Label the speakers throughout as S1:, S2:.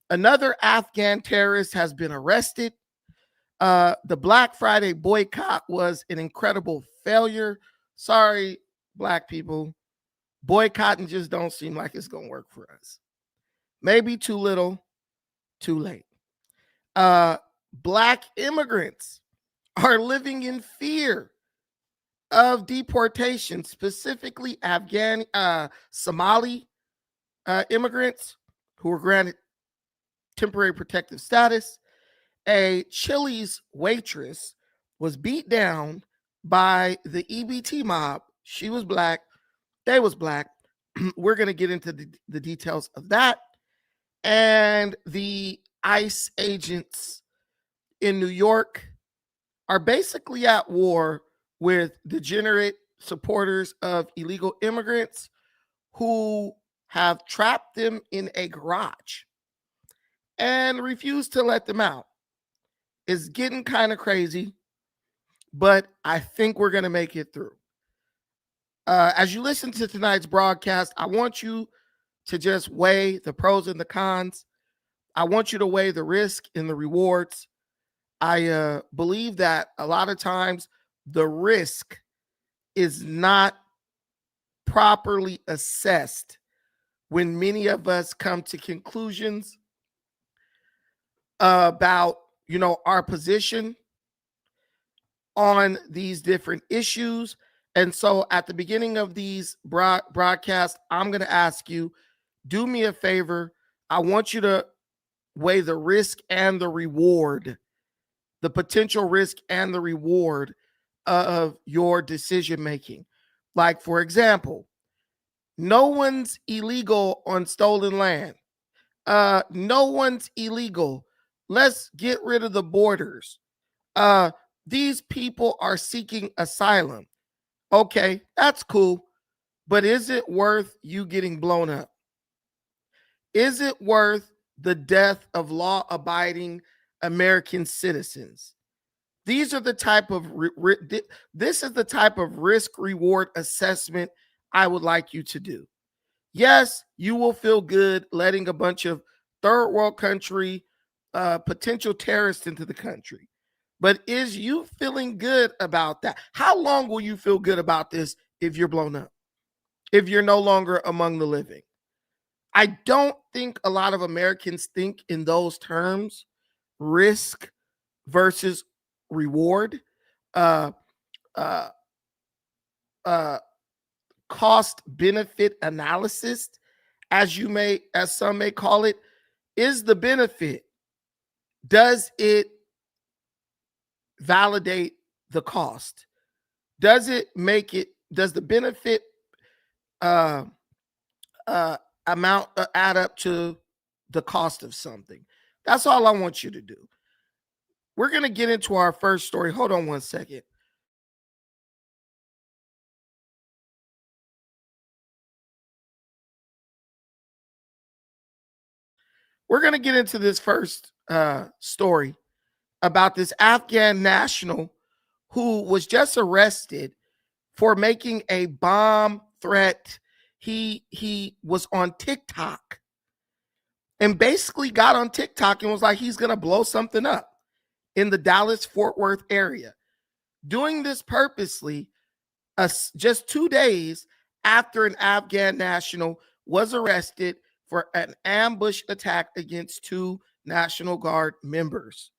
S1: Another Afghan terrorist has been arrested. The Black Friday boycott was an incredible failure. Sorry, Black people. Boycotting just don't seem like it's going to work for us. Maybe too little, too late. Black immigrants are living in fear of deportation, specifically Afghan, Somali immigrants who were granted temporary protective status. A Chili's waitress was beat down by the EBT mob. She was Black. They was Black. We're going to get into the details of that. And the ICE agents in New York are basically at war with degenerate supporters of illegal immigrants who have trapped them in a garage and refuse to let them out. It's getting kind of crazy, but I think we're going to make it through. As you listen to tonight's broadcast, I want you to just weigh the pros and the cons. I want you to weigh the risk and the rewards. I believe that a lot of times the risk is not properly assessed when many of us come to conclusions about, our position on these different issues. And so at the beginning of these broadcasts, I'm going to ask you, do me a favor. I want you to weigh the risk and the reward, the potential risk and the reward of your decision making. Like, for example, no one's illegal on stolen land. No one's illegal. Let's get rid of the borders. These people are seeking asylum. Okay, that's cool. But is it worth you getting blown up? Is it worth the death of law-abiding American citizens? These are the type of this is the type of risk-reward assessment I would like you to do. Yes, you will feel good letting a bunch of third world country potential terrorists into the country. But is you feeling good about that? How long will you feel good about this if you're blown up? If you're no longer among the living? I don't think a lot of Americans think in those terms, risk versus reward, cost benefit analysis, as some may call it. Is the benefit, does it validate the cost? Does the benefit amount add up to the cost of something? That's all I want you to do. We're going to get into our first story. Hold on one second. We're going to get into this first story about this Afghan national who was just arrested for making a bomb threat. He was on TikTok and basically got on TikTok and was like, he's going to blow something up in the Dallas-Fort Worth area. Doing this purposely just 2 days after an Afghan national was arrested for an ambush attack against 2 National Guard members.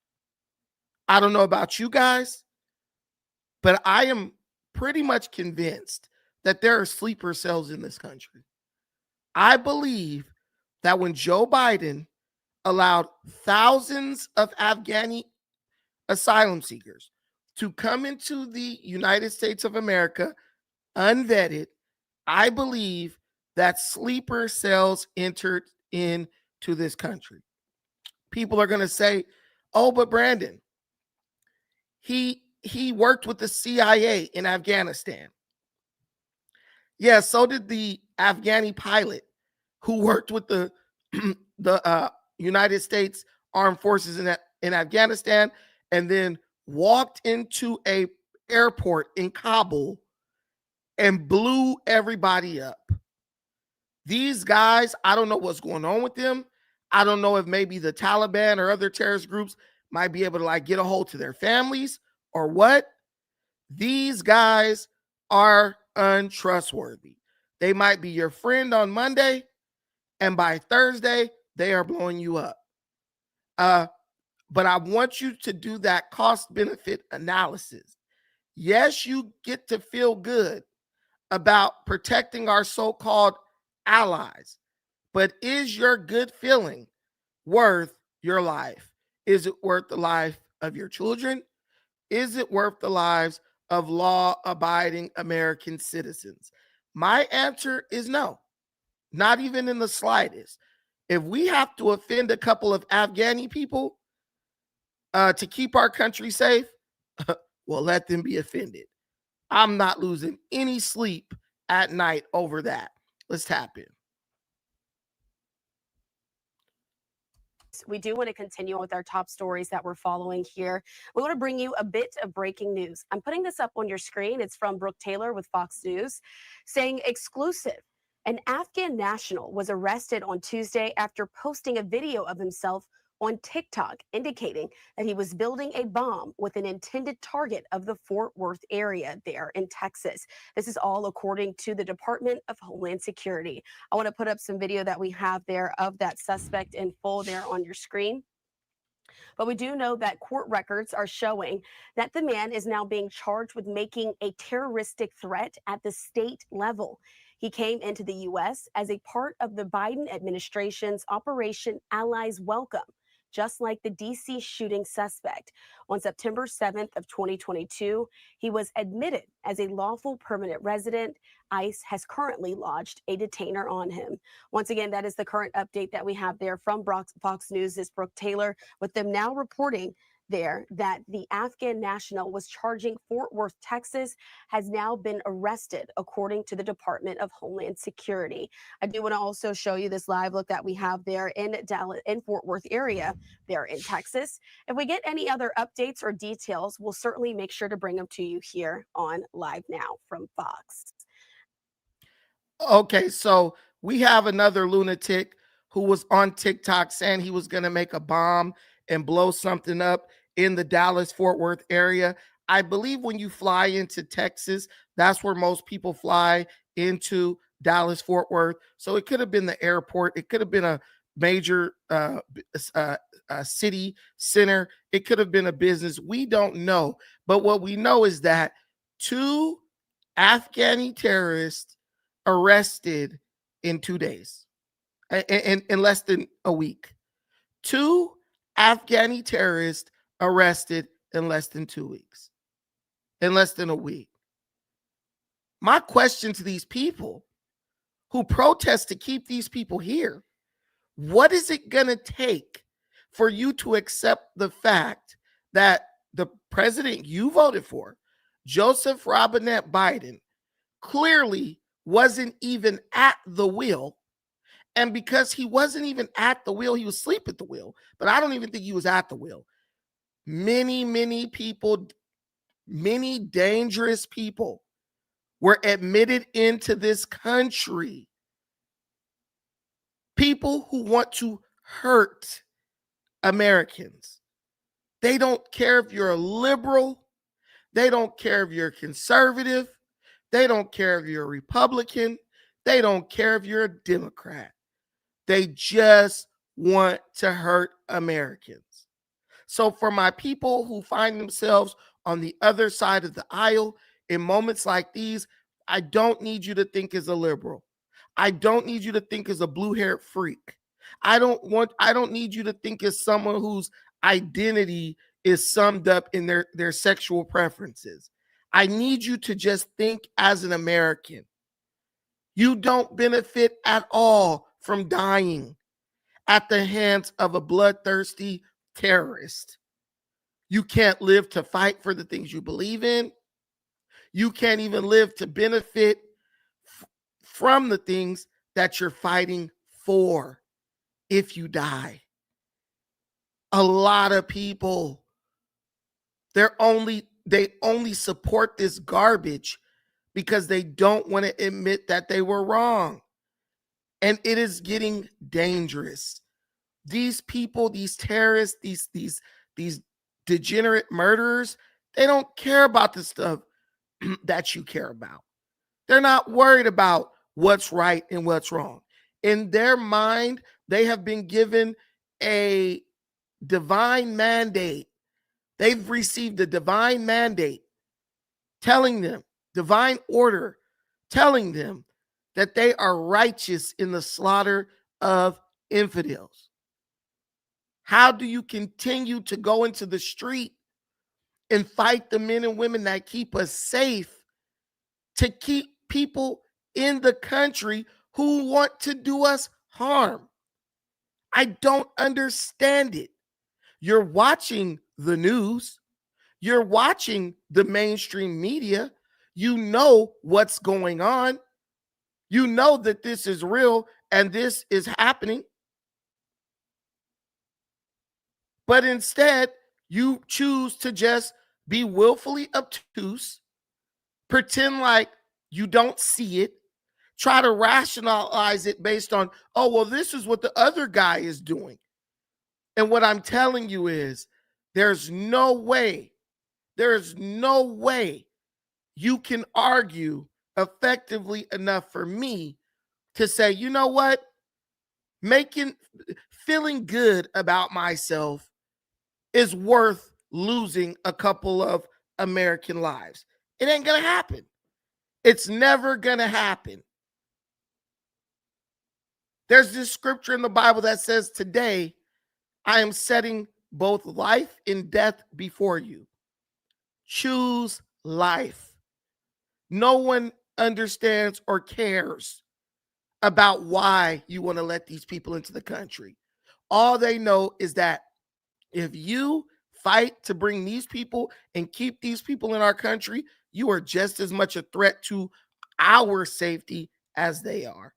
S1: I don't know about you guys, but I am pretty much convinced that there are sleeper cells in this country. I believe that when Joe Biden allowed thousands of Afghani asylum seekers to come into the United States of America unvetted, I believe that sleeper cells entered into this country. People are going to say, oh, but Brandon, he worked with the CIA in Afghanistan. Yeah, so did the Afghani pilot who worked with the United States Armed Forces in Afghanistan and then walked into a airport in Kabul and blew everybody up. These guys, I don't know what's going on with them. I don't know if maybe the Taliban or other terrorist groups might be able to like get a hold to their families or what. These guys are untrustworthy. They might be your friend on Monday, and by Thursday, they are blowing you up. But I want you to do that cost benefit analysis. Yes, you get to feel good about protecting our so-called allies, but is your good feeling worth your life? Is it worth the life of your children? Is it worth the lives of law-abiding American citizens? My answer is no, not even in the slightest. If we have to offend a couple of Afghani people to keep our country safe, well, let them be offended. I'm not losing any sleep at night over that. Let's tap in.
S2: We do want to continue with our top stories that we're following here. We want to bring you a bit of breaking news. I'm putting this up on your screen. It's from Brooke Taylor with Fox News, saying exclusive. An Afghan national was arrested on Tuesday after posting a video of himself on TikTok, indicating that he was building a bomb with an intended target of the Fort Worth area there in Texas. This is all according to the Department of Homeland Security. I want to put up some video that we have there of that suspect in full there on your screen. But we do know that court records are showing that the man is now being charged with making a terroristic threat at the state level. He came into the U.S. as a part of the Biden administration's Operation Allies Welcome, just like the D.C. shooting suspect. On September 7th of 2022, he was admitted as a lawful permanent resident. ICE has currently lodged a detainer on him. Once again, that is the current update that we have there from Fox News. Is Brooke Taylor, with them now reporting there that the Afghan national was charging Fort Worth, Texas, has now been arrested, according to the Department of Homeland Security. I do want to also show you this live look that we have there in Dallas, in Fort Worth area, there in Texas. If we get any other updates or details, we'll certainly make sure to bring them to you here on Live Now from Fox.
S1: Okay, so we have another lunatic who was on TikTok saying he was going to make a bomb and blow something up in the Dallas-Fort Worth area. I believe when you fly into Texas, that's where most people fly into, Dallas-Fort Worth. So it could have been the airport. It could have been a major city center. It could have been a business. We don't know. But what we know is that 2 Afghani terrorists arrested in 2 days, in less than a week. 2 Afghani terrorists arrested in less than 2 weeks, in less than a week. My question to these people who protest to keep these people here, what is it going to take for you to accept the fact that the president you voted for, Joseph Robinette Biden, clearly wasn't even at the wheel? And because he wasn't even at the wheel, he was asleep at the wheel. But I don't even think he was at the wheel. Many people, many dangerous people were admitted into this country. People who want to hurt Americans. They don't care if you're a liberal. They don't care if you're a conservative. They don't care if you're a Republican. They don't care if you're a Democrat. They just want to hurt Americans. So for my people who find themselves on the other side of the aisle in moments like these, I don't need you to think as a liberal. I don't need you to think as a blue-haired freak. I don't need you to think as someone whose identity is summed up in their sexual preferences. I need you to just think as an American. You don't benefit at all from dying at the hands of a bloodthirsty terrorist. You can't live to fight for the things you believe in. You can't even live to benefit from the things that you're fighting for if you die. A lot of people, they only support this garbage because they don't want to admit that they were wrong. And it is getting dangerous. These people, these terrorists, these degenerate murderers, they don't care about the stuff that you care about. They're not worried about what's right and what's wrong. In their mind, they have been given a divine mandate. They've received a divine mandate telling them, divine order, telling them that they are righteous in the slaughter of infidels. How do you continue to go into the street and fight the men and women that keep us safe, to keep people in the country who want to do us harm? I don't understand it. You're watching the news, you're watching the mainstream media, you know what's going on, you know that this is real and this is happening. But instead, you choose to just be willfully obtuse, pretend like you don't see it, try to rationalize it based on, oh, well, this is what the other guy is doing. And what I'm telling you is there's no way you can argue effectively enough for me to say, you know what, feeling good about myself is worth losing a couple of American lives. It ain't gonna happen. It's never gonna happen. There's this scripture in the Bible that says, today I am setting both life and death before you. Choose life. No one understands or cares about why you want to let these people into the country. All they know is that if you fight to bring these people and keep these people in our country, you are just as much a threat to our safety as they are.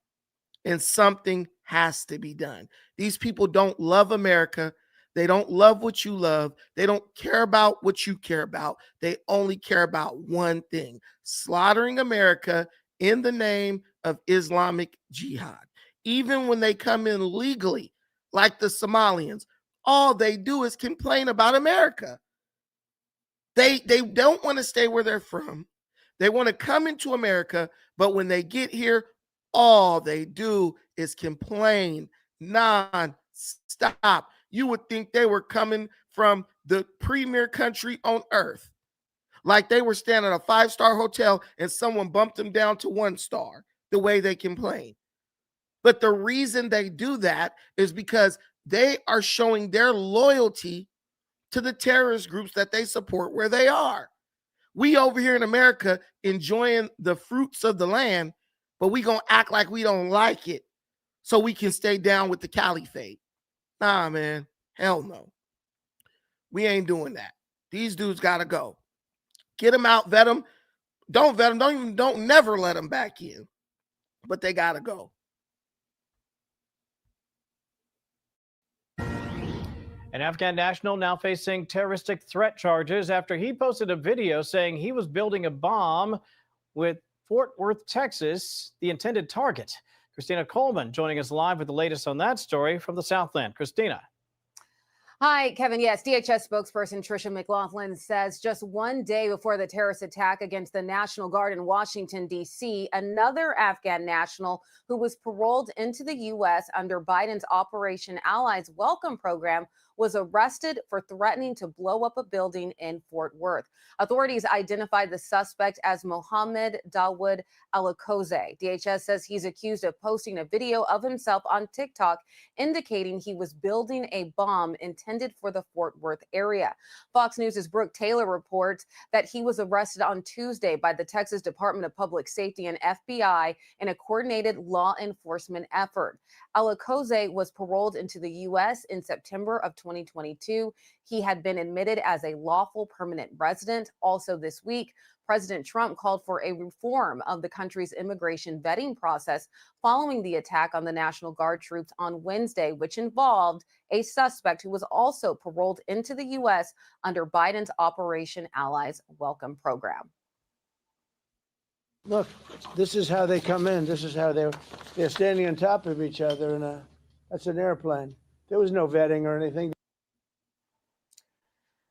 S1: And something has to be done. These people don't love America. They don't love what you love. They don't care about what you care about. They only care about one thing: slaughtering America in the name of Islamic jihad. Even when they come in legally, like the Somalians, all they do is complain about America. They don't want to stay where they're from. They want to come into America, but when they get here, all they do is complain non-stop. You would think they were coming from the premier country on earth. Like they were staying at a 5-star hotel and someone bumped them down to 1 star, the way they complain. But the reason they do that is because they are showing their loyalty to the terrorist groups that they support where they are. We over here in America enjoying the fruits of the land, but we gonna act like we don't like it so we can stay down with the caliphate. Nah, man, hell no. We ain't doing that. These dudes gotta go. Get them out, vet them. Don't vet them. Don't never let them back in. But they gotta go.
S3: An Afghan national now facing terroristic threat charges after he posted a video saying he was building a bomb with Fort Worth, Texas, the intended target. Christina Coleman joining us live with the latest on that story from the Southland. Christina.
S4: Hi, Kevin. Yes, DHS spokesperson Tricia McLaughlin says just one day before the terrorist attack against the National Guard in Washington, D.C., another Afghan national who was paroled into the U.S. under Biden's Operation Allies Welcome program was arrested for threatening to blow up a building in Fort Worth. Authorities identified the suspect as Mohammed Dawood Alakoze. DHS says he's accused of posting a video of himself on TikTok indicating he was building a bomb intended for the Fort Worth area. Fox News' Brooke Taylor reports that he was arrested on Tuesday by the Texas Department of Public Safety and FBI in a coordinated law enforcement effort. Alakoze was paroled into the U.S. in September of 2022. He had been admitted as a lawful permanent resident. Also this week, President Trump called for a reform of the country's immigration vetting process following the attack on the National Guard troops on Wednesday, which involved a suspect who was also paroled into the U.S. under Biden's Operation Allies Welcome program.
S5: Look, this is how they come in. This is how they're standing on top of each other, and that's an airplane. There was no vetting or anything.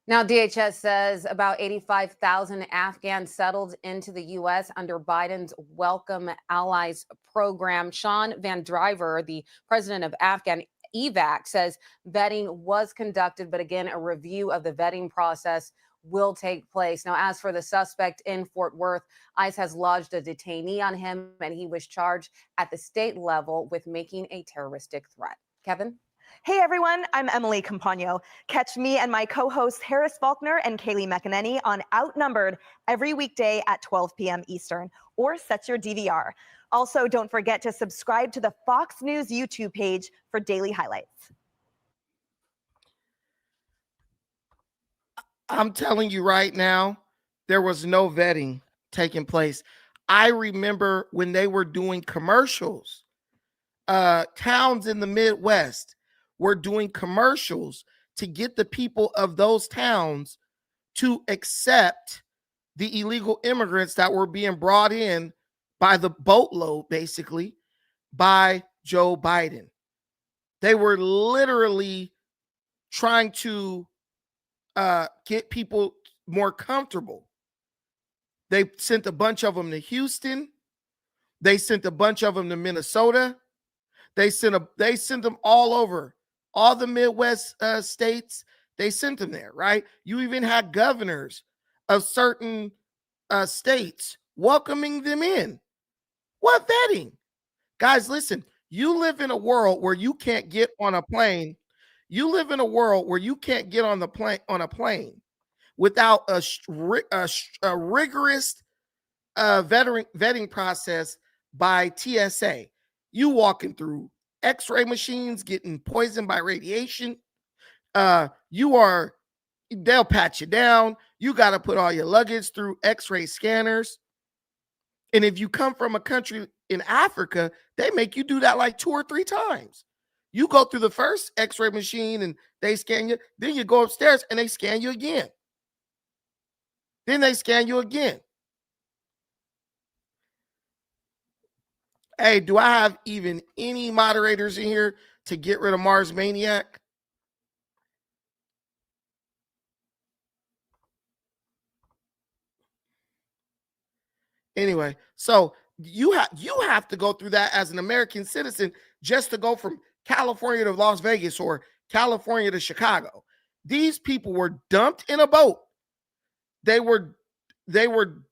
S4: Now, DHS says about 85,000 Afghans settled into the U.S. under Biden's Welcome Allies program. Sean Van Driver, the president of Afghan EVAC, says vetting was conducted, but again, a review of the vetting process will take place. Now, as for the suspect in Fort Worth, ICE has lodged a detainee on him, and he was charged at the state level with making a terroristic threat. Kevin?
S6: Hey everyone, I'm Emily Campagno. Catch me and my co-hosts Harris Faulkner and Kaylee McEnany on Outnumbered every weekday at 12 p.m. Eastern, or set your DVR. Also, don't forget to subscribe to the Fox News YouTube page for daily highlights.
S1: I'm telling you right now, there was no vetting taking place. I remember when they were doing commercials, towns in the Midwest were doing commercials to get the people of those towns to accept the illegal immigrants that were being brought in by the boatload, basically, by Joe Biden. They were literally trying to get people more comfortable. They sent a bunch of them to Houston. They sent a bunch of them to Minnesota. They sent them all over. All the Midwest states, they sent them there, right? You even had governors of certain states welcoming them in. What vetting? Guys, listen, you live in a world where you can't get on a plane. You live in a world where you can't get on a plane without a rigorous vetting process by TSA. You walking through X-ray machines, getting poisoned by radiation. They'll pat you down. You got to put all your luggage through X-ray scanners. And if you come from a country in Africa, they make you do that like 2 or 3 times. You go through the first X-ray machine and they scan you. Then you go upstairs and they scan you again. Then they scan you again. Hey, do I have even any moderators in here to get rid of Mars Maniac? Anyway, so you have to go through that as an American citizen just to go from California to Las Vegas or California to Chicago. These people were dumped in a boat. They were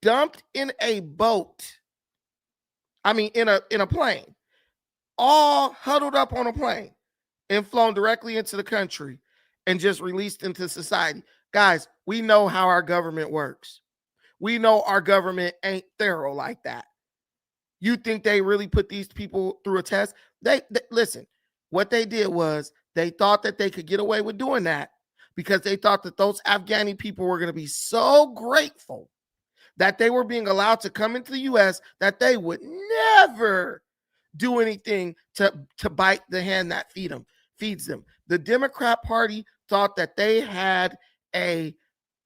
S1: dumped in a boat. I mean, in a plane, all huddled up on a plane and flown directly into the country and just released into society. Guys, we know how our government works. We know our government ain't thorough like that. You think they really put these people through a test? They listen, what they did was they thought that they could get away with doing that because they thought that those Afghani people were going to be so grateful that they were being allowed to come into the U.S. that they would never do anything to bite the hand that feeds them. The Democrat Party thought that they had a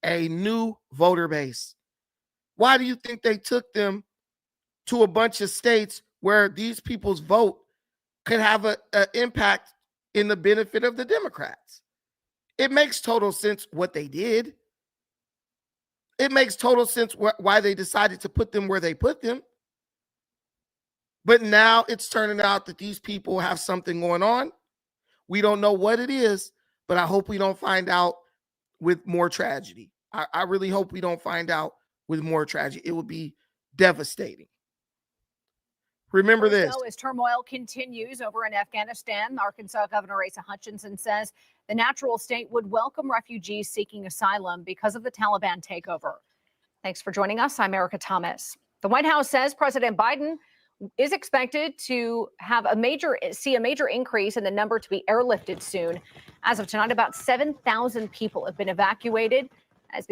S1: new voter base. Why do you think they took them to a bunch of states where these people's vote could have an impact in the benefit of the Democrats? It makes total sense what they did. It makes total sense why they decided to put them where they put them. But now it's turning out that these people have something going on. We don't know what it is, but I hope we don't find out with more tragedy. I really hope we don't find out with more tragedy. It would be devastating. Remember this.
S7: As turmoil continues over in Afghanistan, Arkansas Governor Asa Hutchinson says the natural state would welcome refugees seeking asylum because of the Taliban takeover. Thanks for joining us. I'm Erica Thomas. The White House says President Biden is expected to see a major increase in the number to be airlifted soon. As of tonight, about 7,000 people have been evacuated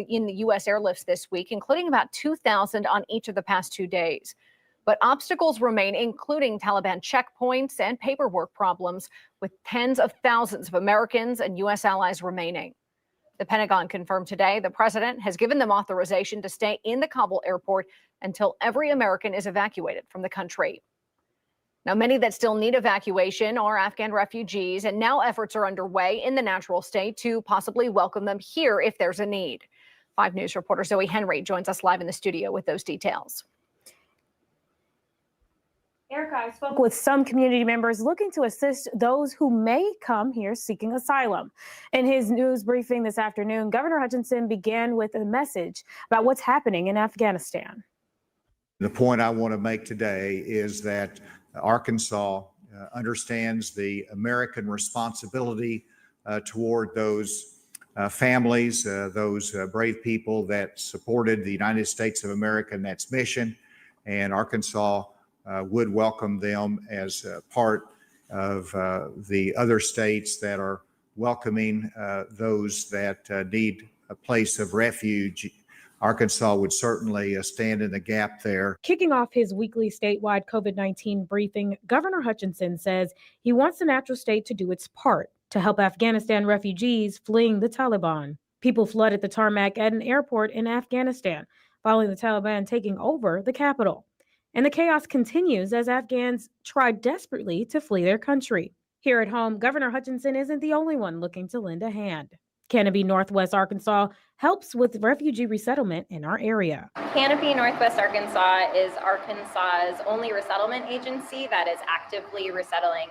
S7: in the U.S. airlifts this week, including about 2,000 on each of the past 2 days. But obstacles remain, including Taliban checkpoints and paperwork problems, with tens of thousands of Americans and U.S. allies remaining. The Pentagon confirmed today the president has given them authorization to stay in the Kabul airport until every American is evacuated from the country. Now, many that still need evacuation are Afghan refugees, and now efforts are underway in the natural state to possibly welcome them here if there's a need. 5 News reporter Zoe Henry joins us live in the studio with those details.
S5: Erica, I spoke with some community members looking to assist those who may come here seeking asylum. In his news briefing this afternoon, Governor Hutchinson began with a message about what's happening in Afghanistan.
S8: The point I want to make today is that Arkansas understands the American responsibility toward those families, those brave people that supported the United States of America in its mission, and Arkansas would welcome them as part of the other states that are welcoming those that need a place of refuge. Arkansas would certainly stand in the gap there.
S5: Kicking off his weekly statewide COVID-19 briefing, Governor Hutchinson says he wants the natural state to do its part to help Afghanistan refugees fleeing the Taliban. People flooded the tarmac at an airport in Afghanistan following the Taliban taking over the capital. And the chaos continues as Afghans try desperately to flee their country. Here at home, Governor Hutchinson isn't the only one looking to lend a hand. Canopy Northwest Arkansas helps with refugee resettlement in our area.
S9: Canopy Northwest Arkansas is Arkansas's only resettlement agency that is actively resettling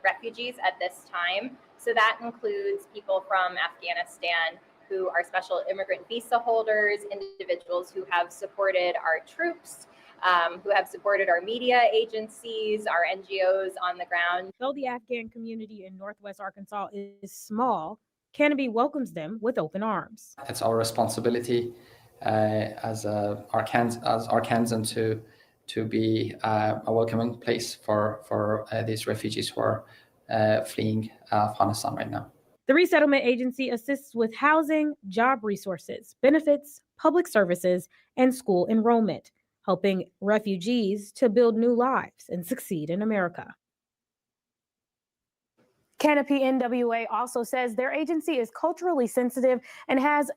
S9: refugees at this time. So that includes people from Afghanistan who are special immigrant visa holders, individuals who have supported our troops, who have supported our media agencies, our NGOs on the ground.
S5: Though the Afghan community in Northwest Arkansas is small, Canopy welcomes them with open arms.
S10: It's our responsibility as Arkansan to be a welcoming place for these refugees who are fleeing Afghanistan right now.
S5: The resettlement agency assists with housing, job resources, benefits, public services, and school enrollment, helping refugees to build new lives and succeed in America. Canopy NWA also says their agency is culturally sensitive and has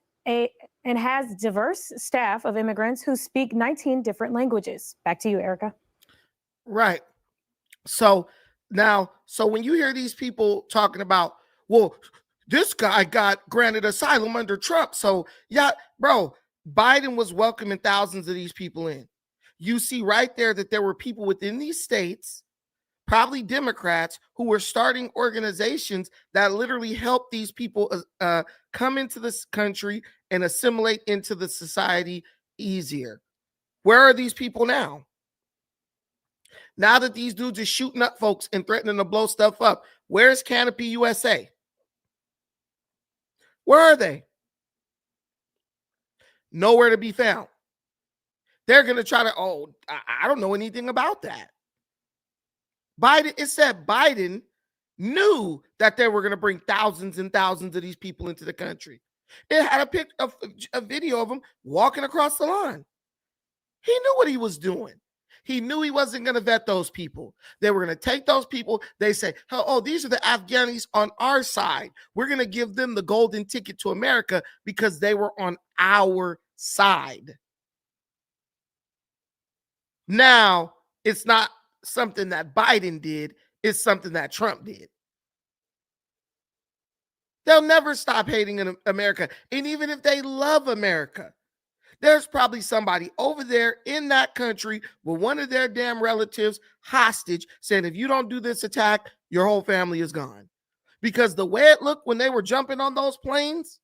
S5: diverse staff of immigrants who speak 19 different languages. Back to you, Erica.
S1: Right. So when you hear these people talking about, well, this guy got granted asylum under Trump. So yeah, bro, Biden was welcoming thousands of these people in. You see right there that there were people within these states, probably Democrats, who were starting organizations that literally help these people come into this country and assimilate into the society easier. Where are these people now? Now that these dudes are shooting up folks and threatening to blow stuff up, where's Canopy USA? Where are they? Nowhere to be found. They're going to try to, I don't know anything about that. It said Biden knew that they were going to bring thousands and thousands of these people into the country. It had a video of him walking across the line. He knew what he was doing. He knew he wasn't going to vet those people. They were going to take those people. They say, oh, these are the Afghanis on our side. We're going to give them the golden ticket to America because they were on our side. Now, it's not something that Biden did. It's something that Trump did. They'll never stop hating America. And even if they love America, there's probably somebody over there in that country with one of their damn relatives hostage saying, if you don't do this attack, your whole family is gone. Because the way it looked when they were jumping on those planes,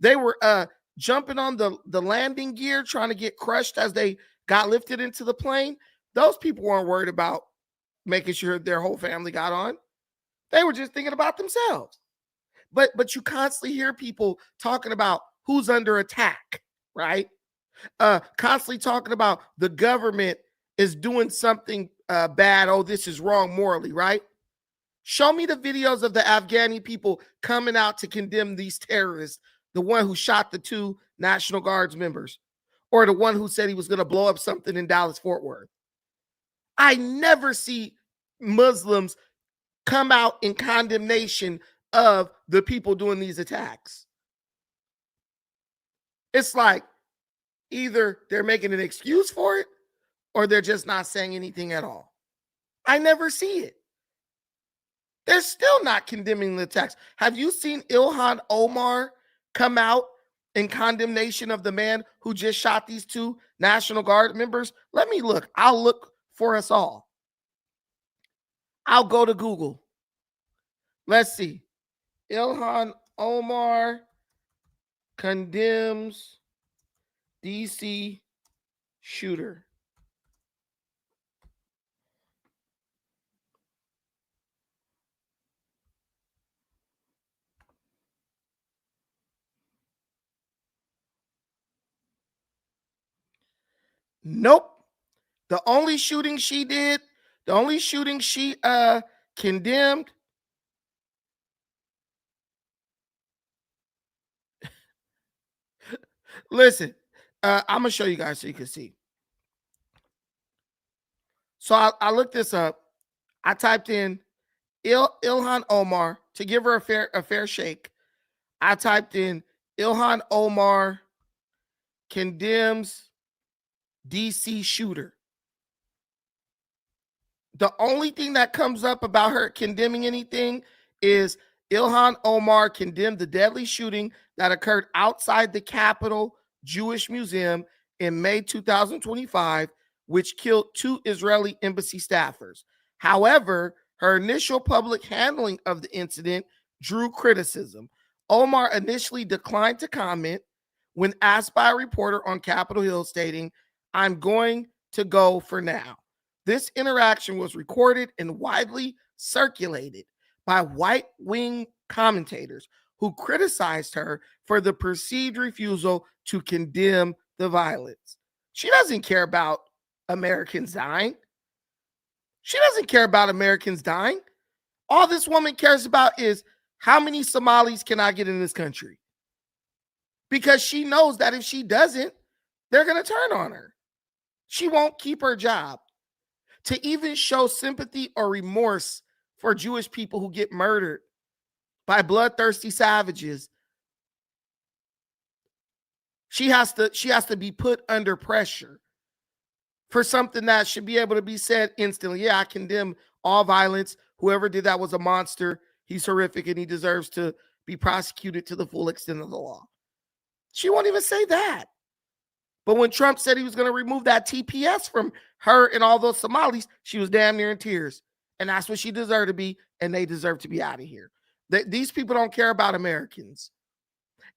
S1: they were jumping on the landing gear, trying to get crushed as they got lifted into the plane. Those people weren't worried about making sure their whole family got on. They were just thinking about themselves. But you constantly hear people talking about who's under attack, right? Constantly talking about the government is doing something bad. Oh, this is wrong morally, right? Show me the videos of the Afghani people coming out to condemn these terrorists, the one who shot the 2 National Guards members, or the one who said he was going to blow up something in Dallas-Fort Worth. I never see Muslims come out in condemnation of the people doing these attacks. It's like either they're making an excuse for it or they're just not saying anything at all. I never see it. They're still not condemning the attacks. Have you seen Ilhan Omar come out in condemnation of the man who just shot these 2 National Guard members? Let me look. I'll look for us all. I'll go to Google. Let's see. Ilhan Omar condemns DC shooter. Nope. The only shooting she condemned. Listen, I'm gonna show you guys so you can see. So I looked this up. I typed in Ilhan Omar to give her a fair shake. I typed in Ilhan Omar condemns DC shooter. The only thing that comes up about her condemning anything is Ilhan Omar condemned the deadly shooting that occurred outside the Capitol Jewish Museum in May 2025, which killed 2 Israeli embassy staffers. However, her initial public handling of the incident drew criticism. Omar initially declined to comment when asked by a reporter on Capitol Hill, stating, "I'm going to go for now." This interaction was recorded and widely circulated by right-wing commentators who criticized her for the perceived refusal to condemn the violence. She doesn't care about Americans dying. She doesn't care about Americans dying. All this woman cares about is how many Somalis can I get in this country? Because she knows that if she doesn't, they're going to turn on her. She won't keep her job. To even show sympathy or remorse for Jewish people who get murdered by bloodthirsty savages, she has to be put under pressure for something that should be able to be said instantly. Yeah, I condemn all violence. Whoever did that was a monster. He's horrific and he deserves to be prosecuted to the full extent of the law. She won't even say that. But when Trump said he was going to remove that TPS from her and all those Somalis, she was damn near in tears. And that's what she deserved to be, and they deserve to be out of here. These people don't care about Americans.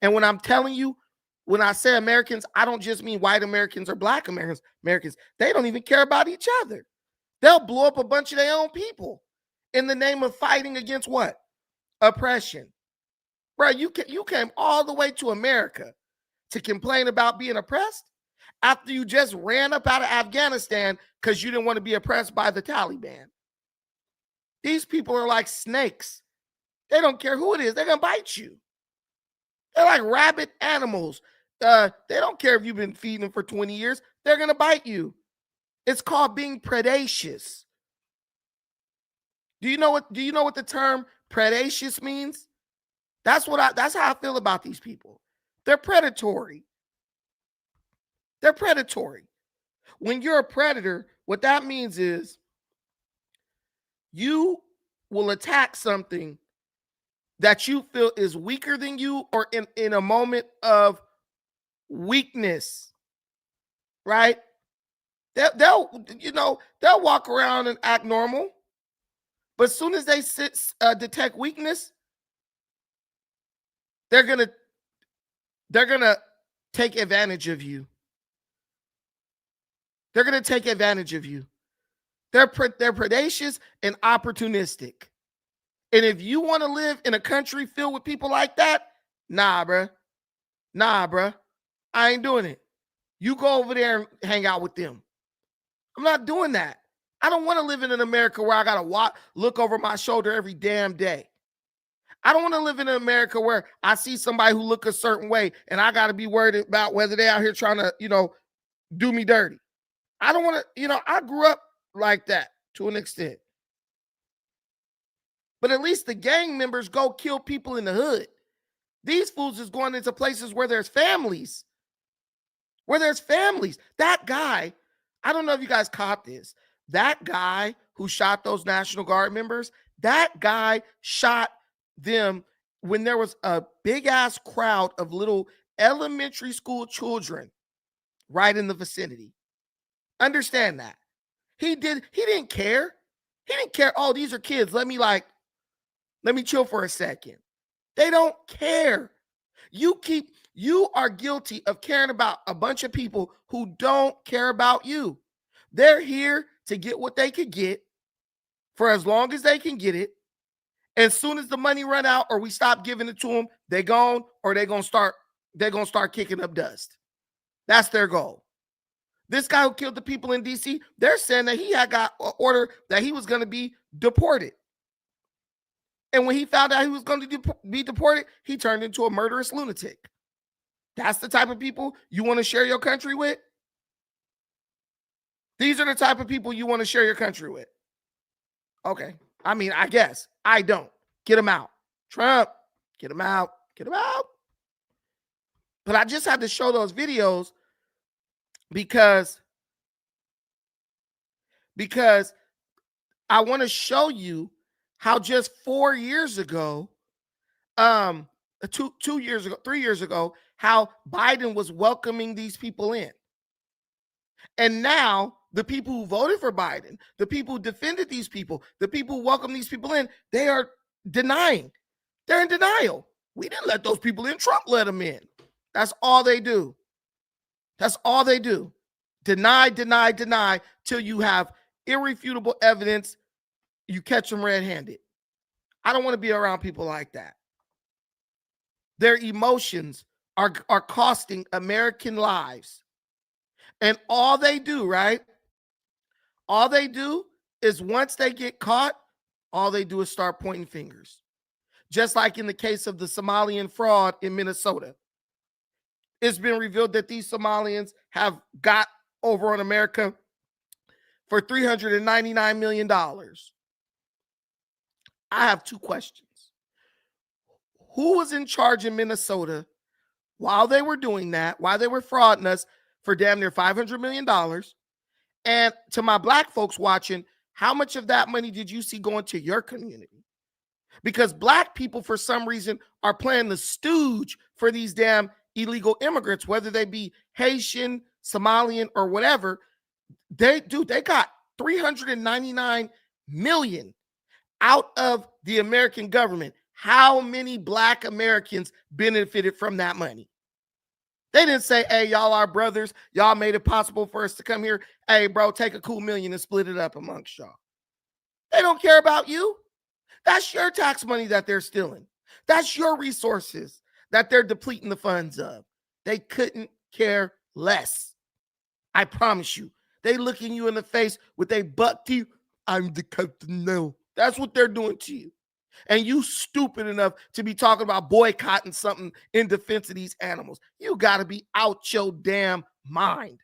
S1: And when I'm telling you, when I say Americans, I don't just mean white Americans or black Americans. They don't even care about each other. They'll blow up a bunch of their own people in the name of fighting against what? Oppression. Bro, you came all the way to America to complain about being oppressed after you just ran up out of Afghanistan because you didn't want to be oppressed by the Taliban. These people are like snakes. They don't care who it is. They're going to bite you. They're like rabid animals. They don't care if you've been feeding them for 20 years. They're going to bite you. It's called being predacious. Do you know what the term predacious means? That's how I feel about these people. They're predatory. They're predatory. When you're a predator, what that means is you will attack something that you feel is weaker than you, or in a moment of weakness, right? They'll walk around and act normal, but as soon as they detect weakness, they're gonna take advantage of you. They're gonna take advantage of you. They're predacious and opportunistic. And if you want to live in a country filled with people like that, nah, bruh. I ain't doing it. You go over there and hang out with them. I'm not doing that. I don't want to live in an America where I got to look over my shoulder every damn day. I don't want to live in an America where I see somebody who look a certain way and I got to be worried about whether they're out here trying to, do me dirty. I don't want to, I grew up like that to an extent. But at least the gang members go kill people in the hood. These fools is going into places where there's families. That guy, I don't know if you guys caught this, That guy who shot those National Guard members, that guy shot them when there was a big ass crowd of little elementary school children right in the vicinity. Understand that. He didn't care. He didn't care. Oh, these are kids. Let me chill for a second. They don't care. You are guilty of caring about a bunch of people who don't care about you. They're here to get what they could get for as long as they can get it. As soon as the money run out or we stop giving it to them, they gone or they're gonna start kicking up dust. That's their goal. This guy who killed the people in DC, they're saying that he had got an order that he was going to be deported. And when he found out he was going to be deported, he turned into a murderous lunatic. That's the type of people you want to share your country with? These are the type of people you want to share your country with. Okay. I mean, I guess. I don't. Get him out. Trump, get him out. Get him out. But I just had to show those videos because I want to show you how just 4 years ago, 2 years ago, 3 years ago, how Biden was welcoming these people in. And now the people who voted for Biden, the people who defended these people, the people who welcomed these people in, they are denying. They're in denial. We didn't let those people in. Trump let them in. That's all they do. That's all they do. Deny, deny, deny till you have irrefutable evidence. You catch them red-handed. I don't want to be around people like that. Their emotions are costing American lives. And all they do, right? All they do is once they get caught, all they do is start pointing fingers. Just like in the case of the Somalian fraud in Minnesota. It's been revealed that these Somalians have got over on America for $399 million. I have two questions. Who was in charge in Minnesota while they were doing that, while they were frauding us for damn near $500 million? And to my black folks watching, how much of that money did you see going to your community? Because black people, for some reason, are playing the stooge for these damn illegal immigrants, whether they be Haitian, Somalian, or whatever. They got $399 million out of the American government. How many black Americans benefited from that money? They didn't say, hey, y'all are brothers. Y'all made it possible for us to come here. Hey, bro, take a cool million and split it up amongst y'all. They don't care about you. That's your tax money that they're stealing. That's your resources that they're depleting the funds of. They couldn't care less. I promise you. They looking you in the face with a buck teeth. I'm the captain now. That's what they're doing to you. And you stupid enough to be talking about boycotting something in defense of these animals. You got to be out your damn mind.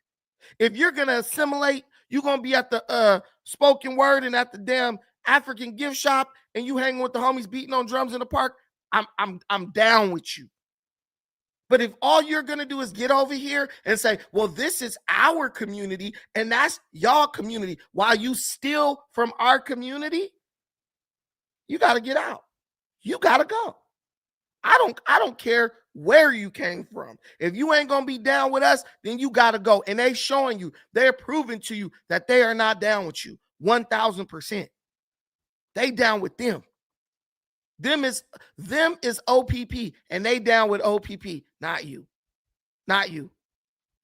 S1: If you're going to assimilate, you're going to be at the spoken word and at the damn African gift shop and you hanging with the homies beating on drums in the park. I'm down with you. But if all you're going to do is get over here and say, well, this is our community and that's y'all community while you steal from our community, you got to get out. You got to go. I don't care where you came from. If you ain't going to be down with us, then you got to go. And they showing you, they're proving to you that they are not down with you. 1000%. They down with them. Them is OPP and they down with OPP, not you. Not you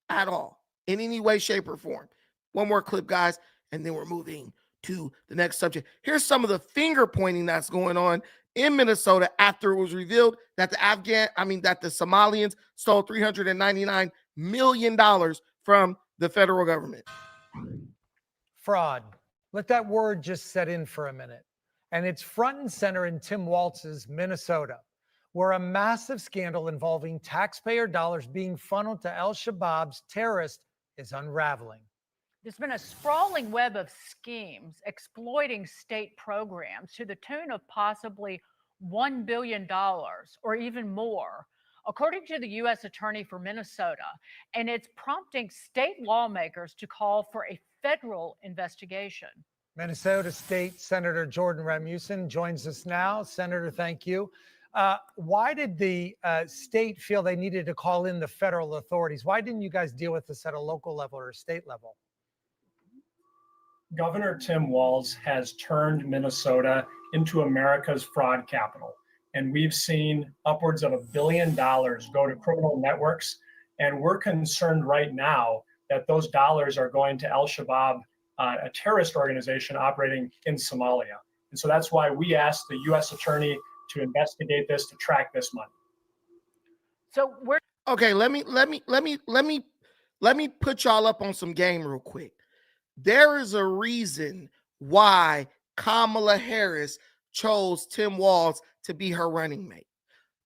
S1: at all in any way, shape, or form. One more clip, guys, and then we're moving to the next subject. Here's some of the finger pointing that's going on in Minnesota after it was revealed that the Somalians stole $399 million from the federal government.
S11: Fraud. Let that word just set in for a minute. And it's front and center in Tim Walz's Minnesota, where a massive scandal involving taxpayer dollars being funneled to al-Shabaab's terrorists is unraveling.
S7: There's been a sprawling web of schemes exploiting state programs to the tune of possibly $1 billion or even more, according to the U.S. Attorney for Minnesota. And it's prompting state lawmakers to call for a
S12: federal investigation.
S11: Minnesota State Senator Jordan Rasmussen joins us now. Senator, thank you. Why did the state feel they needed to call in the federal authorities? Why didn't you guys deal with this at a local level or a state level?
S13: Governor Tim Walz has turned Minnesota into America's fraud capital. And we've seen upwards of $1 billion go to criminal networks. And we're concerned right now that those dollars are going to Al-Shabaab, a terrorist organization operating in Somalia. And so that's why we asked the U.S. attorney to investigate this, to track this money.
S12: So we're
S1: okay. Let me put y'all up on some game real quick. There is a reason why Kamala Harris chose Tim Walz to be her running mate.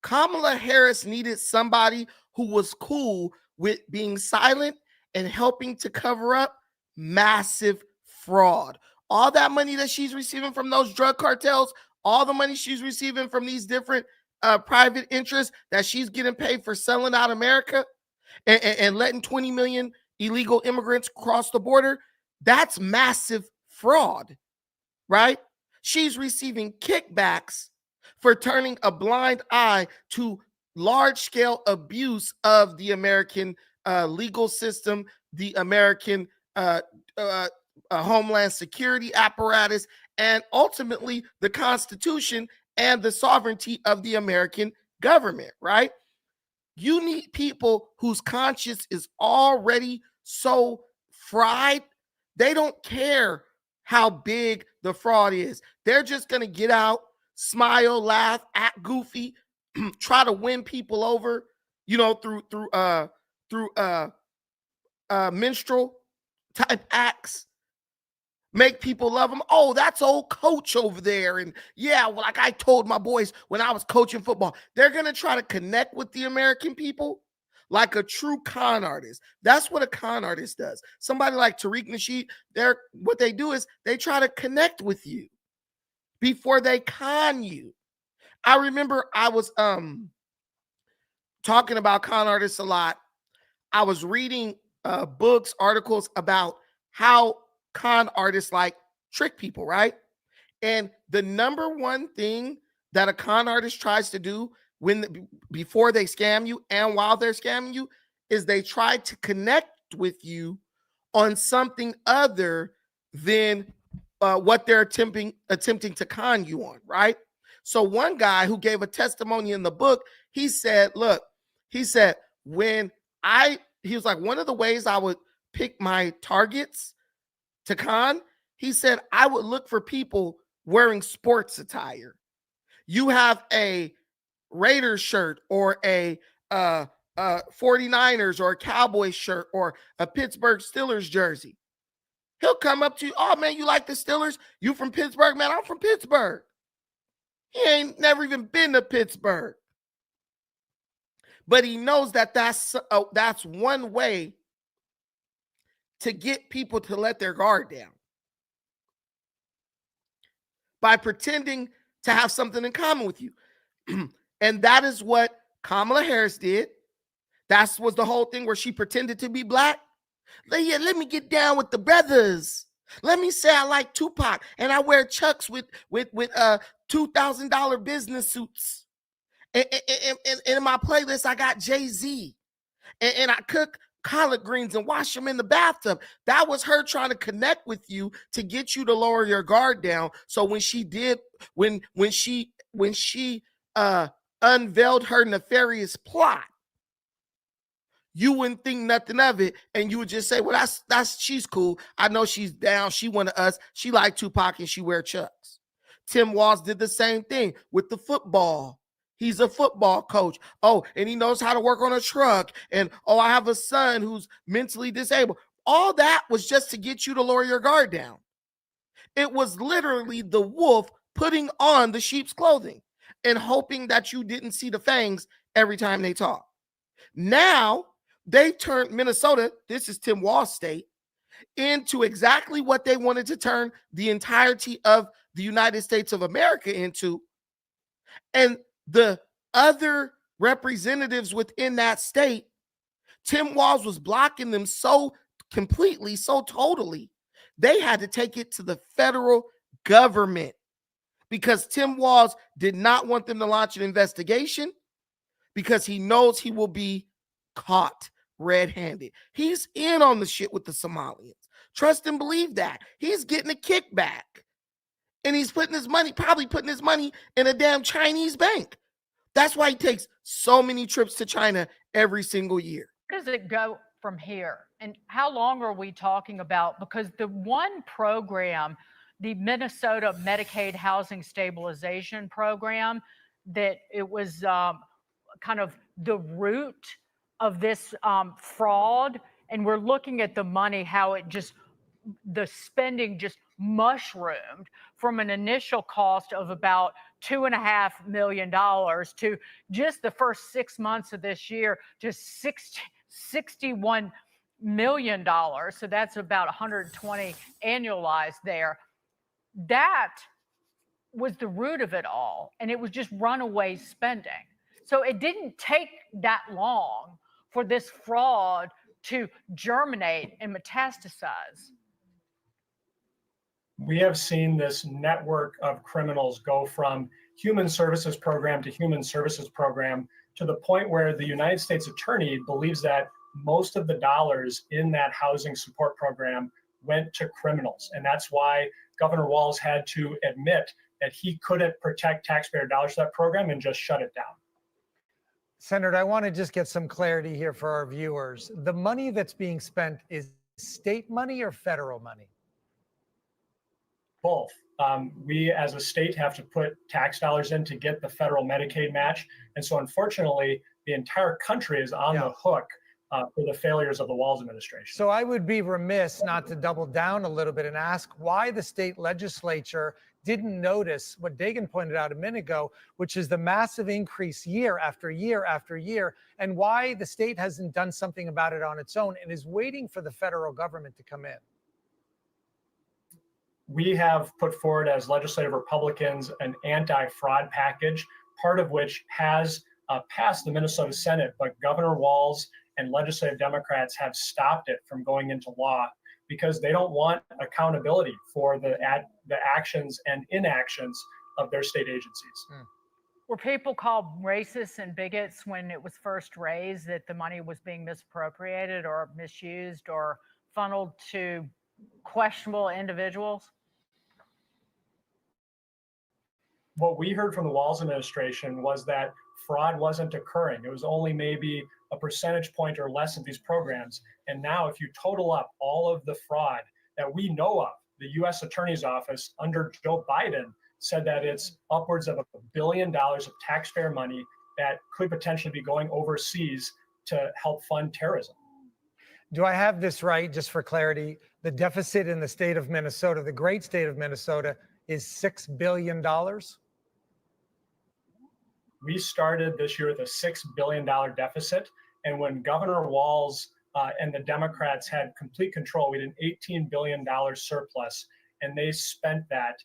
S1: Kamala Harris needed somebody who was cool with being silent and helping to cover up massive fraud. All that money that she's receiving from those drug cartels, all the money she's receiving from these different private interests that she's getting paid for selling out America and letting 20 million illegal immigrants cross the border, that's massive fraud, right? She's receiving kickbacks for turning a blind eye to large-scale abuse of the American legal system, the American Homeland Security apparatus, and ultimately the Constitution and the sovereignty of the American government, right? You need people whose conscience is already so fried, they don't care how big the fraud is. They're just going to get out, smile, laugh, act goofy, try to win people over, you know, through minstrel type acts, make people love them. Oh, that's old coach over there. And yeah, well, like I told my boys when I was coaching football, they're going to try to connect with the American people like a true con artist. That's what a con artist does. Somebody like Tariq Nasheed, what they do is they try to connect with you before they con you. I remember I was talking about con artists a lot. I was reading books, articles about how con artists like trick people, right? And the number one thing that a con artist tries to do before they scam you and while they're scamming you is they try to connect with you on something other than what they're attempting to con you on, right? So one guy who gave a testimony in the book, he said, look, he said, he was like, one of the ways I would pick my targets to con, he said, I would look for people wearing sports attire. You have a Raiders shirt or a 49ers or a Cowboys shirt or a Pittsburgh Steelers jersey. He'll come up to you. Oh, man, you like the Steelers? You from Pittsburgh? Man, I'm from Pittsburgh. He ain't never even been to Pittsburgh. But he knows that that's one way to get people to let their guard down. By pretending to have something in common with you. And that is what Kamala Harris did. That was the whole thing where she pretended to be black. Yeah, let me get down with the brothers. Let me say I like Tupac and I wear Chucks with $2,000 business suits. And in my playlist, I got Jay-Z. And I cook collard greens and wash them in the bathtub. That was her trying to connect with you to get you to lower your guard down. So when she unveiled her nefarious plot, you wouldn't think nothing of it, and you would just say, well, she's cool. I know she's down. She one of us. She like Tupac and she wear Chucks. Tim Walz did the same thing with the football. He's a football coach. Oh, and he knows how to work on a truck. And I have a son who's mentally disabled. All that was just to get you to lower your guard down. It was literally the wolf putting on the sheep's clothing and hoping that you didn't see the fangs every time they talk. Now they turned Minnesota, this is Tim Walz's state, into exactly what they wanted to turn the entirety of the United States of America into. And the other representatives within that state, Tim Walz was blocking them so completely, so totally, They had to take it to the federal government because Tim Walz did not want them to launch an investigation because he knows he will be caught red-handed. He's in on the shit with the Somalians. Trust and believe that. He's getting a kickback. And he's probably putting his money in a damn Chinese bank. That's why he takes so many trips to China every single year.
S12: Where does it go from here? And how long are we talking about? Because the one program, the Minnesota Medicaid Housing Stabilization Program, that it was kind of the root of this fraud. And we're looking at the money, how it just, the spending just mushroomed from an initial cost of about $2.5 million to just the first 6 months of this year to $61 million. So that's about 120 annualized there. That was the root of it all. And it was just runaway spending. So it didn't take that long for this fraud to germinate and metastasize.
S13: We have seen this network of criminals go from human services program to human services program to the point where the United States Attorney believes that most of the dollars in that housing support program went to criminals. And that's why Governor Walz had to admit that he couldn't protect taxpayer dollars for that program and just shut it down.
S11: Senator, I want to just get some clarity here for our viewers. The money that's being spent is state money or federal money?
S13: Both. We as a state have to put tax dollars in to get the federal Medicaid match. And so unfortunately, the entire country is on the hook for the failures of the Walz administration.
S11: So I would be remiss not to double down a little bit and ask why the state legislature didn't notice what Dagan pointed out a minute ago, which is the massive increase year after year after year, and why the state hasn't done something about it on its own and is waiting for the federal government to come in.
S13: We have put forward as legislative Republicans an anti-fraud package, part of which has passed the Minnesota Senate, but Governor Walz and legislative Democrats have stopped it from going into law because they don't want accountability for the actions and inactions of their state agencies.
S12: Were people called racists and bigots when it was first raised that the money was being misappropriated or misused or funneled to questionable individuals?
S13: What we heard from the Walz administration was that fraud wasn't occurring. It was only maybe a percentage point or less of these programs. And now if you total up all of the fraud that we know of, the U.S. Attorney's Office under Joe Biden said that it's upwards of $1 billion of taxpayer money that could potentially be going overseas to help fund terrorism.
S11: Do I have this right, just for clarity? The deficit in the state of Minnesota, the great state of Minnesota, is $6 billion?
S13: We started this year with a $6 billion deficit. And when Governor Walz and the Democrats had complete control, we had an $18 billion surplus, and they spent that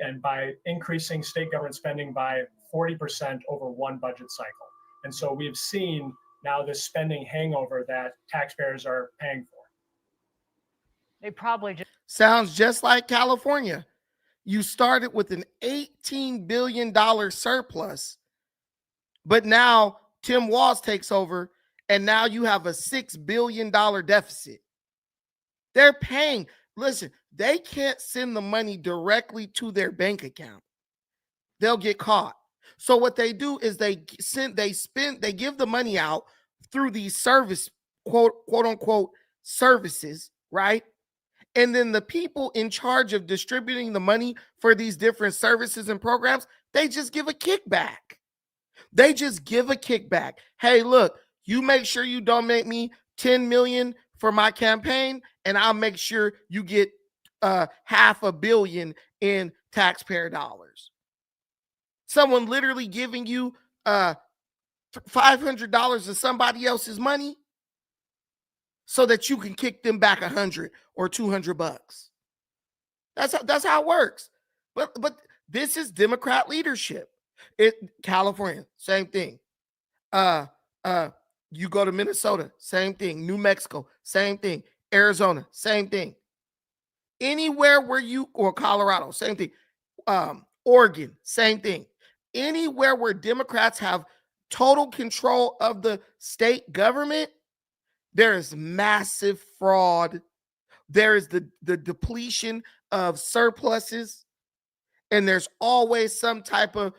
S13: and by increasing state government spending by 40% over one budget cycle. And so we've seen now this spending hangover that taxpayers are paying for.
S12: They probably just
S1: sounds just like California. You started with an $18 billion surplus, but now Tim Walz takes over, and now you have a $6 billion deficit. They're paying. Listen, they can't send the money directly to their bank account. They'll get caught. So what they do is they give the money out through these service, quote unquote, services, right? And then the people in charge of distributing the money for these different services and programs, they just give a kickback. They just give a kickback. Hey, look, you make sure you donate me $10 million for my campaign, and I'll make sure you get $500 million in taxpayer dollars. Someone literally giving you $500 of somebody else's money so that you can kick them back $100 or $200. That's how it works. But this is Democrat leadership. California, same thing. You go to Minnesota, same thing. New Mexico, same thing. Arizona, same thing. Anywhere where you, or Colorado, same thing. Oregon, same thing. Anywhere where Democrats have total control of the state government, there is massive fraud. There is the depletion of surpluses, and there's always some type of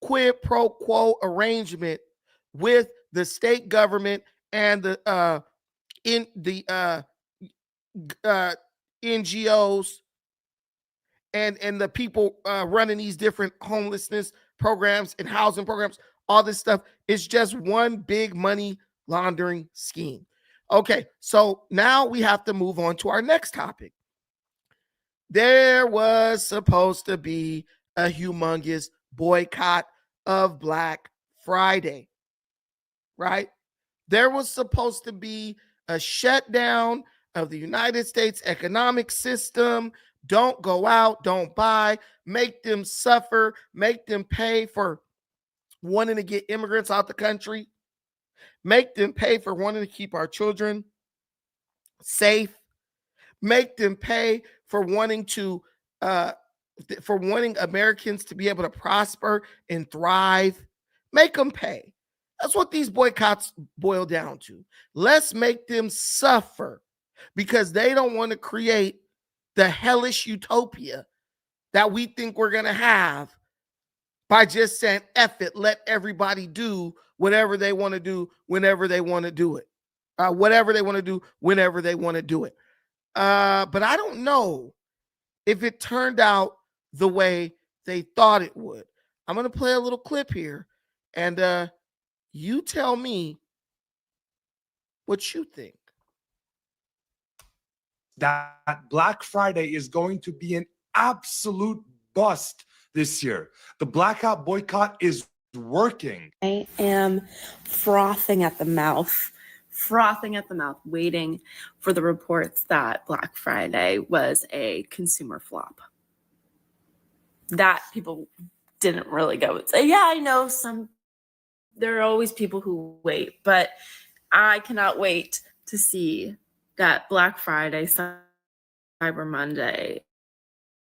S1: quid pro quo arrangement with the state government and the NGOs and the people running these different homelessness programs and housing programs. All this stuff is just one big money laundering scheme. Okay, so now we have to move on to our next topic. There was supposed to be a humongous boycott of Black Friday, right? There was supposed to be a shutdown of the United States economic system. Don't go out, don't buy, make them suffer, make them pay for wanting to get immigrants out the country, make them pay for wanting to keep our children safe, make them pay for wanting Americans to be able to prosper and thrive. Make them pay. That's what these boycotts boil down to. Let's make them suffer because they don't want to create the hellish utopia that we think we're going to have by just saying, F it, let everybody do whatever they want to do whenever they want to do it. Whatever they want to do whenever they want to do it. But I don't know if it turned out the way they thought it would. I'm going to play a little clip here, and you tell me what you think.
S14: That Black Friday is going to be an absolute bust this year. The blackout boycott is working.
S15: I am frothing at the mouth, waiting for the reports that Black Friday was a consumer flop. That people didn't really go and say, yeah, I know there are always people who wait, but I cannot wait to see that Black Friday, Cyber Monday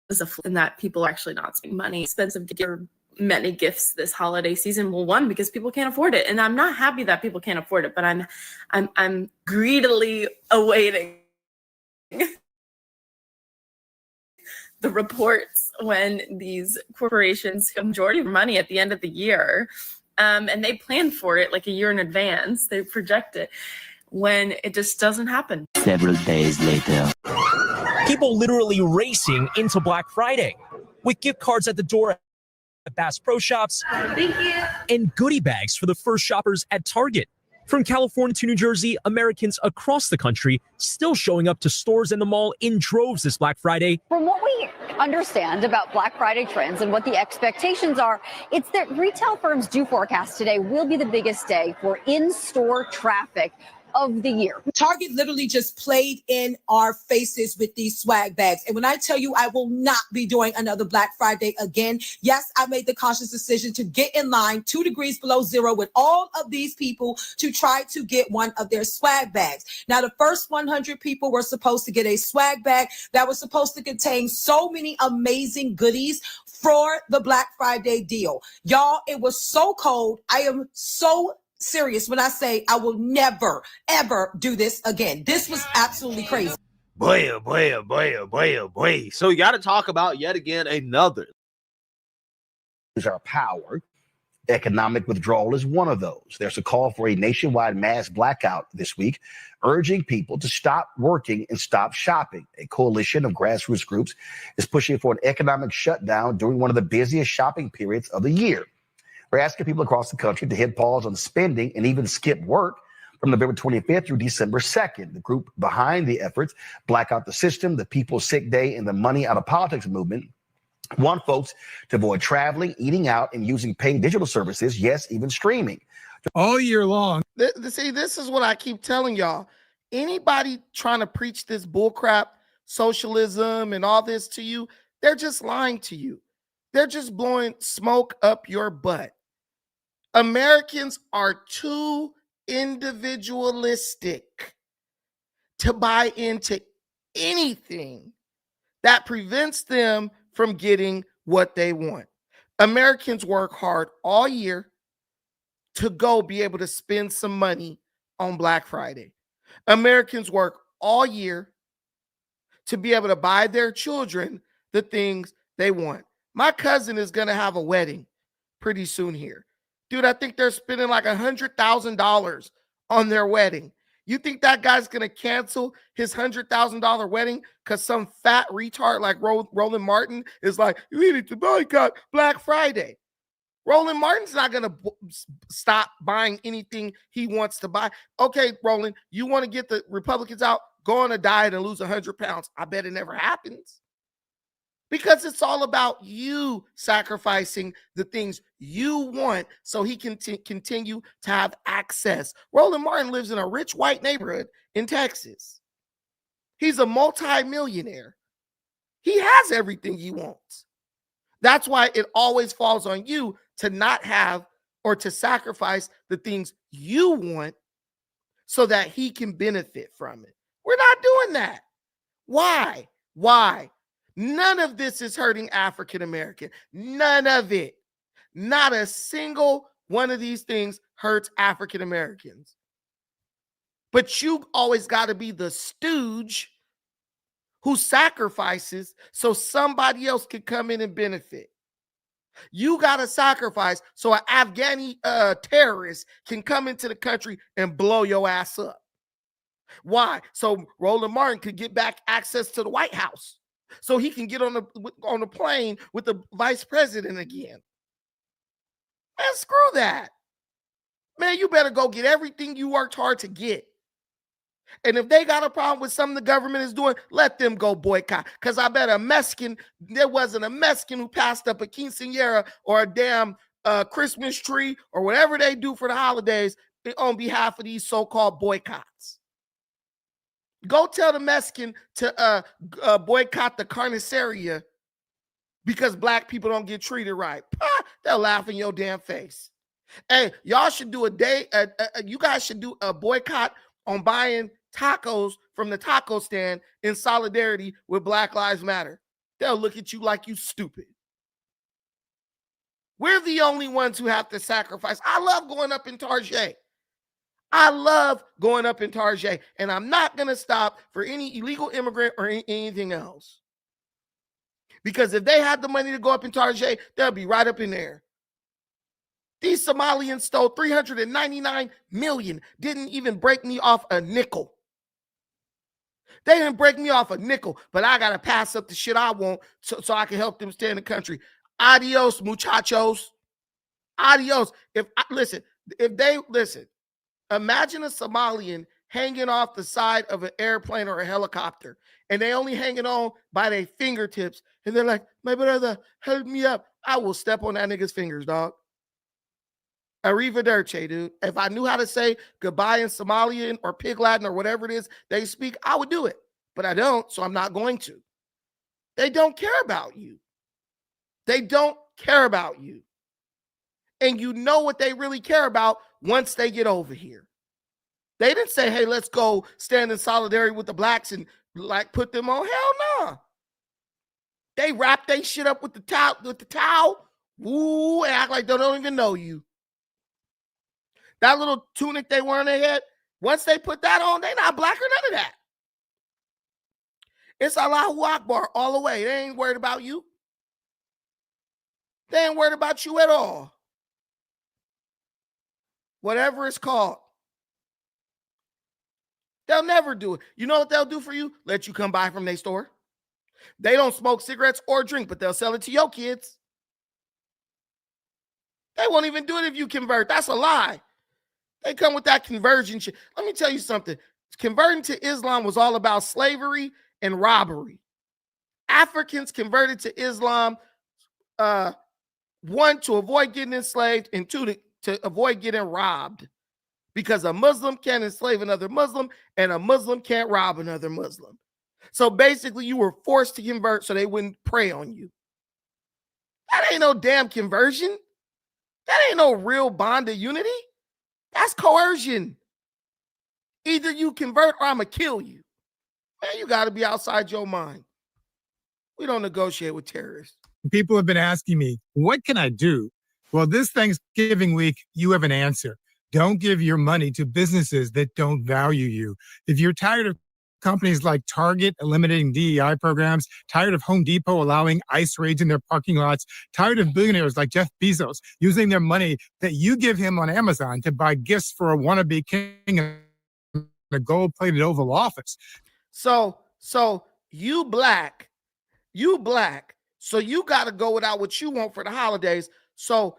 S15: is and that people are actually not spending money. Expensive to give many gifts this holiday season. Well, one, because people can't afford it. And I'm not happy that people can't afford it, but I'm greedily awaiting the reports when these corporations get majority of money at the end of the year. And they plan for it like a year in advance. They project it when it just doesn't happen.
S16: Several days later. People literally racing into Black Friday with gift cards at the door at Bass Pro Shops.
S15: Thank you.
S16: And goodie bags for the first shoppers at Target. From California to New Jersey, Americans across the country still showing up to stores and the mall in droves this Black Friday.
S7: From what we understand about Black Friday trends and what the expectations are, it's that retail firms do forecast today will be the biggest day for in-store traffic of the year.
S17: Target literally just played in our faces with these swag bags. And when I tell you I will not be doing another Black Friday again, yes, I made the conscious decision to get in line 2 degrees below zero with all of these people to try to get one of their swag bags. Now, the first 100 people were supposed to get a swag bag that was supposed to contain so many amazing goodies for the Black Friday deal. Y'all, it was so cold. I am so serious when I say I will never, ever do this again. This was absolutely crazy.
S18: Boy. So you got to talk about yet again another.
S19: Our power. Economic withdrawal is one of those. There's a call for a nationwide mass blackout this week, urging people to stop working and stop shopping. A coalition of grassroots groups is pushing for an economic shutdown during one of the busiest shopping periods of the year. We're asking people across the country to hit pause on spending and even skip work from November 25th through December 2nd. The group behind the efforts, Black Out the System, the People's Sick Day, and the Money Out of Politics movement, want folks to avoid traveling, eating out, and using paid digital services, yes, even streaming.
S1: All year long. See, this is what I keep telling y'all. Anybody trying to preach this bullcrap socialism and all this to you, they're just lying to you. They're just blowing smoke up your butt. Americans are too individualistic to buy into anything that prevents them from getting what they want. Americans work hard all year to go be able to spend some money on Black Friday. Americans work all year to be able to buy their children the things they want. My cousin is going to have a wedding pretty soon here. Dude, I think they're spending like $100,000 on their wedding. You think that guy's going to cancel his $100,000 wedding because some fat retard like Roland Martin is like, you need to boycott Black Friday? Roland Martin's not going to stop buying anything he wants to buy. Okay, Roland, you want to get the Republicans out? Go on a diet and lose 100 pounds. I bet it never happens. Because it's all about you sacrificing the things you want so he can continue to have access. Roland Martin lives in a rich white neighborhood in Texas. He's a multi-millionaire. He has everything he wants. That's why it always falls on you to not have or to sacrifice the things you want so that he can benefit from it. We're not doing that. Why? Why? None of this is hurting African American. None of it. Not a single one of these things hurts African Americans. But you always got to be the stooge who sacrifices so somebody else can come in and benefit. You got to sacrifice so an Afghani terrorist can come into the country and blow your ass up. Why? So Roland Martin could get back access to the White House. So he can get on the plane with the vice president again. Man, screw that. Man, you better go get everything you worked hard to get. And if they got a problem with something the government is doing, let them go boycott. Because I bet there wasn't a Mexican who passed up a quinceañera or a damn Christmas tree or whatever they do for the holidays on behalf of these so-called boycotts. Go tell the Mexican to boycott the carniceria because Black people don't get treated right. They'll laugh in your damn face. Hey, y'all should do you guys should do a boycott on buying tacos from the taco stand in solidarity with Black Lives Matter. They'll look at you like you stupid. We're the only ones who have to sacrifice. I love going up in Target. I love going up in Target, and I'm not going to stop for any illegal immigrant or anything else. Because if they had the money to go up in Target, they'll be right up in there. These Somalians stole $399 million, didn't even break me off a nickel. They didn't break me off a nickel, but I got to pass up the shit I want so I can help them stay in the country. Adios, muchachos. Adios. Imagine a Somalian hanging off the side of an airplane or a helicopter, and they only hanging on by their fingertips, and they're like, my brother, help me up. I will step on that nigga's fingers, dog. Arrivederci, dude. If I knew how to say goodbye in Somalian or Pig Latin or whatever it is they speak, I would do it. But I don't, so I'm not going to. They don't care about you. They don't care about you. And you know what they really care about once they get over here. They didn't say, hey, let's go stand in solidarity with the Blacks and like put them on. Hell no. They wrap their shit up with the towel, woo, and act like they don't even know you. That little tunic they wear on their head, once they put that on, they not Black or none of that. It's Allahu Akbar all the way. They ain't worried about you. They ain't worried about you at all. Whatever it's called. They'll never do it. You know what they'll do for you? Let you come buy from their store. They don't smoke cigarettes or drink, but they'll sell it to your kids. They won't even do it if you convert. That's a lie. They come with that conversion shit. Let me tell you something. Converting to Islam was all about slavery and robbery. Africans converted to Islam, one, to avoid getting enslaved, and two, to avoid getting robbed. Because a Muslim can't enslave another Muslim, and a Muslim can't rob another Muslim. So basically, you were forced to convert so they wouldn't prey on you. That ain't no damn conversion. That ain't no real bond of unity. That's coercion. Either you convert or I'm going to kill you. Man, you got to be outside your mind. We don't negotiate with terrorists.
S20: People have been asking me, what can I do? Well, this Thanksgiving week, you have an answer. Don't give your money to businesses that don't value you. If you're tired of companies like Target eliminating DEI programs, tired of Home Depot allowing ICE raids in their parking lots, tired of billionaires like Jeff Bezos using their money that you give him on Amazon to buy gifts for a wannabe king in a gold-plated Oval Office.
S1: So you black, so you got to go without what you want for the holidays. So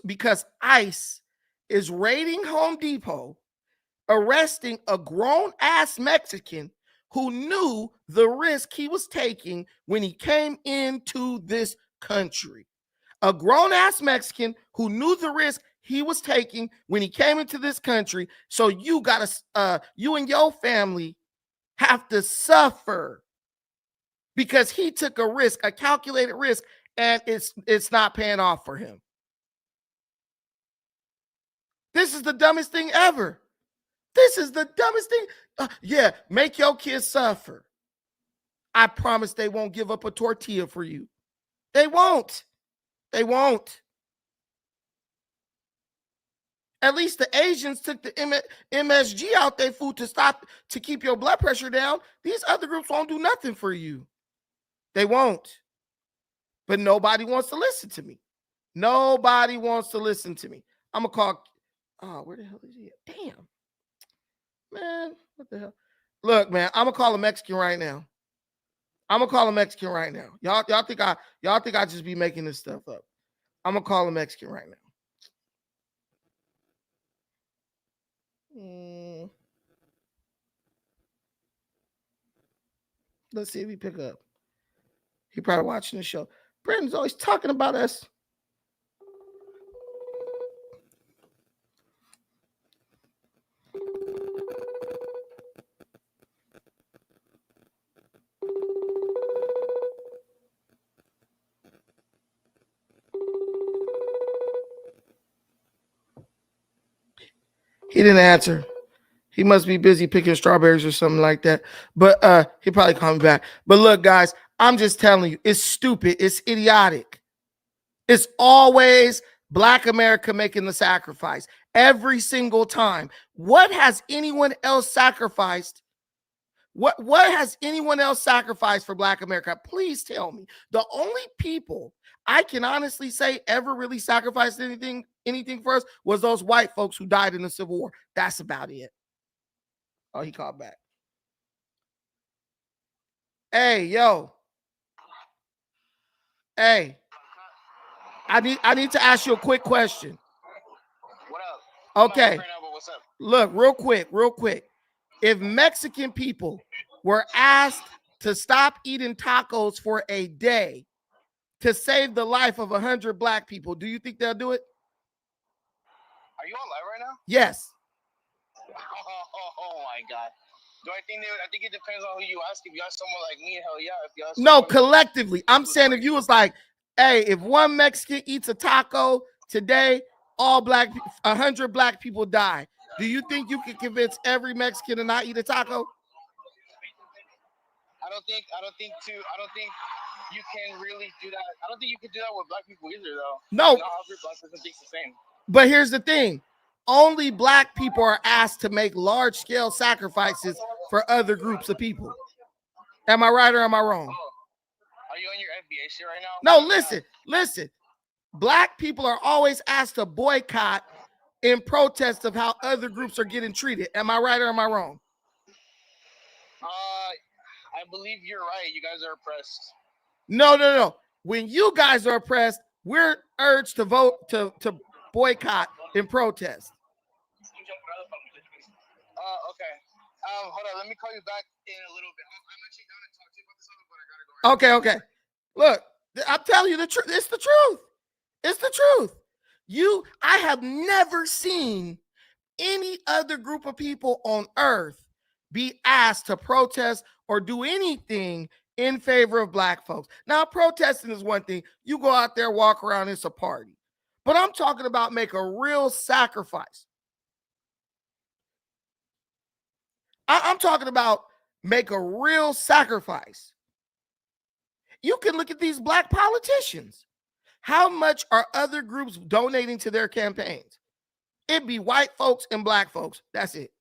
S1: because ICE is raiding Home Depot, arresting a grown-ass Mexican who knew the risk he was taking when he came into this country. A grown-ass Mexican who knew the risk he was taking when he came into this country. So you and your family have to suffer because he took a risk, a calculated risk, and it's not paying off for him. This is the dumbest thing ever. This is the dumbest thing. Yeah, make your kids suffer. I promise they won't give up a tortilla for you. They won't. They won't. At least the Asians took the MSG out their food to keep your blood pressure down. These other groups won't do nothing for you. They won't. But nobody wants to listen to me. Nobody wants to listen to me. I'm going to call. Oh, where the hell is he at? Damn. Man, what the hell? Look, man, I'm going to call a Mexican right now. Y'all think I just be making this stuff up. I'm going to call a Mexican right now. Let's see if he pick up. He probably watching the show. Brandon's always talking about us. He didn't answer. He must be busy picking strawberries or something like that. But he'll probably call me back. But look, guys, I'm just telling you, it's stupid. It's idiotic. It's always Black America making the sacrifice every single time. What has anyone else sacrificed? What has anyone else sacrificed for Black America? Please tell me. The only people I can honestly say ever really sacrificed anything for us was those white folks who died in the Civil War. That's about it. Oh, he called back. Hey, yo. Hey. I need to ask you a quick question.
S21: What up?
S1: Okay.
S21: Right now, but what's up?
S1: Look, real quick. If Mexican people were asked to stop eating tacos for a day to save the life of 100 Black people, do you think they'll do it?
S21: Are you on live right now?
S1: Yes.
S21: Oh my God. Do I think I think it depends on who you ask. If you ask someone like me, hell yeah. If you ask
S1: No, collectively. I'm saying if you was like, hey, if one Mexican eats a taco today, 100 Black people die. Do you think you can convince every Mexican to not eat a taco?
S21: I don't think you can really do that. I don't think you can do that with Black people either, though.
S1: No.
S21: Not every Black person thinks the same.
S1: But here's the thing. Only Black people are asked to make large-scale sacrifices for other groups of people. Am I right or am I wrong?
S21: Are you on your FBA shit right now?
S1: No, listen. Black people are always asked to boycott in protest of how other groups are getting treated. Am I right or am I wrong?
S21: I believe you're right. You guys are oppressed.
S1: No. When you guys are oppressed, we're urged to vote to boycott in protest.
S21: Okay. Hold on. Let me call you back in a little bit. I'm actually down to talk to you about this other, but I gotta go.
S1: Okay. Look, I'm telling you the truth. It's the truth. It's the truth. I have never seen any other group of people on earth be asked to protest or do anything in favor of Black folks. Now, protesting is one thing. You go out there, walk around, it's a party. But I'm talking about make a real sacrifice. I'm talking about make a real sacrifice. You can look at these black politicians. How much are other groups donating to their campaigns? It'd be white folks and black folks. That's it.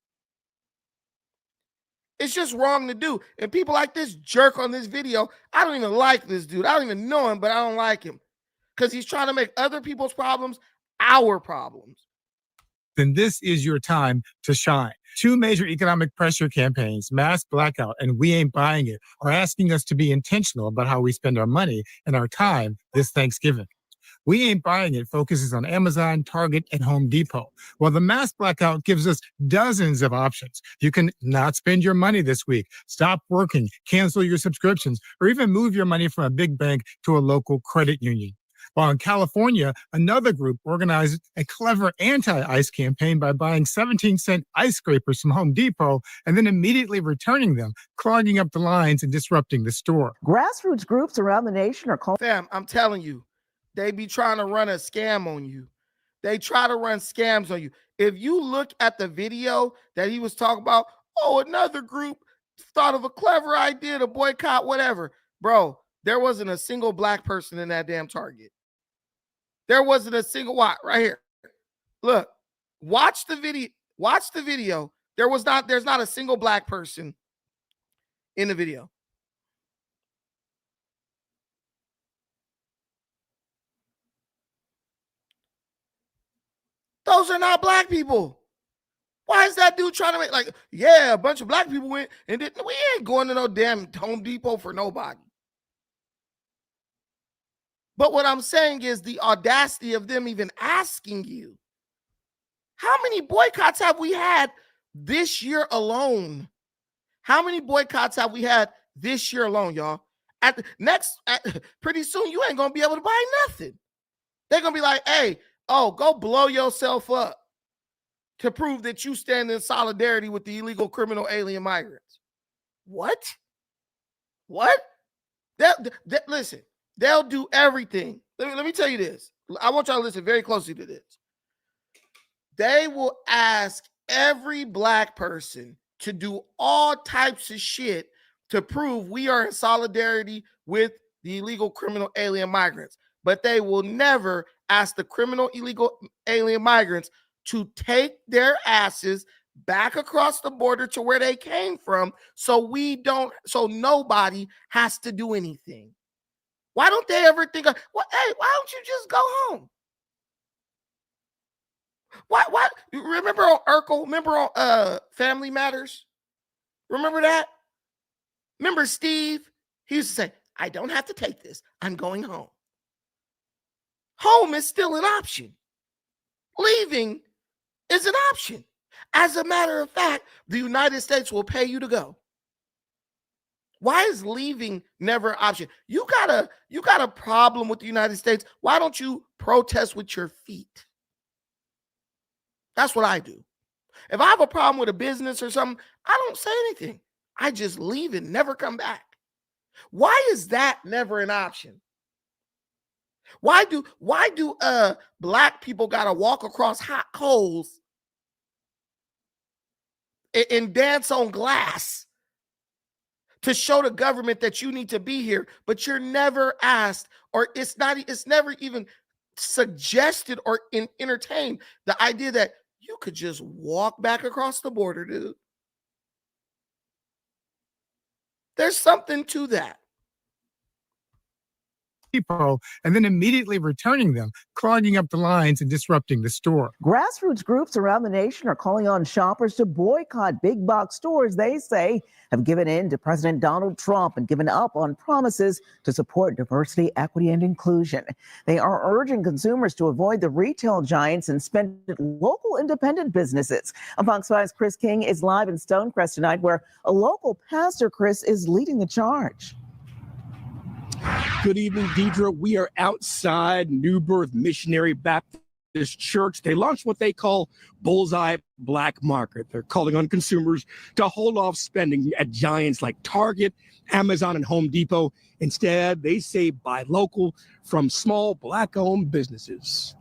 S1: It's just wrong to do. And people like this jerk on this video, I don't even like this dude. I don't even know him, but I don't like him because he's trying to make other people's problems our problems.
S20: Then this is your time to shine. Two major economic pressure campaigns, Mass Blackout and We Ain't Buying It, are asking us to be intentional about how we spend our money and our time this Thanksgiving. We Ain't Buying It focuses on Amazon, Target, and Home Depot, while the Mass Blackout gives us dozens of options. You can not spend your money this week, stop working, cancel your subscriptions, or even move your money from a big bank to a local credit union. While in California, another group organized a clever anti-ice campaign by buying 17-cent ice scrapers from Home Depot and then immediately returning them, clogging up the lines and disrupting the store.
S2: Grassroots groups around the nation are calling.
S1: Fam, I'm telling you, they be trying to run a scam on you. They try to run scams on you. If you look at the video that he was talking about, oh, another group thought of a clever idea to boycott whatever. Bro, there wasn't a single black person in that damn Target. There wasn't a single right here. Look, watch the video. Watch the video. There's not a single black person in the video. Those are not black people. Why is that dude trying to make a bunch of black people went and we ain't going to no damn Home Depot for nobody. But what I'm saying is the audacity of them even asking you. How many boycotts have we had this year alone? How many boycotts have we had this year alone, y'all? Pretty soon you ain't going to be able to buy nothing. They're going to be like, hey, go blow yourself up to prove that you stand in solidarity with the illegal criminal alien migrants. What? Listen. They'll do everything. Let me tell you this. I want y'all to listen very closely to this. They will ask every black person to do all types of shit to prove we are in solidarity with the illegal criminal alien migrants. But they will never ask the criminal illegal alien migrants to take their asses back across the border to where they came from so nobody has to do anything. Why don't they ever think of, why don't you just go home? Why? Remember on Urkel? Remember on Family Matters? Remember that? Remember Steve? He used to say, I don't have to take this. I'm going home. Home is still an option. Leaving is an option. As a matter of fact, the United States will pay you to go. Why is leaving never an option? You got a problem with the United States. Why don't you protest with your feet? That's what I do. If I have a problem with a business or something, I don't say anything. I just leave and never come back. Why is that never an option? Why do black people gotta walk across hot coals and dance on glass to show the government that you need to be here, but you're never asked, or it's never even suggested or entertained the idea that you could just walk back across the border, dude. There's something to that.
S20: Depot and then immediately returning them, clogging up the lines and disrupting the store.
S2: Grassroots groups around the nation are calling on shoppers to boycott big box stores they say have given in to President Donald Trump and given up on promises to support diversity, equity, and inclusion. They are urging consumers to avoid the retail giants and spend at local independent businesses. Fox 5's Chris King is live in Stonecrest tonight, where a local pastor, Chris, is leading the charge.
S22: Good evening, Deidre. We are outside New Birth Missionary Baptist Church. They launched what they call Bullseye Black Market. They're calling on consumers to hold off spending at giants like Target, Amazon, and Home Depot. Instead, they say buy local from small Black-owned businesses.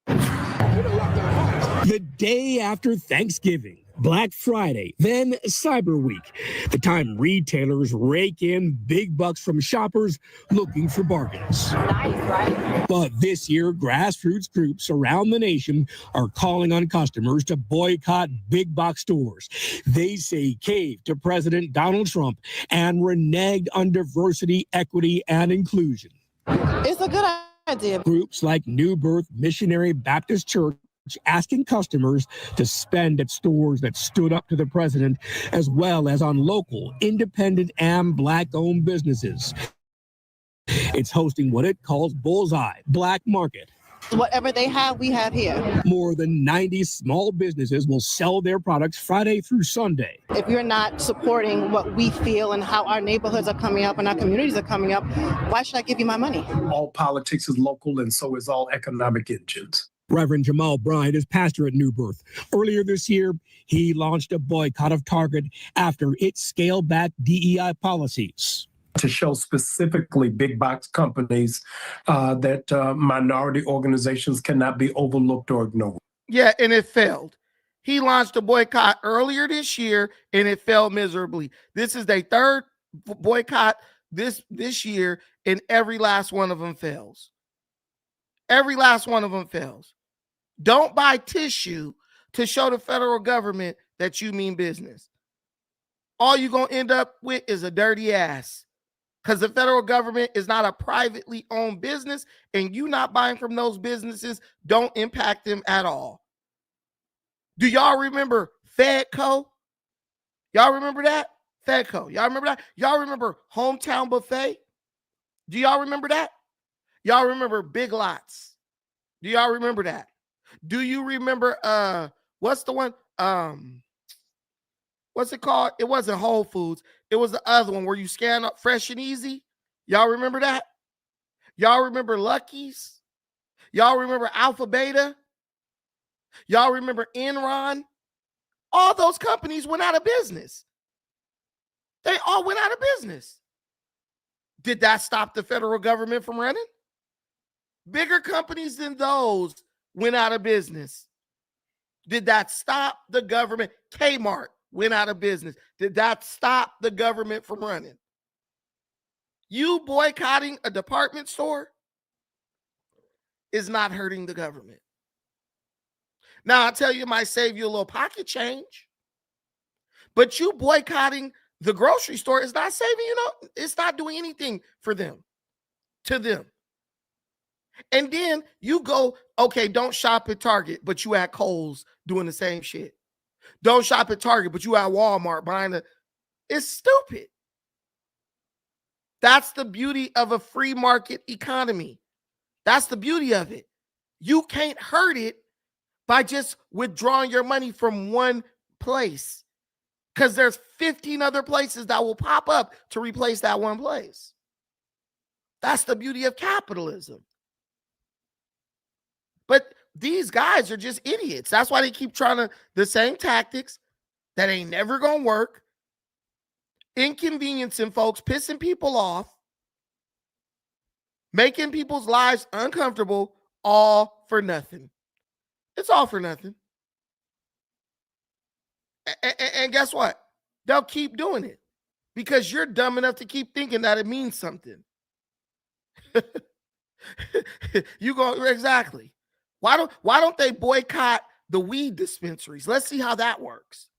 S22: The day after Thanksgiving, Black Friday, then Cyber Week, the time retailers rake in big bucks from shoppers looking for bargains.
S7: Nice, right?
S22: But this year, grassroots groups around the nation are calling on customers to boycott big box stores. They say cave to President Donald Trump and reneged on diversity, equity, and inclusion.
S3: It's a good idea.
S22: Groups like New Birth Missionary Baptist Church asking customers to spend at stores that stood up to the president, as well as on local, independent, and Black-owned businesses. It's hosting what it calls Bullseye Black Market.
S3: Whatever they have, we have here.
S22: More than 90 small businesses will sell their products Friday through Sunday.
S3: If you're not supporting what we feel and how our neighborhoods are coming up and our communities are coming up, why should I give you my money?
S4: All politics is local, and so is all economic engines.
S22: Reverend Jamal Bryant is pastor at New Birth. Earlier this year, he launched a boycott of Target after it scaled back DEI policies.
S4: To show specifically big box companies that minority organizations cannot be overlooked or ignored.
S1: Yeah, and it failed. He launched a boycott earlier this year, and it failed miserably. This is their third boycott this year, and every last one of them fails. Every last one of them fails. Don't buy tissue to show the federal government that you mean business. All you're going to end up with is a dirty ass, because the federal government is not a privately owned business, and you not buying from those businesses don't impact them at all. Do y'all remember Fedco? Y'all remember that? Fedco. Y'all remember that? Y'all remember Hometown Buffet? Do y'all remember that? Y'all remember Big Lots? Do y'all remember that? Do you remember what's the one? What's it called? It wasn't Whole Foods. It was the other one where you scan up Fresh and Easy. Y'all remember that? Y'all remember Lucky's? Y'all remember Alpha Beta? Y'all remember Enron? All those companies went out of business. They all went out of business. Did that stop the federal government from running? Bigger companies than those went out of business. Did that stop the government? Kmart went out of business. Did that stop the government from running? You boycotting a department store is not hurting the government. Now, I'll tell you, it might save you a little pocket change, but you boycotting the grocery store is not saving you. It's not doing anything for them, to them. And then you go, okay, don't shop at Target, but you at Kohl's doing the same shit. Don't shop at Target, but you at Walmart buying it's stupid. That's the beauty of a free market economy. That's the beauty of it. You can't hurt it by just withdrawing your money from one place, because there's 15 other places that will pop up to replace that one place. That's the beauty of capitalism. But these guys are just idiots. That's why they keep trying the same tactics that ain't never gonna work, inconveniencing folks, pissing people off, making people's lives uncomfortable, all for nothing. It's all for nothing. And guess what? They'll keep doing it because you're dumb enough to keep thinking that it means something. You go, exactly. Why don't they boycott the weed dispensaries? Let's see how that works.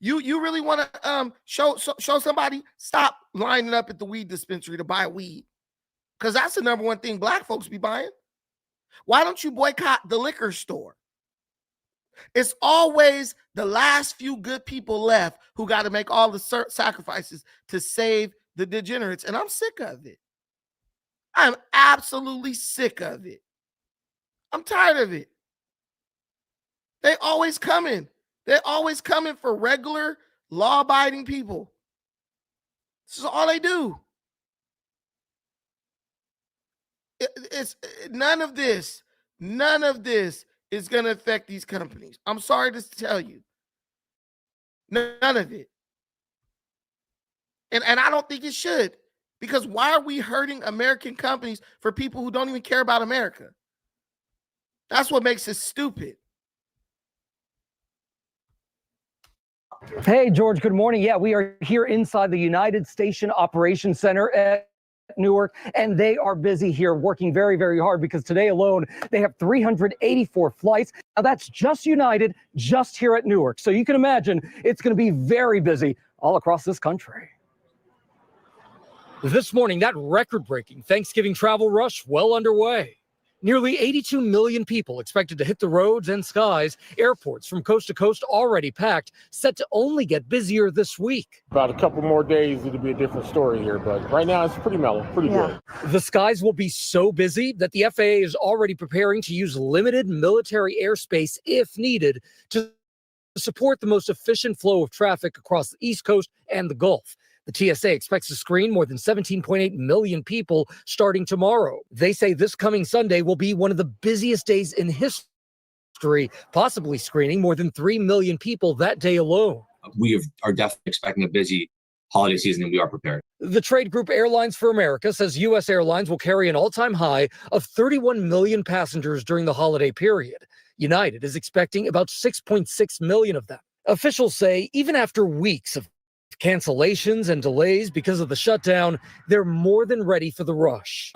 S1: You really want to show somebody, stop lining up at the weed dispensary to buy weed, because that's the number one thing Black folks be buying. Why don't you boycott the liquor store? It's always the last few good people left who got to make all the sacrifices to save the degenerates, and I'm sick of it. I'm absolutely sick of it. I'm tired of it. They always coming. They're always coming for regular, law-abiding people. This is all they do. It's none of this is going to affect these companies. I'm sorry to tell you. None of it. And I don't think it should, because why are we hurting American companies for people who don't even care about America? That's what makes it stupid.
S6: Hey, George, good morning. Yeah, we are here inside the United Station Operations Center at Newark, and they are busy here working very, very hard because today alone, they have 384 flights. Now, that's just United, just here at Newark. So you can imagine it's going to be very busy all across this country. This morning, that record-breaking Thanksgiving travel rush well underway. Nearly 82 million people expected to hit the roads and skies. Airports from coast to coast already packed, set to only get busier this week.
S8: About a couple more days, it'll be a different story here, but right now it's pretty mellow, pretty good.
S6: The skies will be so busy that the FAA is already preparing to use limited military airspace if needed to support the most efficient flow of traffic across the East Coast and the Gulf. The TSA expects to screen more than 17.8 million people starting tomorrow. They say this coming Sunday will be one of the busiest days in history, possibly screening more than 3 million people that day alone.
S23: We are definitely expecting a busy holiday season, and we are prepared.
S6: The trade group Airlines for America says U.S. Airlines will carry an all-time high of 31 million passengers during the holiday period. United is expecting about 6.6 million of them. Officials say even after weeks of cancellations and delays because of the shutdown, they're more than ready for the rush.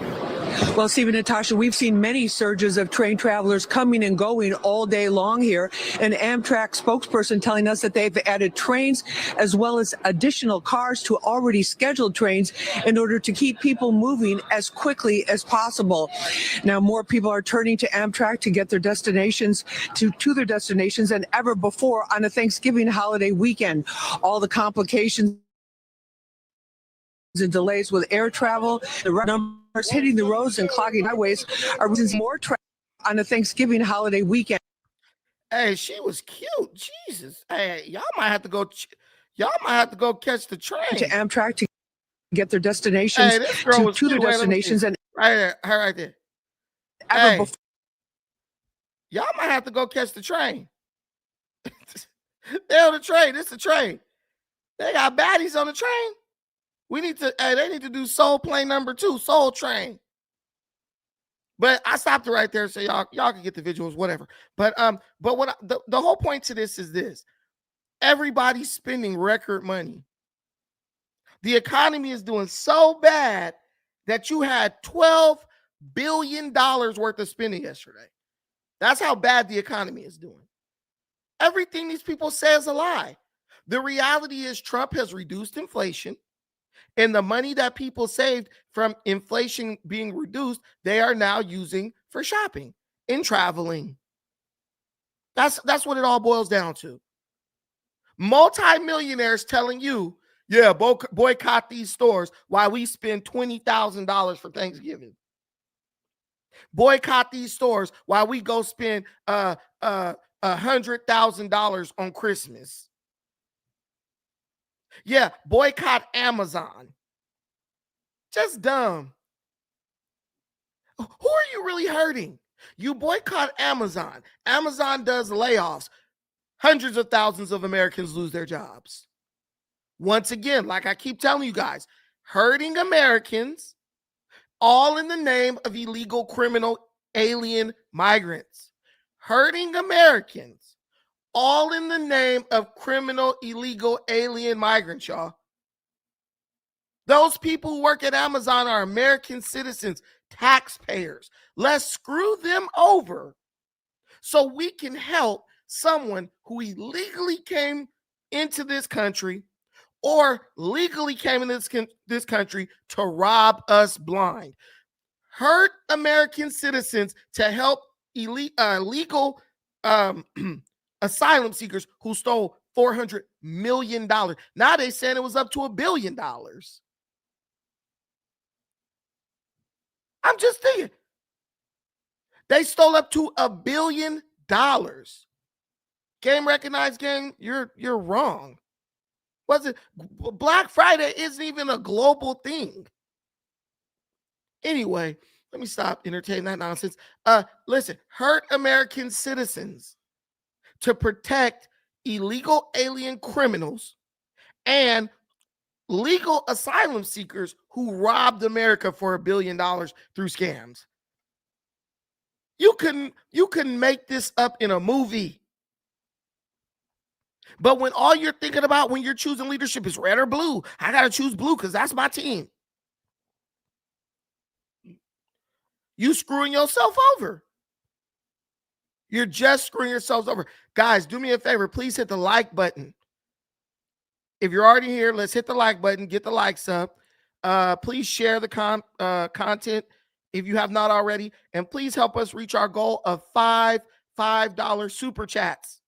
S24: Well, Steve and Natasha, we've seen many surges of train travelers coming and going all day long here. An Amtrak spokesperson telling us that they've added trains as well as additional cars to already scheduled trains in order to keep people moving as quickly as possible. Now, more people are turning to Amtrak to get their destinations to their destinations than ever before on a Thanksgiving holiday weekend. All the complications and delays with air travel, the numbers hitting the roads and clogging highways are reasons more traffic on a Thanksgiving holiday weekend.
S1: Hey, she was cute. Jesus. Hey, y'all might have to go. Y'all might have to go catch the train
S24: to Amtrak to get their destinations
S1: hey, this girl was
S24: to their
S1: cute.
S24: destinations and
S1: right there, her right there. Hey, y'all might have to go catch the train. They're on the train. This is the train. They got baddies on the train. We need to. They need to do Soul Plane number 2, Soul Train. But I stopped it right there, so y'all can get the visuals, whatever. But what the whole point to this is this: everybody's spending record money. The economy is doing so bad that you had $12 billion worth of spending yesterday. That's how bad the economy is doing. Everything these people say is a lie. The reality is Trump has reduced inflation. And the money that people saved from inflation being reduced, they are now using for shopping and traveling. That's what it all boils down to. Multi-millionaires telling you, yeah, boycott these stores while we spend $20,000 for Thanksgiving. Boycott these stores while we go spend $100,000 on Christmas. Yeah, boycott Amazon. Just dumb. Who are you really hurting? You boycott Amazon. Amazon does layoffs. Hundreds of thousands of Americans lose their jobs. Once again, like I keep telling you guys, hurting Americans, all in the name of illegal, criminal, alien migrants. Hurting Americans, all in the name of criminal, illegal, alien migrants, y'all. Those people who work at Amazon are American citizens, taxpayers. Let's screw them over so we can help someone who illegally came into this country or legally came into this country to rob us blind. Hurt American citizens to help legal asylum seekers who stole $400 million. Now they saying it was up to $1 billion. I'm just thinking. They stole up to $1 billion. Game recognized game, you're wrong. Was it Black Friday isn't even a global thing. Anyway, let me stop entertaining that nonsense. Listen, hurt American citizens to protect illegal alien criminals and legal asylum seekers who robbed America for $1 billion through scams. You couldn't make this up in a movie. But when all you're thinking about when you're choosing leadership is red or blue, I got to choose blue because that's my team. You screwing yourself over. You're just screwing yourselves over. Guys, do me a favor. Please hit the like button. If you're already here, let's hit the like button. Get the likes up. Please share the content if you have not already. And please help us reach our goal of $5 super chats.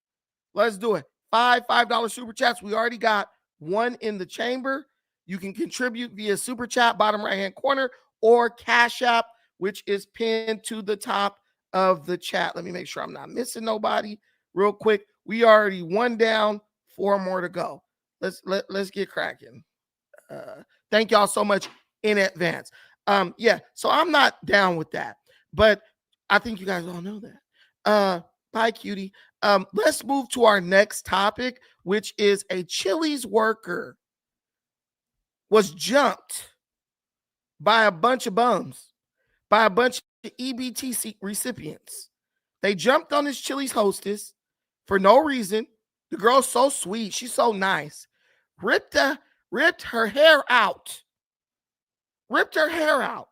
S1: Let's do it. $5 super chats. We already got one in the chamber. You can contribute via super chat, bottom right-hand corner, or Cash App, which is pinned to the top of the chat. Let me make sure I'm not missing nobody real quick. We already one down, 4 more to go. Let's get cracking. Thank y'all so much in advance. Yeah, so I'm not down with that, but I think you guys all know that. Bye, cutie. Let's move to our next topic, which is a Chili's worker was jumped by a bunch of bums, by a bunch of EBT recipients. They jumped on this Chili's hostess for no reason. The girl's so sweet. She's so nice. Ripped her hair out. Ripped her hair out.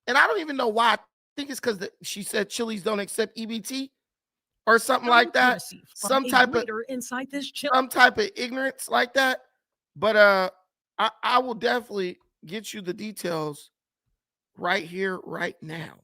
S1: And I don't even know why. I think it's because she said Chili's don't accept EBT or something like that. Some type of ignorance like that. But I will definitely get you the details right here, right now.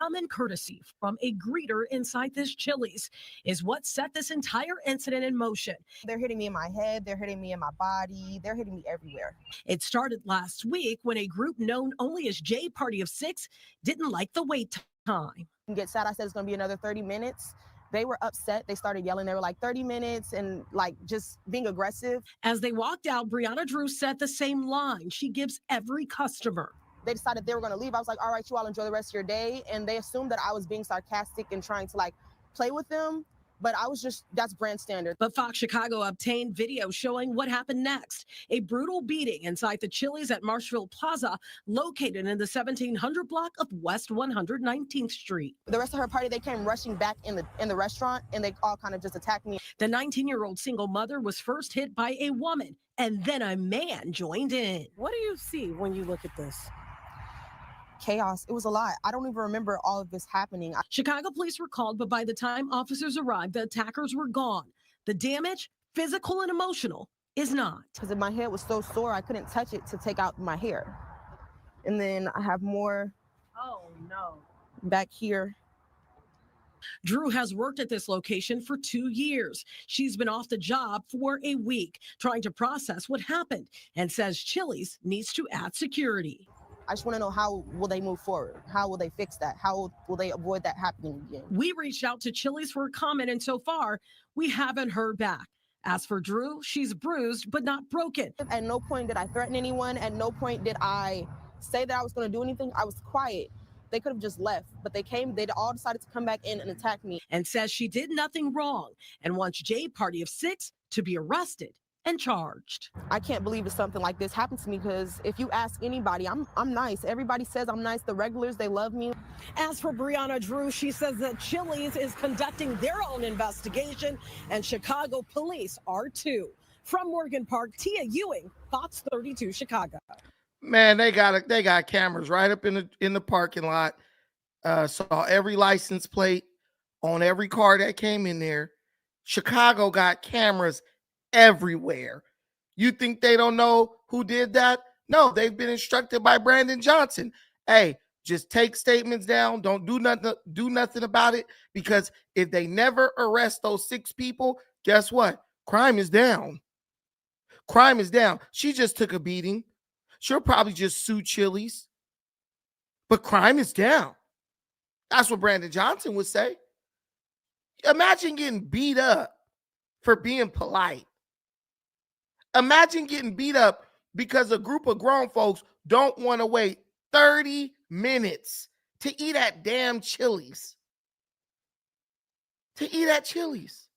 S5: Common courtesy from a greeter inside this Chili's is what set this entire incident in motion.
S9: They're hitting me in my head, they're hitting me in my body, they're hitting me everywhere.
S5: It started last week when a group known only as J Party of 6 didn't like the wait time.
S9: Get sad, I said it's gonna be another 30 minutes. They were upset. They started yelling. They were like 30 minutes and like just being aggressive.
S5: As they walked out, Brianna Drew said the same line she gives every customer.
S9: They decided they were going to leave. I was like, all right, you all enjoy the rest of your day. And they assumed that I was being sarcastic and trying to like play with them. But I was just, that's brand standard.
S5: But Fox Chicago obtained video showing what happened next. A brutal beating inside the Chili's at Marshville Plaza, located in the 1700 block of West 119th Street.
S9: The rest of her party, they came rushing back in the restaurant and they all kind of just attacked me.
S5: The 19-year-old single mother was first hit by a woman and then a man joined in.
S9: What do you see when you look at this? Chaos. It was a lot. I don't even remember all of this happening.
S5: Chicago police were called, but by the time officers arrived, the attackers were gone. The damage, physical and emotional, is not.
S9: Because my head was so sore, I couldn't touch it to take out my hair. And then I have more.
S5: Oh, no.
S9: Back here.
S5: Drew has worked at this location for 2 years. She's been off the job for a week, trying to process what happened, and says Chili's needs to add security.
S9: I just want to know, how will they move forward? How will they fix that? How will they avoid that happening again?
S5: We reached out to Chili's for a comment, and so far, we haven't heard back. As for Drew, she's bruised but not broken.
S9: At no point did I threaten anyone. At no point did I say that I was going to do anything. I was quiet. They could have just left, but they came. They all decided to come back in and attack me.
S5: And says she did nothing wrong and wants J Party of 6 to be arrested and charged.
S9: I can't believe it's something like this happened to me, because if you ask anybody, I'm nice. Everybody says I'm nice. The regulars, they love me.
S5: As for Brianna Drew, she says that Chili's is conducting their own investigation and Chicago police are too. From Morgan Park, Tia Ewing, Fox 32 Chicago.
S1: Man, they got cameras right up in the parking lot. Saw every license plate on every car that came in there. Chicago got cameras everywhere. You think they don't know who did that? No, they've been instructed by Brandon Johnson. Hey, just take statements down. Don't do nothing about it, because if they never arrest those 6 people, guess what? Crime is down. Crime is down. She just took a beating. She'll probably just sue Chili's, but crime is down. That's what Brandon Johnson would say. Imagine getting beat up for being polite. Imagine getting beat up because a group of grown folks don't want to wait 30 minutes to eat at damn Chili's. To eat at Chili's.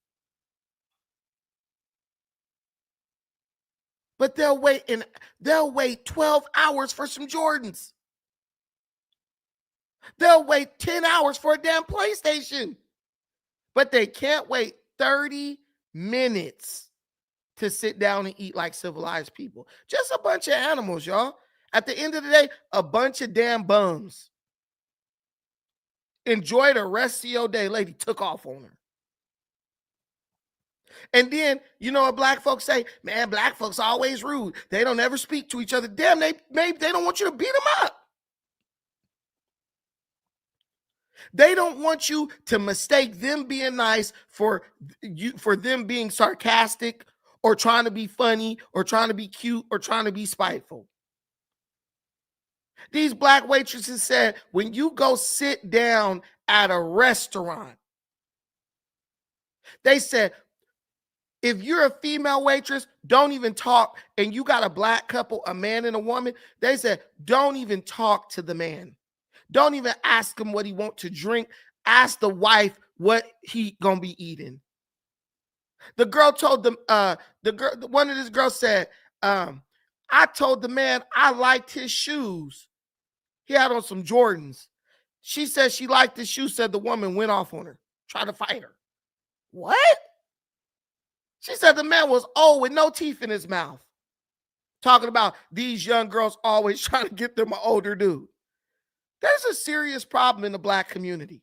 S1: But they'll wait 12 hours for some Jordans. They'll wait 10 hours for a damn PlayStation. But they can't wait 30 minutes to sit down and eat like civilized people. Just a bunch of animals, y'all. At the end of the day, a bunch of damn bums. Enjoy the rest of your day. Lady took off on her. And then, you know what black folks say? Man, black folks always rude. They don't ever speak to each other. Damn, they don't want you to beat them up. They don't want you to mistake them being nice for them being sarcastic or trying to be funny or trying to be cute or trying to be spiteful. These black waitresses said, when you go sit down at a restaurant, they said, if you're a female waitress, don't even talk. And you got a black couple, a man and a woman, they said, don't even talk to the man. Don't even ask him what he wants to drink. Ask the wife what he gonna be eating. The girl told them, one of these girls said, I told the man I liked his shoes. He had on some Jordans. She said she liked the shoes, said the woman went off on her, tried to fight her. What? She said the man was old with no teeth in his mouth. Talking about these young girls always trying to get them an older dude. There's a serious problem in the black community.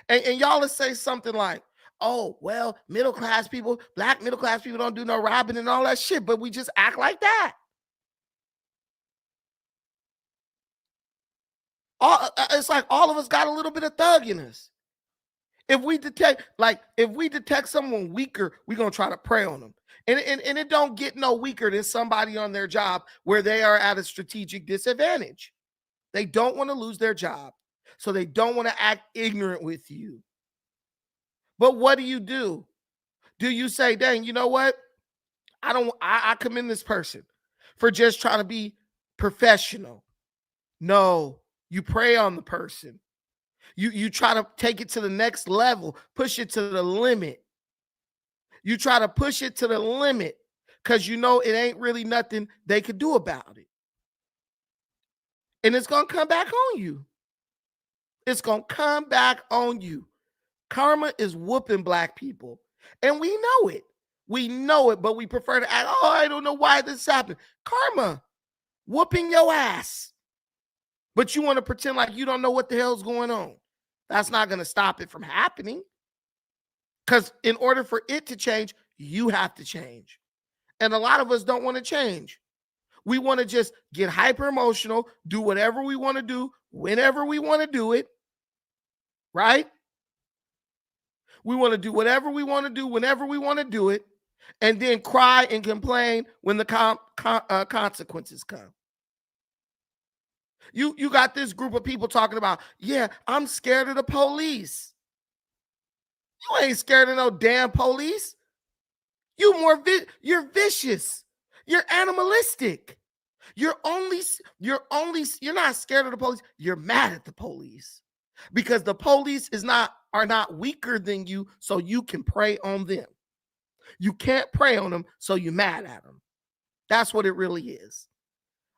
S1: And y'all let's say something like, oh, well, middle-class people, black middle-class people don't do no robbing and all that shit, but we just act like that. It's like all of us got a little bit of thug in us. If we detect someone weaker, we're going to try to prey on them. And it don't get no weaker than somebody on their job where they are at a strategic disadvantage. They don't want to lose their job, so they don't want to act ignorant with you. But what do? Do you say, dang, you know what? I commend this person for just trying to be professional. No, you prey on the person. You try to take it to the next level, push it to the limit. You try to push it to the limit because you know it ain't really nothing they could do about it. And it's going to come back on you. It's going to come back on you. Karma is whooping black people. And we know it. We know it, but we prefer to act, oh, I don't know why this happened. Karma, whooping your ass. But you want to pretend like you don't know what the hell's going on. That's not going to stop it from happening. Because in order for it to change, you have to change. And a lot of us don't want to change. We want to just get hyper emotional, do whatever we want to do, whenever we want to do it, right? We want to do whatever we want to do, whenever we want to do it, and then cry and complain when the consequences come. You got this group of people talking about, yeah, I'm scared of the police. You ain't scared of no damn police. You're vicious. You're animalistic. You're not scared of the police. You're mad at the police because the police are not weaker than you, so you can prey on them. You can't prey on them, so you're mad at them. That's what it really is.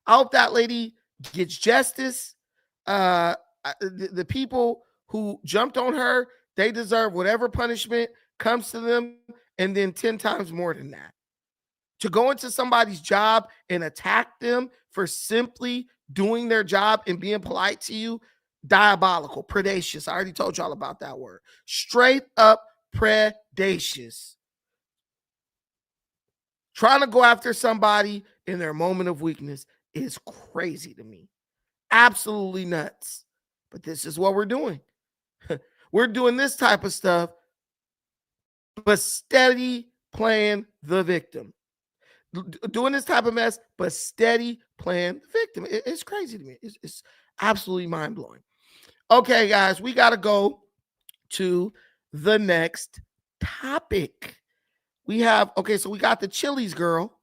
S1: I hope that lady gets justice. The people who jumped on her, they deserve whatever punishment comes to them, and then 10 times more than that. To go into somebody's job and attack them for simply doing their job and being polite to you, diabolical, predacious. I already told y'all about that word. Straight up predacious. Trying to go after somebody in their moment of weakness is crazy to me. Absolutely nuts. But this is what we're doing. We're doing this type of stuff, but steady playing the victim. Doing this type of mess, but steady playing the victim. It's crazy to me. It's absolutely mind-blowing. Okay, guys, we got to go to the next topic. We got the Chili's girl,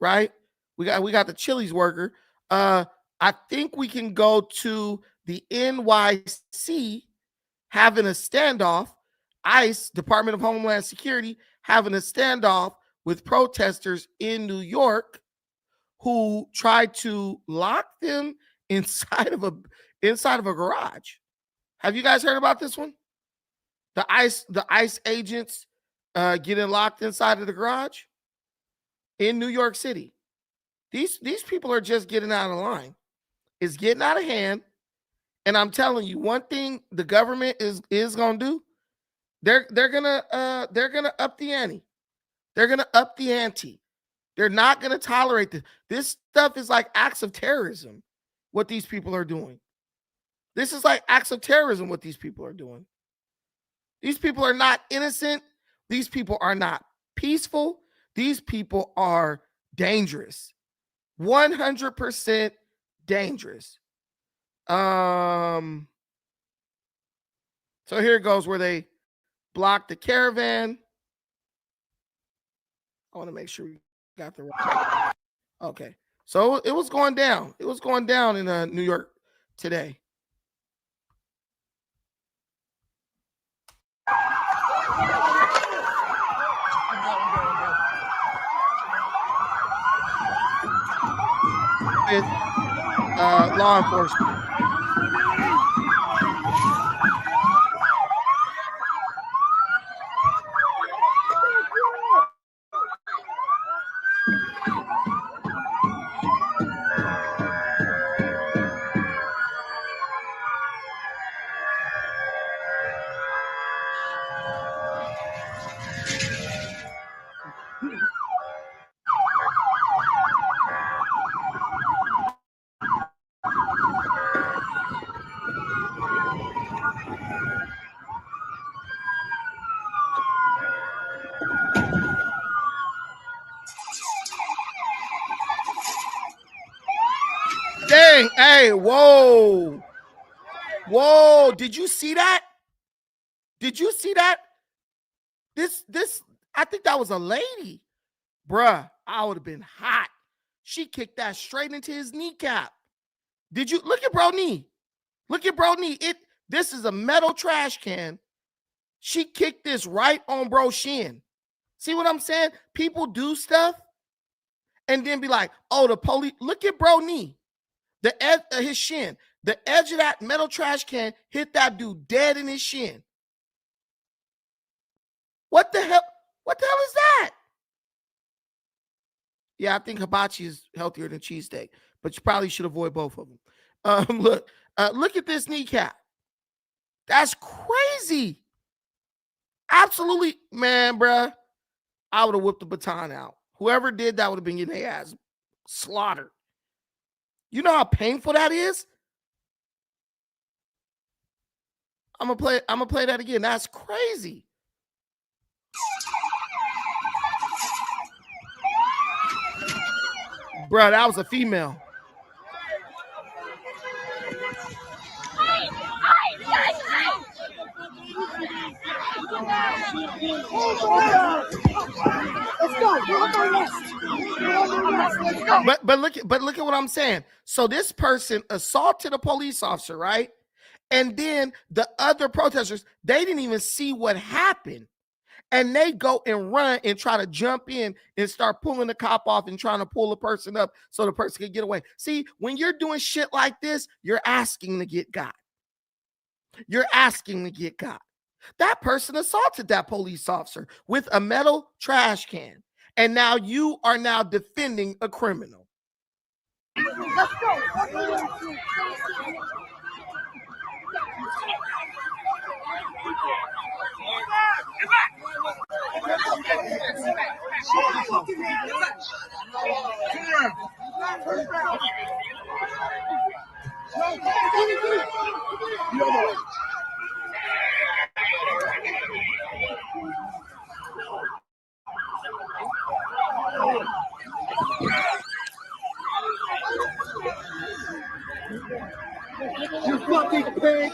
S1: right? We got the Chili's worker. I think we can go to the NYC having a standoff. ICE, Department of Homeland Security, having a standoff with protesters in New York who tried to lock them inside of a garage. Have you guys heard about this one? The ICE agents getting locked inside of the garage in New York City. These people are just getting out of line. It's getting out of hand. And I'm telling you, one thing the government is gonna do, they're gonna up the ante. They're gonna up the ante. They're not gonna tolerate this. This stuff is like acts of terrorism, what these people are doing. This is like acts of terrorism, what these people are doing. These people are not innocent. These people are not peaceful. These people are dangerous. 100% dangerous. So here it goes where they blocked the caravan. I want to make sure we got the right. Okay. So it was going down. It was going down in New York today. With law enforcement. Dang, hey, whoa. Whoa, did you see that? Did you see that? This, I think that was a lady. Bruh, I would have been hot. She kicked that straight into his kneecap. Did you look at bro knee? Look at bro knee. This is a metal trash can. She kicked this right on bro shin. See what I'm saying? People do stuff and then be like, oh, the police. Look at bro knee. The edge of his shin. The edge of that metal trash can hit that dude dead in his shin. What the hell? What the hell is that? Yeah, I think hibachi is healthier than cheesesteak, but you probably should avoid both of them. Look at this kneecap. That's crazy. Absolutely, man, bruh. I would have whipped the baton out. Whoever did that would have been getting their ass slaughtered. You know how painful that is? I'm gonna play that again. That's crazy. Bruh, that was a female. But look at what I'm saying. So this person assaulted a police officer, right? And then the other protesters, they didn't even see what happened. And they go and run and try to jump in and start pulling the cop off and trying to pull the person up so the person can get away. See, when you're doing shit like this, you're asking to get got. You're asking to get got. That person assaulted that police officer with a metal trash can. And now you are now defending a criminal.
S10: Let's go. You fucking pig!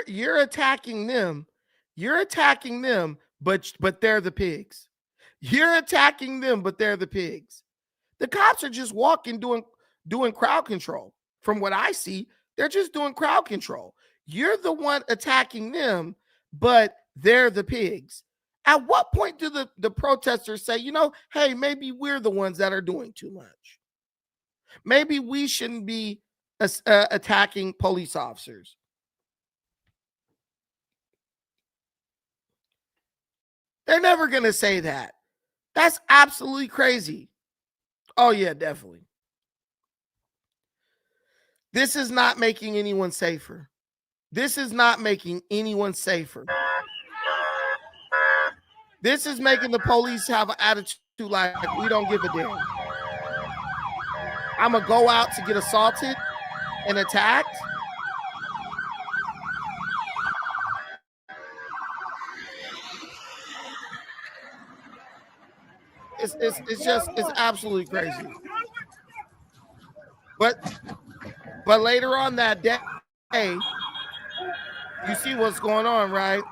S1: You're attacking them. You're attacking them, but they're the pigs. You're attacking them, but they're the pigs. The cops are just walking doing crowd control. From what I see, they're just doing crowd control. You're the one attacking them, but they're the pigs. At what point do the protesters say, you know, hey, maybe we're the ones that are doing too much? Maybe we shouldn't be attacking police officers. They're never going to say that. That's absolutely crazy. Oh, yeah, definitely. This is not making anyone safer. This is not making anyone safer. This is making the police have an attitude like, we don't give a damn. I'm going to go out to get assaulted and attacked. It's absolutely crazy. But later on that day, you see what's going on, right?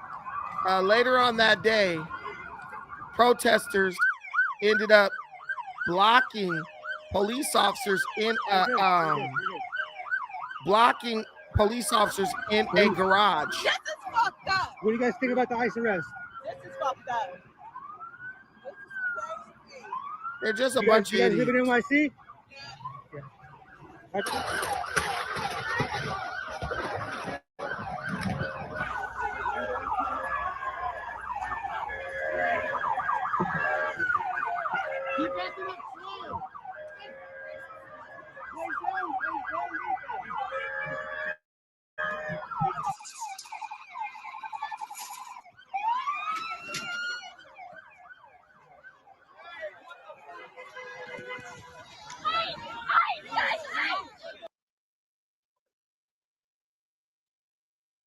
S1: Later on that day, protesters ended up blocking police officers in a garage.
S10: This is fucked up. What do you guys think about the ICE arrest? This is fucked up.
S1: They're just a bunch of idiots.
S10: You guys live in NYC? Yeah.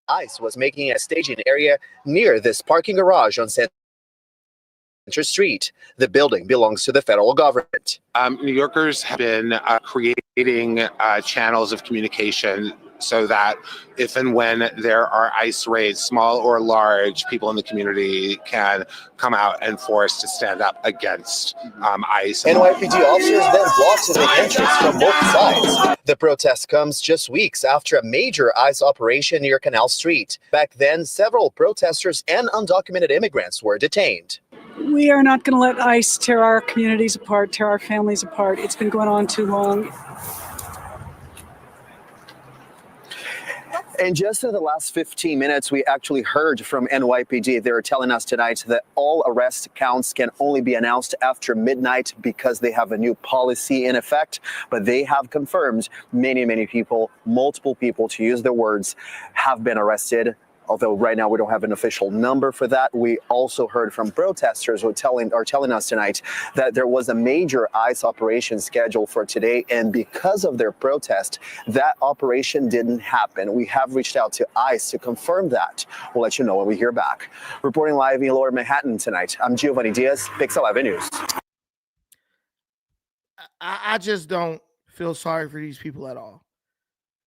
S11: ICE was making a staging area near this parking garage on Center Street. The building belongs to the federal government.
S12: New Yorkers have been creating channels of communication so that if and when there are ICE raids, small or large, people in the community can come out and force to stand up against ICE.
S11: NYPD officers then blocked the entrance from both sides. The protest comes just weeks after a major ICE operation near Canal Street. Back then, several protesters and undocumented immigrants were detained.
S13: We are not going to let ICE tear our communities apart, tear our families apart. It's been going on too long.
S11: And just in the last 15 minutes, we actually heard from NYPD. They're telling us tonight that all arrest counts can only be announced after midnight because they have a new policy in effect. But they have confirmed many people, multiple people, to use their words, have been arrested. Although right now we don't have an official number for that. We also heard from protesters who are telling us tonight that there was a major ICE operation scheduled for today. And because of their protest, that operation didn't happen. We have reached out to ICE to confirm that. We'll let you know when we hear back. Reporting live in Lower Manhattan tonight, I'm Giovanni Diaz, Pix 11 News.
S1: I just don't feel sorry for these people at all.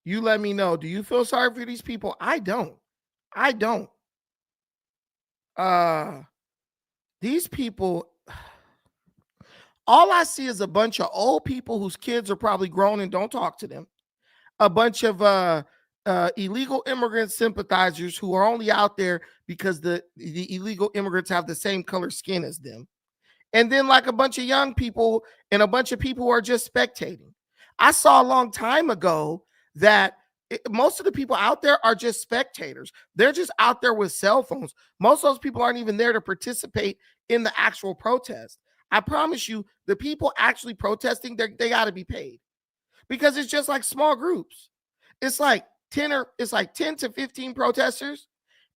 S1: You let me know. Do you feel sorry for these people? I don't. These people, all I see is a bunch of old people whose kids are probably grown and don't talk to them. A bunch of illegal immigrant sympathizers who are only out there because the illegal immigrants have the same color skin as them. And then like a bunch of young people and a bunch of people who are just spectating. I saw a long time ago that most of the people out there are just spectators. They're just out there with cell phones. Most of those people aren't even there to participate in the actual protest. I promise you, the people actually protesting, they got to be paid, because it's just like small groups. It's like 10 to 15 protesters,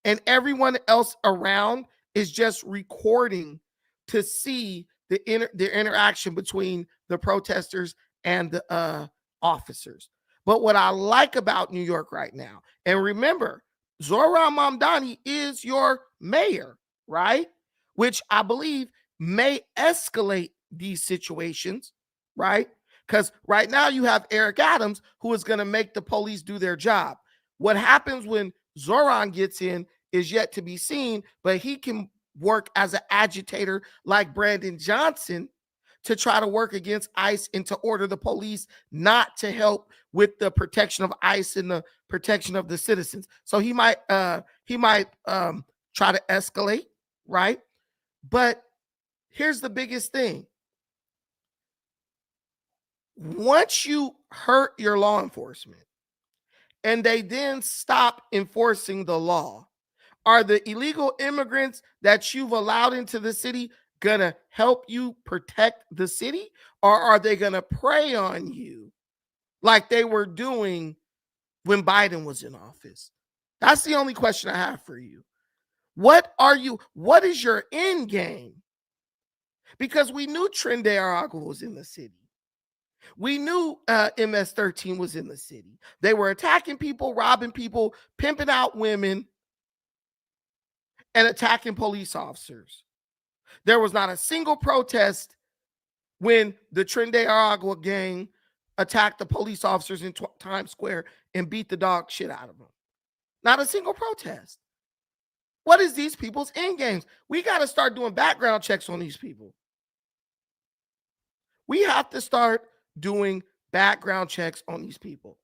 S1: and everyone else around is just recording to see the interaction between the protesters and the officers. But what I like about New York right now, and remember, Zohran Mamdani is your mayor, right? Which I believe may escalate these situations, right? Because right now you have Eric Adams, who is going to make the police do their job. What happens when Zohran gets in is yet to be seen, but he can work as an agitator like Brandon Johnson to try to work against ICE and to order the police not to help with the protection of ICE and the protection of the citizens. So he might try to escalate, right? But here's the biggest thing. Once you hurt your law enforcement and they then stop enforcing the law, Are the illegal immigrants that you've allowed into the city gonna help you protect the city, or are they gonna prey on you like they were doing when Biden was in office? That's the only question I have for you. What is your end game? Because we knew Trende Aragua was in the city. We knew MS-13 was in the city. They were attacking people, robbing people, pimping out women, and attacking police officers. There was not a single protest when the Trende Aragua gang attacked the police officers in Times Square and beat the dog shit out of them. Not a single protest. What is these people's end games? We got to start doing background checks on these people. We have to start doing background checks on these people,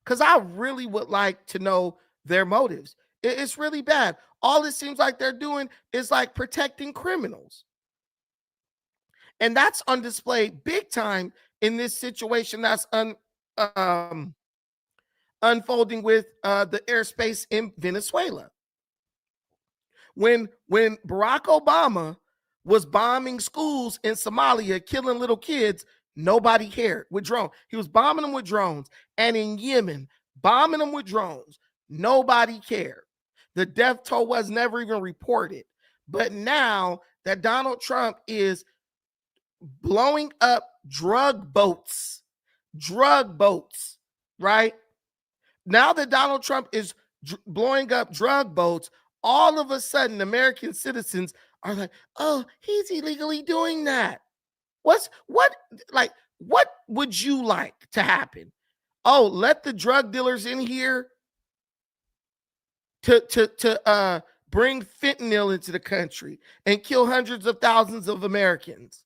S1: because I really would like to know their motives. It's really bad. All it seems like they're doing is like protecting criminals. And that's on display big time in this situation that's unfolding with the airspace in Venezuela. When Barack Obama was bombing schools in Somalia, killing little kids, nobody cared with drones. He was bombing them with drones. And in Yemen, bombing them with drones, nobody cared. The death toll was never even reported. But now that Donald Trump is blowing up drug boats, right? Now that Donald Trump is blowing up drug boats, all of a sudden American citizens are like, oh, he's illegally doing that. What would you like to happen? Oh, let the drug dealers in here to bring fentanyl into the country and kill hundreds of thousands of Americans,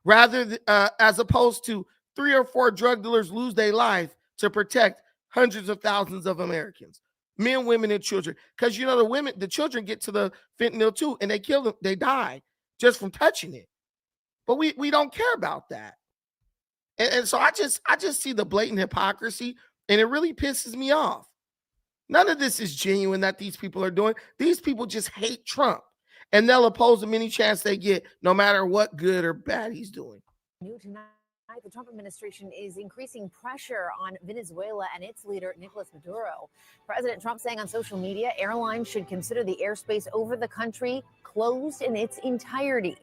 S1: rather as opposed to 3 or 4 drug dealers lose their life to protect hundreds of thousands of Americans, men, women, and children. Because the children get to the fentanyl too, and they kill them, they die just from touching it. But we don't care about that. And so I just see the blatant hypocrisy, and it really pisses me off. None of this is genuine that these people are doing. These people just hate Trump, and they'll oppose him any chance they get, no matter what good or bad he's doing.
S7: New tonight, the Trump administration is increasing pressure on Venezuela and its leader, Nicolas Maduro. President Trump saying on social media, airlines should consider the airspace over the country closed in its entirety.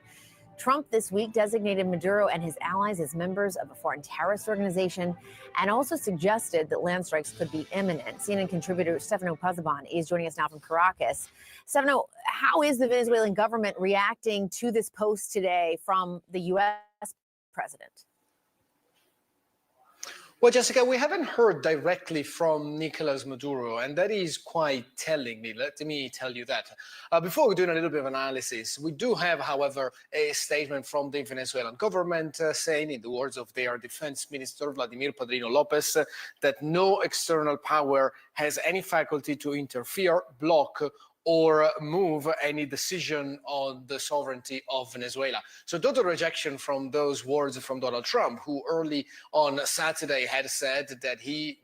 S7: Trump this week designated Maduro and his allies as members of a foreign terrorist organization and also suggested that land strikes could be imminent. CNN contributor Stefano Pazaban is joining us now from Caracas. Stefano, how is the Venezuelan government reacting to this post today from the U.S. president?
S14: Well, Jessica, we haven't heard directly from Nicolas Maduro, and that is quite telling me. Let me tell you that. Before we do a little bit of analysis, we do have, however, a statement from the Venezuelan government saying, in the words of their defense minister, Vladimir Padrino Lopez, that no external power has any faculty to interfere, block, or move any decision on the sovereignty of Venezuela. So total rejection from those words from Donald Trump, who early on Saturday had said that he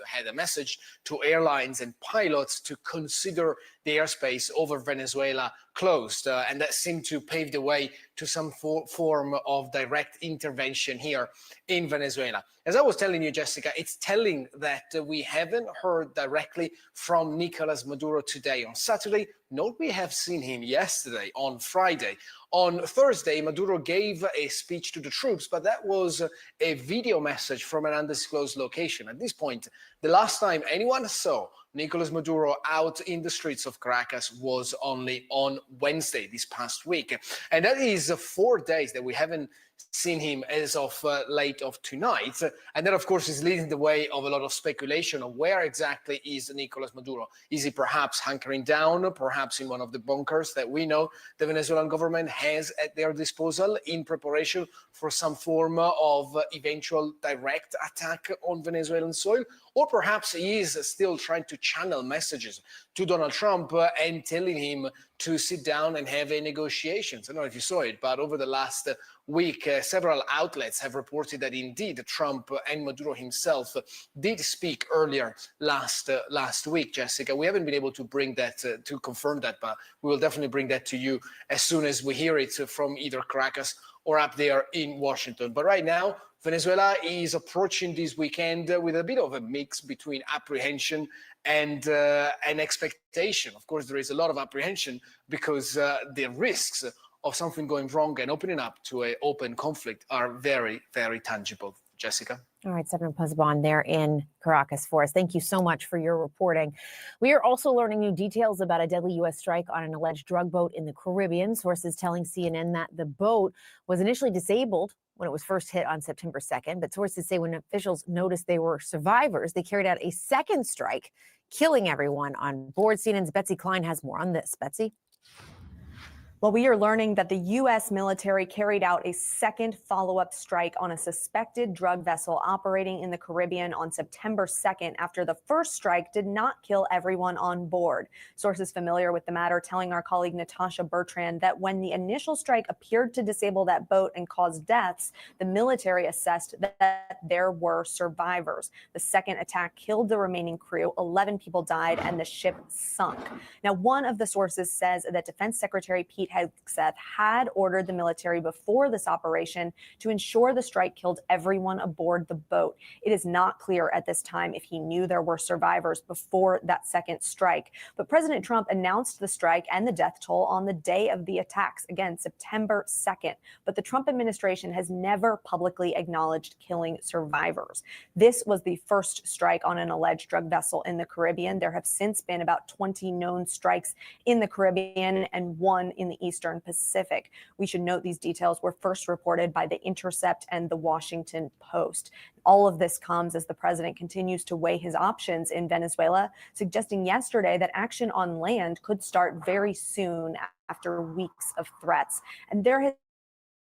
S14: had a message to airlines and pilots to consider the airspace over Venezuela closed, and that seemed to pave the way to some form of direct intervention here in Venezuela. As I was telling you, Jessica, it's telling that we haven't heard directly from Nicolas Maduro today on Saturday, nor we have seen him yesterday on Friday. On Thursday, Maduro gave a speech to the troops, but that was a video message from an undisclosed location. At this point, the last time anyone saw Nicolas Maduro out in the streets of Caracas was only on Wednesday this past week. And that is 4 days that we haven't seen him as of late of tonight. And that, of course, is leading the way of a lot of speculation of where exactly is Nicolas Maduro. Is he perhaps hunkering down, perhaps in one of the bunkers that we know the Venezuelan government has at their disposal in preparation for some form of eventual direct attack on Venezuelan soil? or perhaps he is still trying to channel messages to Donald Trump and telling him to sit down and have a negotiations. I don't know if you saw it, but over the last week, several outlets have reported that indeed Trump and Maduro himself did speak earlier last week, Jessica. We haven't been able to bring that, to confirm that, but we will definitely bring that to you as soon as we hear it from either Caracas or up there in Washington. But right now, Venezuela is approaching this weekend with a bit of a mix between apprehension and expectation. Of course, there is a lot of apprehension because the risks of something going wrong and opening up to an open conflict are very, very tangible. Jessica?
S7: All right, Senator Pozzebon there in Caracas for us. Thank you so much for your reporting. We are also learning new details about a deadly U.S. strike on an alleged drug boat in the Caribbean. Sources telling CNN that the boat was initially disabled when it was first hit on September 2nd. But sources say when officials noticed they were survivors, they carried out a second strike, killing everyone on board. CNN's Betsy Klein has more on this. Betsy?
S15: Well, we are learning that the U.S. military carried out a second follow-up strike on a suspected drug vessel operating in the Caribbean on September 2nd after the first strike did not kill everyone on board. Sources familiar with the matter telling our colleague Natasha Bertrand that when the initial strike appeared to disable that boat and cause deaths, the military assessed that there were survivors. The second attack killed the remaining crew, 11 people died, and the ship sunk. Now, one of the sources says that Defense Secretary Pete Hegseth had ordered the military before this operation to ensure the strike killed everyone aboard the boat. It is not clear at this time if he knew there were survivors before that second strike. But President Trump announced the strike and the death toll on the day of the attacks, again, September 2nd. But the Trump administration has never publicly acknowledged killing survivors. This was the first strike on an alleged drug vessel in the Caribbean. There have since been about 20 known strikes in the Caribbean and one in the Eastern Pacific. We should note these details were first reported by The Intercept and The Washington Post. All of this comes as the president continues to weigh his options in Venezuela, suggesting yesterday that action on land could start very soon after weeks of threats. And there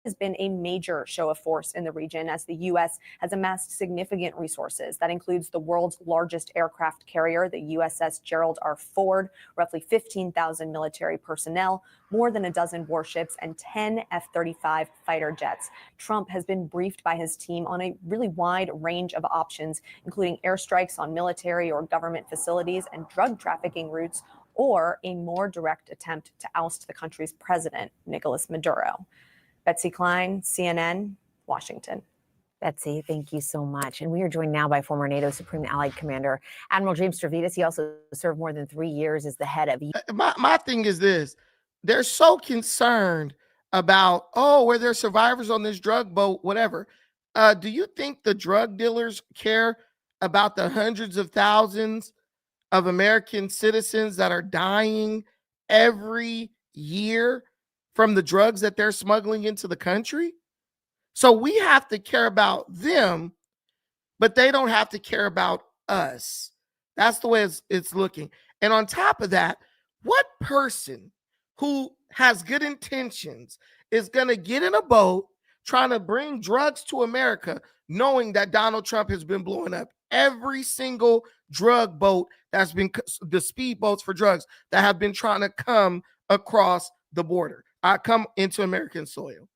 S15: has been a major show of force in the region as the U.S. has amassed significant resources. That includes the world's largest aircraft carrier, the USS Gerald R. Ford, roughly 15,000 military personnel, more than a dozen warships, and 10 F-35 fighter jets. Trump has been briefed by his team on a really wide range of options, including airstrikes on military or government facilities and drug trafficking routes, or a more direct attempt to oust the country's president, Nicolas Maduro. Betsy Klein, CNN, Washington.
S7: Betsy, thank you so much. And we are joined now by former NATO Supreme Allied Commander Admiral James Stavridis. He also served more than 3 years as the head of...
S1: My thing is this. They're so concerned about, oh, were there survivors on this drug boat, whatever. Do you think the drug dealers care about the hundreds of thousands of American citizens that are dying every year from the drugs that they're smuggling into the country? So we have to care about them, but they don't have to care about us. That's the way it's looking. And on top of that, what person who has good intentions is going to get in a boat trying to bring drugs to America, knowing that Donald Trump has been blowing up every single drug boat that's been, the speedboats for drugs that have been trying to come across the border, come into American soil?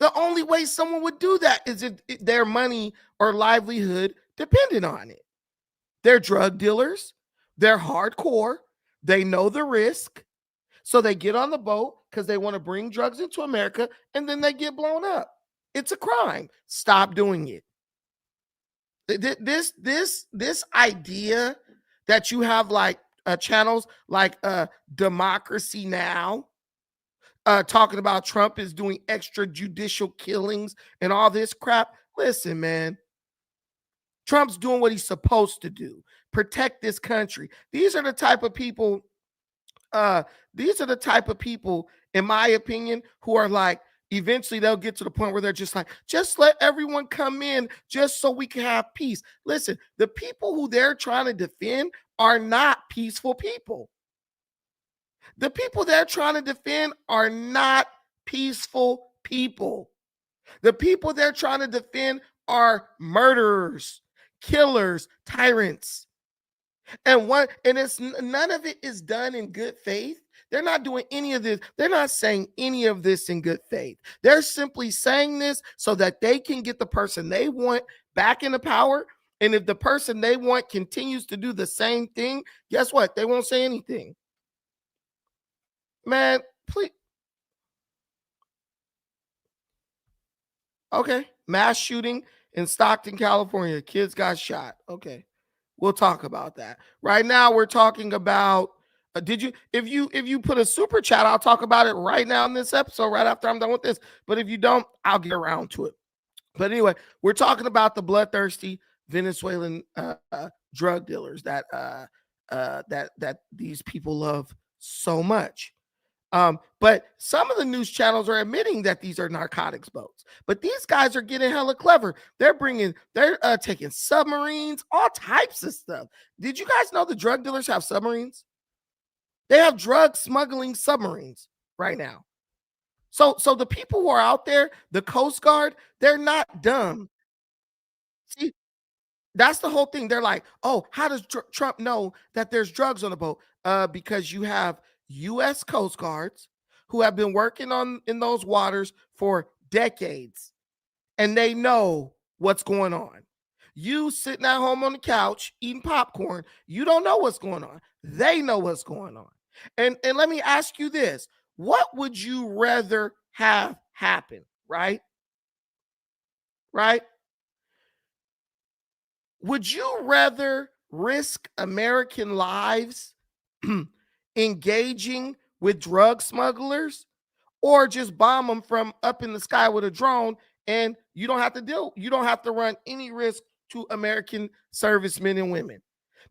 S1: The only way someone would do that is if their money or livelihood depended on it. They're drug dealers. They're hardcore. They know the risk. So they get on the boat because they want to bring drugs into America, and then they get blown up. It's a crime. Stop doing it. This idea that you have like channels like Democracy Now, talking about Trump is doing extrajudicial killings and all this crap. Listen, man, Trump's doing what he's supposed to do. Protect this country. These are the type of people, in my opinion, who are like, eventually they'll get to the point where they're just like, just let everyone come in just so we can have peace. Listen, the people who they're trying to defend are not peaceful people. The people they're trying to defend are not peaceful people. The people they're trying to defend are murderers, killers, tyrants. And it's none of it is done in good faith. They're not doing any of this. They're not saying any of this in good faith. They're simply saying this so that they can get the person they want back into power. And if the person they want continues to do the same thing, guess what? They won't say anything. Man, please. Okay. Mass shooting in Stockton, California. Kids got shot. Okay. We'll talk about that. Right now, we're talking about if you put a super chat, I'll talk about it right now in this episode, right after I'm done with this. But if you don't, I'll get around to it. But anyway, we're talking about the bloodthirsty Venezuelan drug dealers that these people love so much. But some of the news channels are admitting that these are narcotics boats. But these guys are getting hella clever. They're taking submarines, all types of stuff. Did you guys know the drug dealers have submarines? They have drug smuggling submarines right now. So the people who are out there, the Coast Guard, they're not dumb. See, that's the whole thing. They're like, oh, how does Trump know that there's drugs on the boat? Because you have U.S. Coast Guards who have been working in those waters for decades, and they know what's going on. You sitting at home on the couch eating popcorn, you don't know what's going on. They know what's going on. And let me ask you this. What would you rather have happen, right? Right? Would you rather risk American lives engaging with drug smugglers, or just bomb them from up in the sky with a drone, and you don't have to run any risk to American servicemen and women?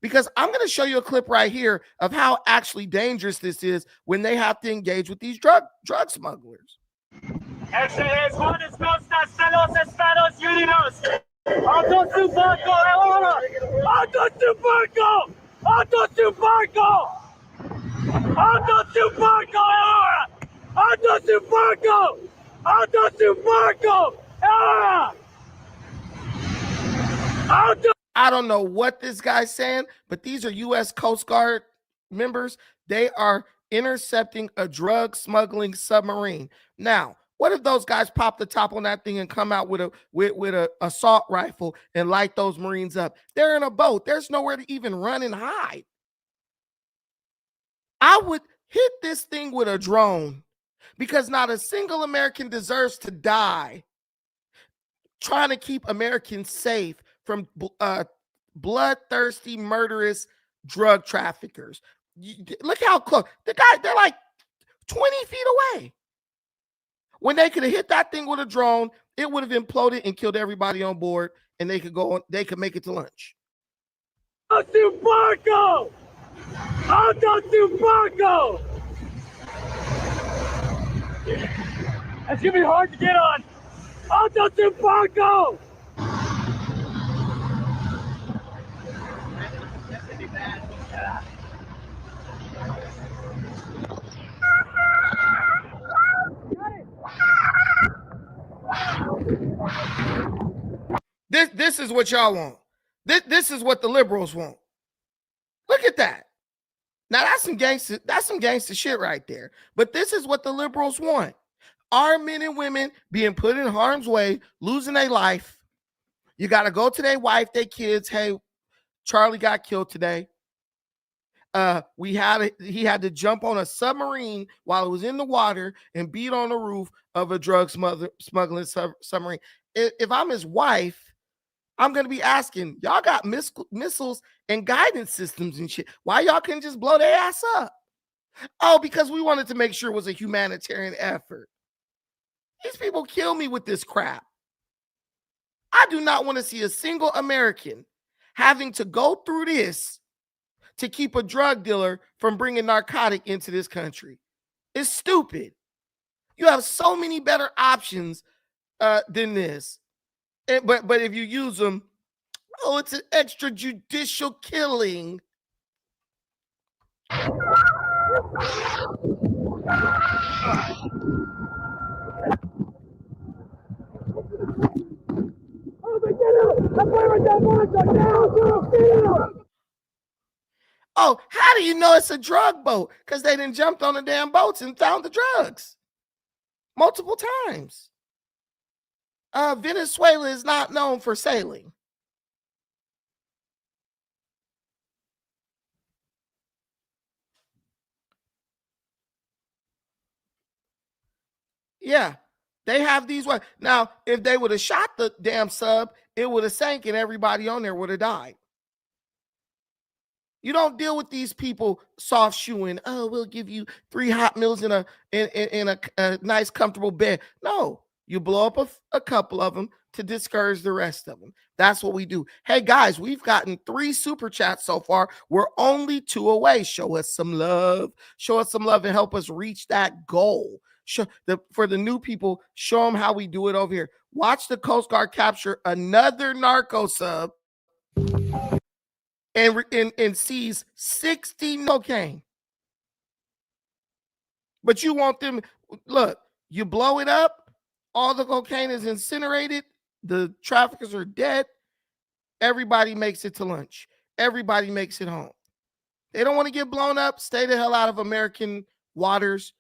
S1: Because I'm going to show you a clip right here of how actually dangerous this is when they have to engage with these drug smugglers.
S16: Este es Juan Costas de los Estados Unidos. Auto su barco ahora. Auto su barco. Auto su barco. Auto su barco ahora. Auto su barco. Auto su barco ahora. Auto.
S1: I don't know what this guy's saying, but these are U.S. Coast Guard members. They are intercepting a drug smuggling submarine. Now, what if those guys pop the top on that thing and come out with a assault rifle and light those Marines up? They're in a boat. There's nowhere to even run and hide. I would hit this thing with a drone, because not a single American deserves to die trying to keep Americans safe from bloodthirsty, murderous drug traffickers. Look how close. They're like 20 feet away. When they could have hit that thing with a drone, it would have imploded and killed everybody on board, and they could make it to lunch.
S16: Auto barco! Auto barco! It's gonna be hard to get on. Auto barco!
S1: This is what y'all want. This is what the liberals want. Look at that. Now that's some gangster shit right there. But this is what the liberals want. Our men and women being put in harm's way, losing their life. You got to go to their wife, their kids. Hey, Charlie got killed today. He had to jump on a submarine while it was in the water and beat on the roof of a drug smuggling submarine. If I'm his wife, I'm going to be asking, y'all got missiles and guidance systems and shit. Why y'all couldn't just blow their ass up? Oh, because we wanted to make sure it was a humanitarian effort. These people kill me with this crap. I do not want to see a single American having to go through this to keep a drug dealer from bringing narcotic into this country. It's stupid. You have so many better options than this. But if you use them, oh, it's an extrajudicial killing.
S16: Oh, they get
S1: Oh, how do you know it's a drug boat? Because they done jumped on the damn boats and found the drugs multiple times. Venezuela is not known for sailing. Yeah, they have these. Now, if they would have shot the damn sub, it would have sank and everybody on there would have died. You don't deal with these people soft shoeing. Oh, we'll give you 3 hot meals in a nice, comfortable bed. No, you blow up a couple of them to discourage the rest of them. That's what we do. Hey, guys, we've gotten 3 super chats so far. We're only 2 away. Show us some love. Show us some love and help us reach that goal. For the new people, show them how we do it over here. Watch the Coast Guard capture another narco sub and seize 60 cocaine. But you want them, look, you blow it up, all the cocaine is incinerated, the traffickers are dead, everybody makes it to lunch. Everybody makes it home. They don't want to get blown up. Stay the hell out of American waters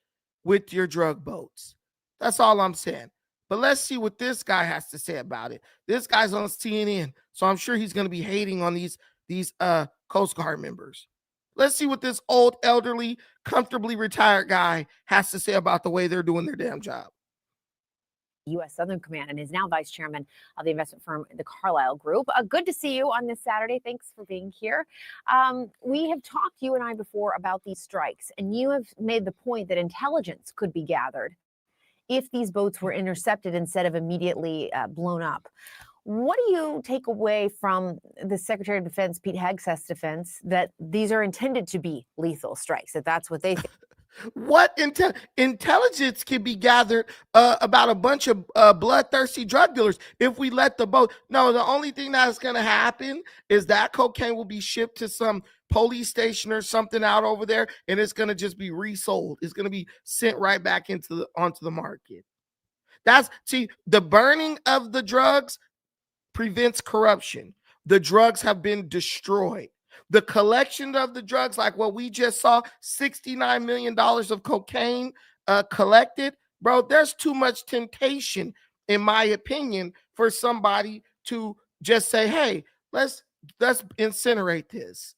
S1: with your drug boats. That's all I'm saying. But let's see what this guy has to say about it. This guy's on CNN, so I'm sure he's going to be hating on these Coast Guard members. Let's see what this old, elderly, comfortably retired guy has to say about the way they're doing their damn job.
S17: U.S. Southern Command and is now vice chairman of the investment firm, the Carlyle Group. Good to see you on this Saturday. Thanks for being here. We have talked, you and I, before about these strikes, and you have made the point that intelligence could be gathered if these boats were intercepted instead of immediately blown up. What do you take away from the Secretary of Defense, Pete Hegseth's defense, that these are intended to be lethal strikes, that that's what they think?
S1: What intelligence can be gathered about a bunch of bloodthirsty drug dealers if we let the boat? No, the only thing that's going to happen is that cocaine will be shipped to some police station or something out over there, and it's going to just be resold. It's going to be sent right back onto the market. The burning of the drugs prevents corruption. The drugs have been destroyed. The collection of the drugs, like what we just saw, $69 million of cocaine collected, bro, there's too much temptation, in my opinion, for somebody to just say, hey, let's incinerate this.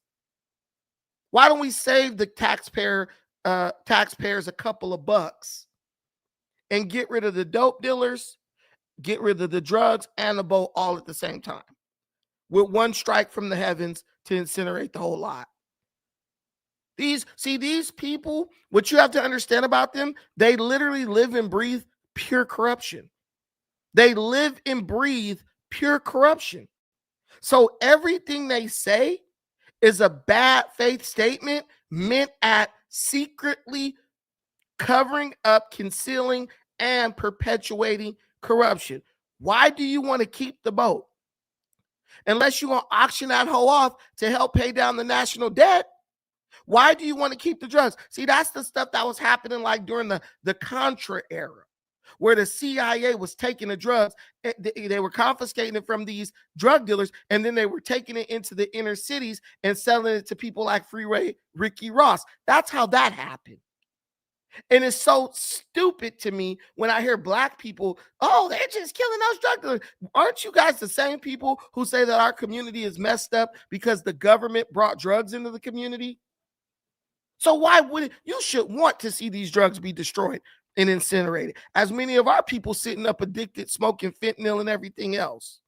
S1: Why don't we save the taxpayers a couple of bucks and get rid of the dope dealers, get rid of the drugs and the boat all at the same time, with one strike from the heavens to incinerate the whole lot? These people, what you have to understand about them, they literally live and breathe pure corruption. They live and breathe pure corruption. So everything they say is a bad faith statement meant at secretly covering up, concealing, and perpetuating corruption. Why do you want to keep the boat? Unless you're going to auction that hoe off to help pay down the national debt. Why do you want to keep the drugs? See, that's the stuff that was happening like during the Contra era, where the CIA was taking the drugs. They were confiscating it from these drug dealers, and then they were taking it into the inner cities and selling it to people like Freeway Ricky Ross. That's how that happened. And it's so stupid to me when I hear black people, oh, they're just killing those drug dealers. Aren't you guys the same people who say that our community is messed up because the government brought drugs into the community? So why would you should want to see these drugs be destroyed and incinerated, as many of our people sitting up addicted, smoking fentanyl and everything else?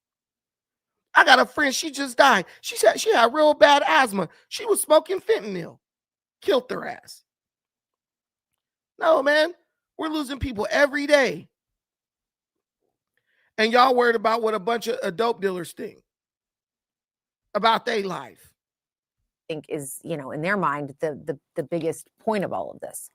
S1: I got a friend, she just died. She said she had real bad asthma. She was smoking fentanyl. Killed her ass. No, man, we're losing people every day. And y'all worried about what a bunch of dope dealers think about their life.
S17: I think is, in their mind, the biggest point of all of this.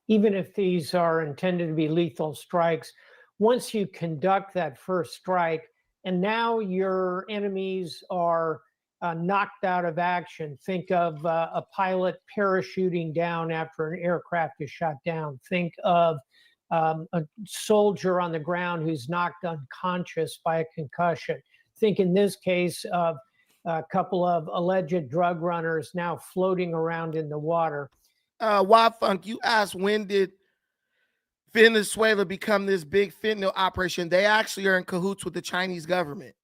S18: Even if these are intended to be lethal strikes, once you conduct that first strike and now your enemies are knocked out of action. Think of a pilot parachuting down after an aircraft is shot down. Think of a soldier on the ground who's knocked unconscious by a concussion. Think in this case of a couple of alleged drug runners now floating around in the water.
S1: Funk, you asked when did Venezuela become this big fentanyl operation? They actually are in cahoots with the Chinese government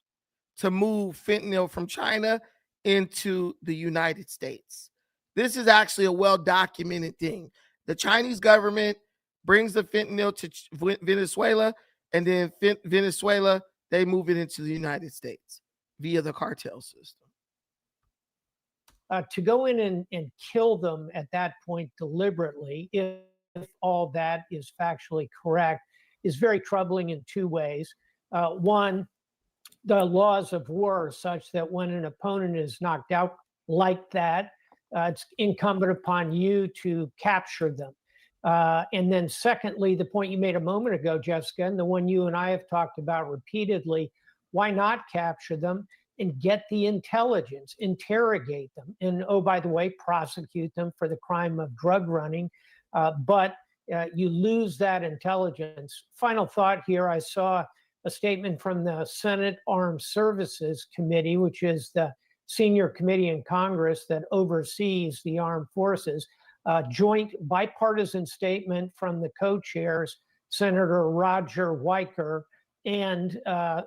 S1: to move fentanyl from China into the United States. This is actually a well-documented thing. The Chinese government brings the fentanyl to Venezuela, and then Venezuela, they move it into the United States via the cartel system.
S18: To go in and kill them at that point deliberately, if all that is factually correct, is very troubling in two ways. One, the laws of war are such that when an opponent is knocked out like that, it's incumbent upon you to capture them. And then secondly, the point you made a moment ago, Jessica, and the one you and I have talked about repeatedly, why not capture them and get the intelligence, interrogate them, and oh, by the way, prosecute them for the crime of drug running. But you lose that intelligence. Final thought here, I saw a statement from the Senate Armed Services Committee, which is the senior committee in Congress that oversees the armed forces, joint bipartisan statement from the co-chairs, Senator Roger Wicker and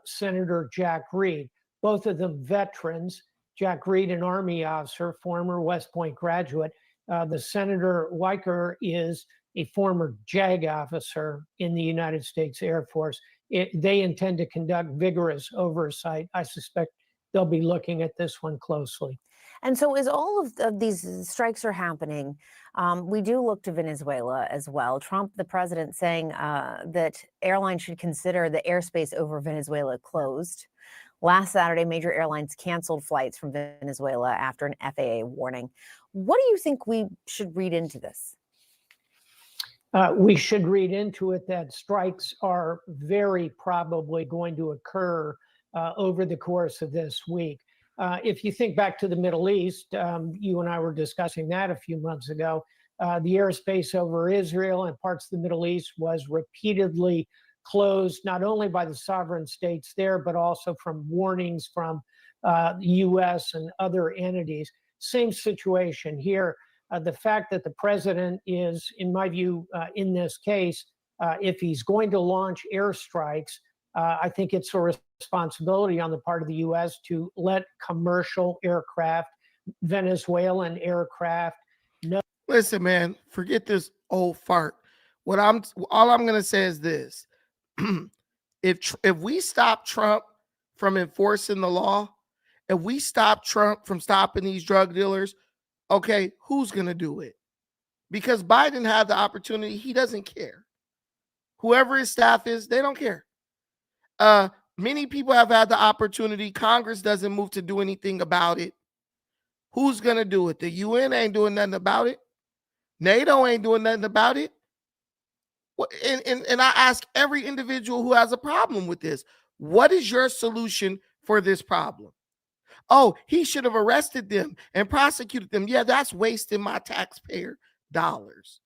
S18: Senator Jack Reed, both of them veterans. Jack Reed, an Army officer, former West Point graduate. The Senator Wicker is a former JAG officer in the United States Air Force. They intend to conduct vigorous oversight. I suspect they'll be looking at this one closely.
S17: And so as all of these strikes are happening, we do look to Venezuela as well. Trump, the president, saying that airlines should consider the airspace over Venezuela closed. Last Saturday, major airlines canceled flights from Venezuela after an FAA warning. What do you think we should read into this?
S18: We should read into it that strikes are very probably going to occur over the course of this week. If you think back to the Middle East, you and I were discussing that a few months ago. The airspace over Israel and parts of the Middle East was repeatedly closed, not only by the sovereign states there, but also from warnings from the U.S. and other entities. Same situation here. The fact that the president is, in my view, in this case, if he's going to launch airstrikes, I think it's a responsibility on the part of the U.S. to let commercial aircraft, Venezuelan aircraft, know.
S1: Listen, man, forget this old fart. All I'm gonna say is this: if we stop Trump from enforcing the law, if we stop Trump from stopping these drug dealers, okay, who's going to do it? Because Biden had the opportunity. He doesn't care. Whoever his staff is, they don't care. Many people have had the opportunity. Congress doesn't move to do anything about it. Who's going to do it? The UN ain't doing nothing about it. NATO ain't doing nothing about it. And I ask every individual who has a problem with this, what is your solution for this problem? Oh, he should have arrested them and prosecuted them. Yeah, that's wasting my taxpayer dollars.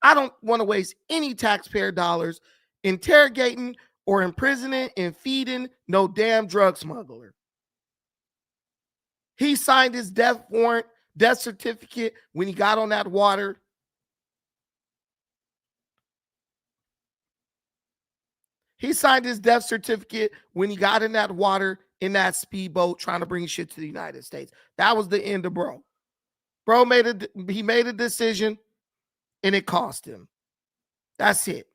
S1: I don't want to waste any taxpayer dollars interrogating or imprisoning and feeding no damn drug smuggler. He signed his death warrant, death certificate when he got on that water. He signed his death certificate when he got in that water in that speedboat trying to bring shit to the United States. That was the end of bro. Bro made a decision and it cost him. That's it.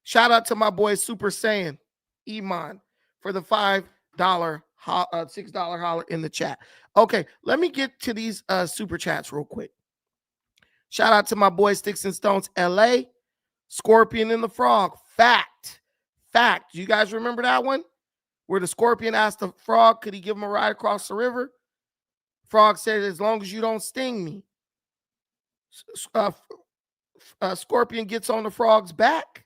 S1: Shout out to my boy Super Saiyan Iman for the $6 holler in the chat. Okay, let me get to these super chats real quick. Shout out to my boy Sticks and Stones LA, Scorpion and the Frog. Fact. You guys remember that one? Where the scorpion asked the frog, could he give him a ride across the river? Frog said, as long as you don't sting me. Scorpion gets on the frog's back,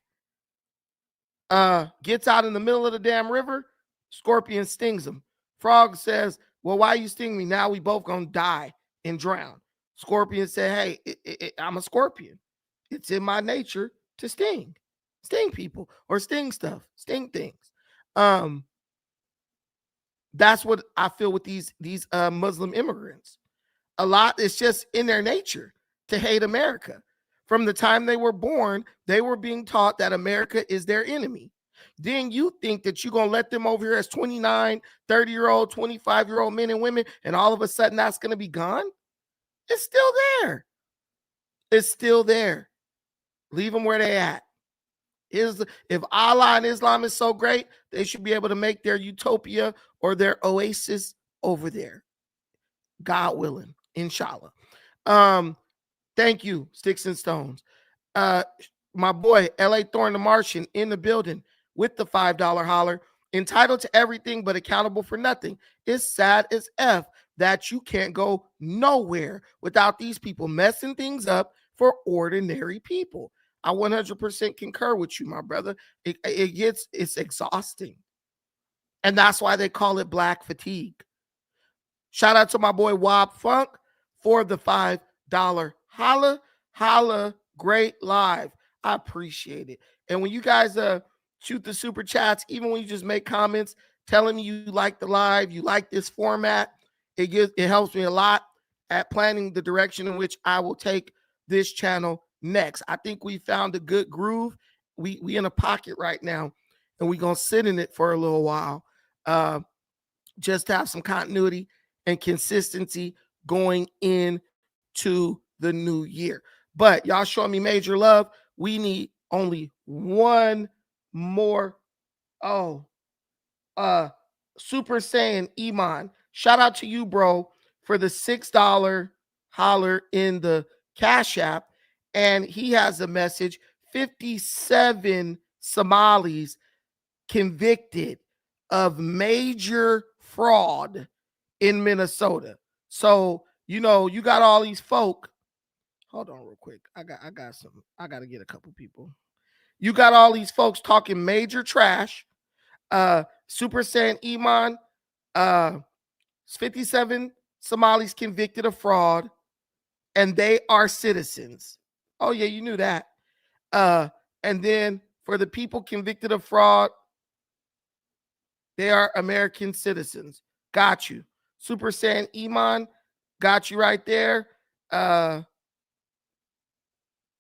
S1: gets out in the middle of the damn river. Scorpion stings him. Frog says, well, why you sting me? Now we both gonna die and drown. Scorpion said, hey, I'm a scorpion. It's in my nature to sting. sting people or sting stuff, sting things. That's what I feel with these Muslim immigrants. A lot, it's just in their nature to hate America. From the time they were born, they were being taught that America is their enemy. Then you think that you're going to let them over here as 29, 30-year-old, 25-year-old men and women, and all of a sudden that's going to be gone? It's still there. It's still there. Leave them where they at. If Allah and Islam is so great, they should be able to make their utopia or their oasis over there. God willing, inshallah. Thank you, Sticks and Stones. My boy, LA Thorn the Martian in the building with the $5 holler. Entitled to everything but accountable for nothing. It's sad as F that you can't go nowhere without these people messing things up for ordinary people. I 100% concur with you, my brother. It's exhausting. And that's why they call it black fatigue. Shout out to my boy Wob Funk for the $5 holla. Holla, great live. I appreciate it. And when you guys shoot the super chats, even when you just make comments telling me you like the live, you like this format, it helps me a lot at planning the direction in which I will take this channel next. I think we found a good groove. We in a pocket right now, and we're gonna sit in it for a little while. Just to have some continuity and consistency going into the new year. But y'all showing me major love. We need only one more. Super Saiyan Iman. Shout out to you, bro, for the $6 holler in the Cash App. And he has a message: 57 Somalis convicted of major fraud in Minnesota. So, you got all these folk. Hold on real quick. I got some. I got to get a couple people. You got all these folks talking major trash. Super Saiyan Iman, 57 Somalis convicted of fraud, and they are citizens. Oh, yeah, you knew that. And then for the people convicted of fraud, they are American citizens. Got you. Super Saiyan Iman, got you right there. I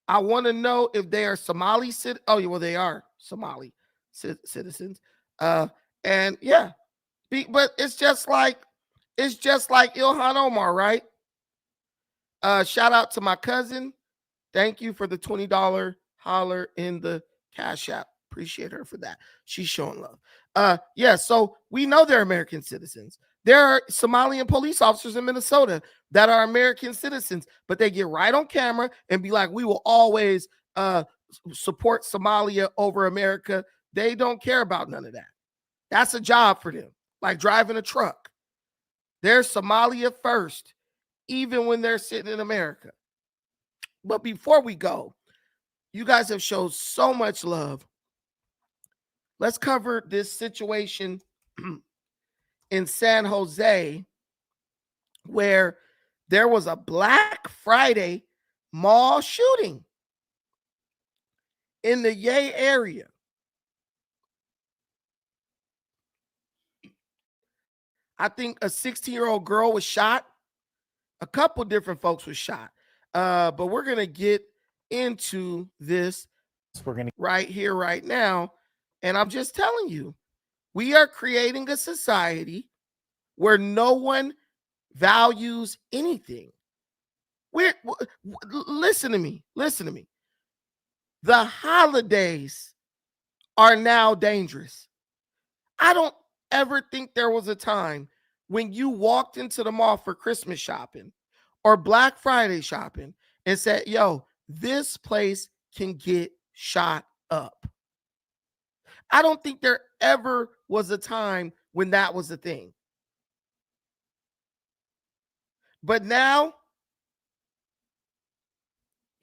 S1: want to know if they are Somali citizens. Oh, yeah, well, they are Somali citizens. And yeah, but it's just like Ilhan Omar, right? Shout out to my cousin. Thank you for the $20 holler in the Cash App. Appreciate her for that. She's showing love. Yeah, so we know they're American citizens. There are Somalian police officers in Minnesota that are American citizens, but they get right on camera and be like, we will always support Somalia over America. They don't care about none of that. That's a job for them, like driving a truck. They're Somalia first, even when they're sitting in America. But before we go, you guys have showed so much love. Let's cover this situation in San Jose where there was a Black Friday mall shooting in the Yay area. I think a 16-year-old girl was shot. A couple different folks were shot. But we're going to get into this right here, right now. And I'm just telling you, we are creating a society where no one values anything. Listen to me. Listen to me. The holidays are now dangerous. I don't ever think there was a time when you walked into the mall for Christmas shopping or Black Friday shopping and said, yo, this place can get shot up. I don't think there ever was a time when that was a thing. But now,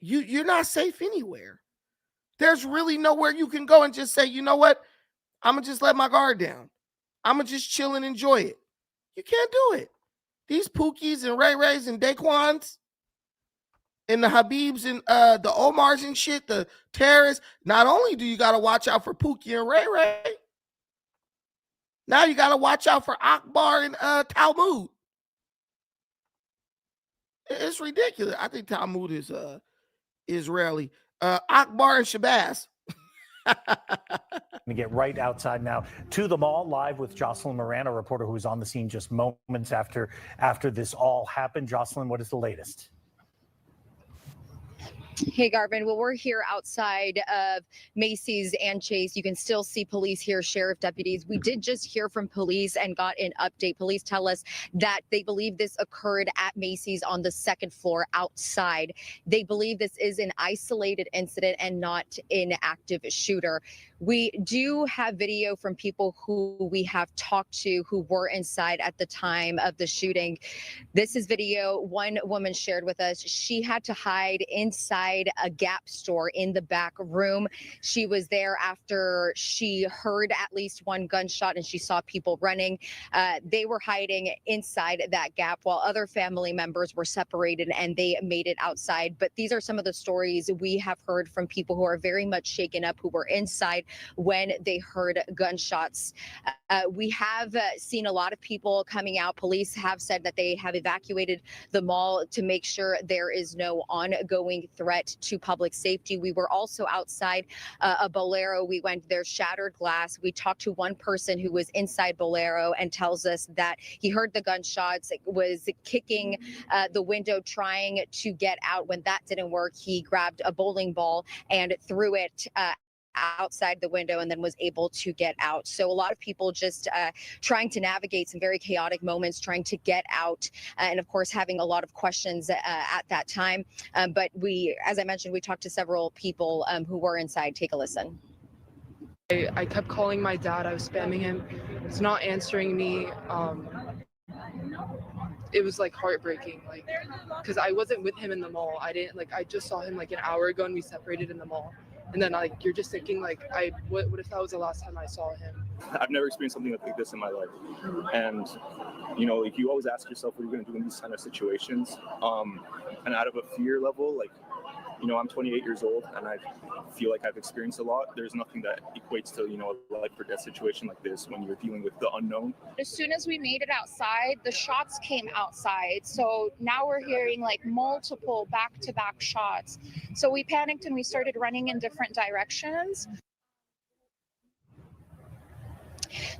S1: you're not safe anywhere. There's really nowhere you can go and just say, you know what? I'm going to just let my guard down. I'm going to just chill and enjoy it. You can't do it. These Pookies and Ray Rays and Daquans and the Habibs and the Omars and shit, the terrorists, not only do you got to watch out for Pookie and Ray Ray, now you got to watch out for Akbar and Talmud. It's ridiculous. I think Talmud is Israeli. Akbar and Shabazz.
S2: To get right outside now to the mall, live with Jocelyn Moran, a reporter who was on the scene just moments after this all happened. Jocelyn, what is the latest?
S19: Hey, Garvin. Well, we're here outside of Macy's and Chase. You can still see police here, sheriff deputies. We did just hear from police and got an update. Police tell us that they believe this occurred at Macy's on the second floor outside. They believe this is an isolated incident and not an active shooter. We do have video from people who we have talked to who were inside at the time of the shooting. This is video one woman shared with us. She had to hide inside a Gap store in the back room. She was there after she heard at least one gunshot and she saw people running. They were hiding inside that Gap while other family members were separated and they made it outside. But these are some of the stories we have heard from people who are very much shaken up, who were inside when they heard gunshots. We have seen a lot of people coming out. Police have said that they have evacuated the mall to make sure there is no ongoing threat to public safety. We were also outside a Bolero. We went there, shattered glass. We talked to one person who was inside Bolero and tells us that he heard the gunshots, was kicking the window, trying to get out. When that didn't work, he grabbed a bowling ball and threw it outside the window and then was able to get out. So a lot of people just trying to navigate some very chaotic moments, trying to get out, and of course having a lot of questions at that time. But we, as I mentioned, we talked to several people who were inside. Take a listen.
S20: I kept calling my dad. I was spamming him. He's not answering me. It was like heartbreaking, like, because I wasn't with him in the mall. I just saw him like an hour ago and we separated in the mall. And then like you're just thinking like, what if that was the last time I saw him?
S21: I've never experienced something like this in my life. And, you know, like you always ask yourself what you're going to do in these kind of situations. And out of a fear level, like, you know, I'm 28 years old and I feel like I've experienced a lot. There's nothing that equates to, you know, a life or death situation like this when you're dealing with the unknown.
S25: As soon as we made it outside, the shots came outside. So now we're hearing like multiple back-to-back shots. So we panicked and we started running in different directions.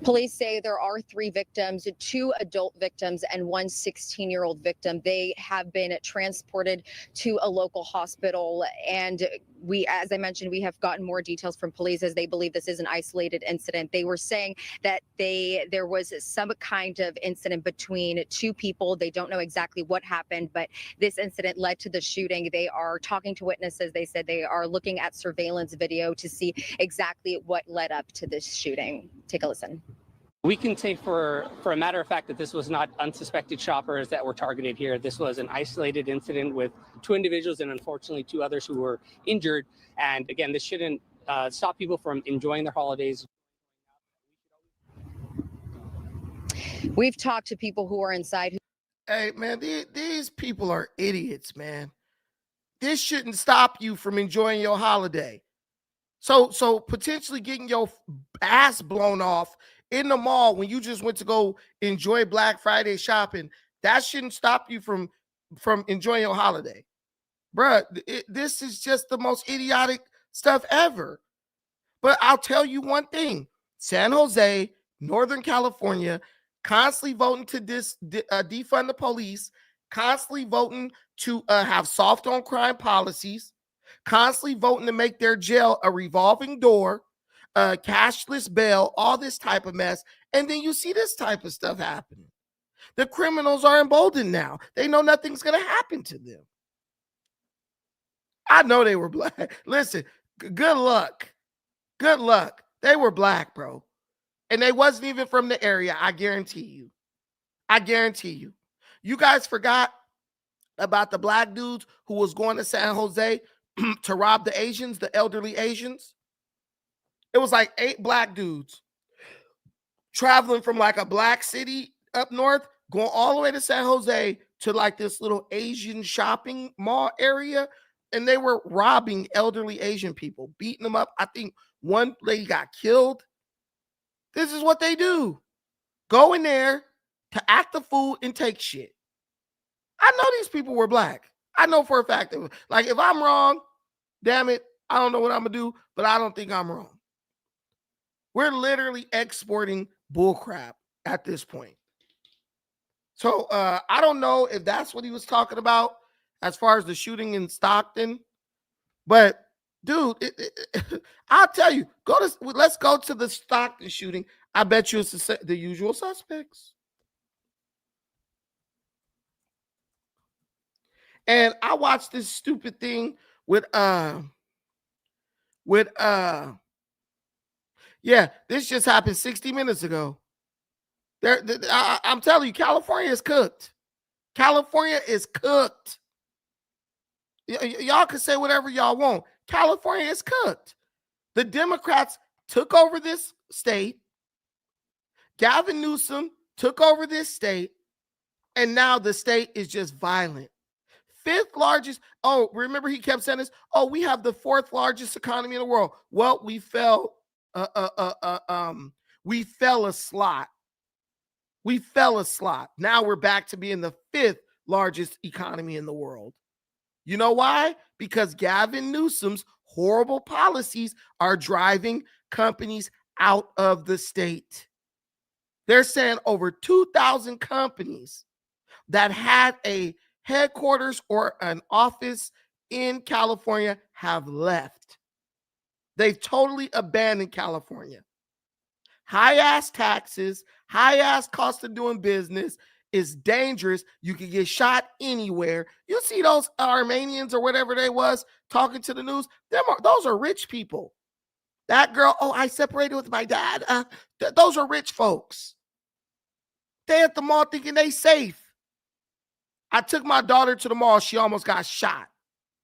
S19: Police say there are 3 victims, 2 adult victims and 1 16-year-old victim. They have been transported to a local hospital. And we, as I mentioned, we have gotten more details from police as they believe this is an isolated incident. They were saying that there was some kind of incident between 2 people. They don't know exactly what happened, but this incident led to the shooting. They are talking to witnesses. They said they are looking at surveillance video to see exactly what led up to this shooting. Take a listen.
S26: We can say for a matter of fact that this was not unsuspected shoppers that were targeted here. This was an isolated incident with 2 individuals and unfortunately 2 others who were injured. And again, this shouldn't stop people from enjoying their holidays.
S19: We've talked to people who are inside.
S1: Hey, man, these people are idiots, man. This shouldn't stop you from enjoying your holiday. So potentially getting your ass blown off in the mall when you just went to go enjoy Black Friday shopping, that shouldn't stop you from enjoying your holiday. Bruh, this is just the most idiotic stuff ever. But I'll tell you one thing. San Jose, Northern California, constantly voting to defund the police, constantly voting to have soft on crime policies, constantly voting to make their jail a revolving door, cashless bail, all this type of mess. And then you see this type of stuff happening. The criminals are emboldened now. They know nothing's going to happen to them. I know they were black. Listen, good luck. Good luck. They were black, bro. And they wasn't even from the area. I guarantee you. I guarantee you. You guys forgot about the black dudes who was going to San Jose to rob the Asians, the elderly Asians? It was like 8 black dudes traveling from like a black city up north going all the way to San Jose to like this little Asian shopping mall area, and they were robbing elderly Asian people, beating them up. I think one lady got killed. This is what they do. Go in there to act the fool and take shit. I know these people were black. I know for a fact that, like, if I'm wrong, damn it, I don't know what I'm gonna do, but I don't think I'm wrong. We're literally exporting bullcrap at this point. So I don't know if that's what he was talking about as far as the shooting in Stockton, but dude, I'll tell you, let's go to the Stockton shooting. I bet you it's the usual suspects. And I watched this stupid thing with this just happened 60 minutes ago. I'm telling you, California is cooked. California is cooked. Y'all can say whatever y'all want. California is cooked. The Democrats took over this state. Gavin Newsom took over this state. And now the state is just violent. 5th largest. Oh, remember he kept saying this? Oh, we have the 4th largest economy in the world. Well, we fell a slot. We fell a slot. Now we're back to being the 5th largest economy in the world. You know why? Because Gavin Newsom's horrible policies are driving companies out of the state. They're saying over 2,000 companies that had a headquarters or an office in California have left. They've totally abandoned California. High-ass taxes, high-ass cost of doing business is dangerous. You can get shot anywhere. You see those Armenians or whatever they was talking to the news? Those are rich people. That girl, oh, I separated with my dad. Those are rich folks. They at the mall thinking they safe. I took my daughter to the mall. She almost got shot.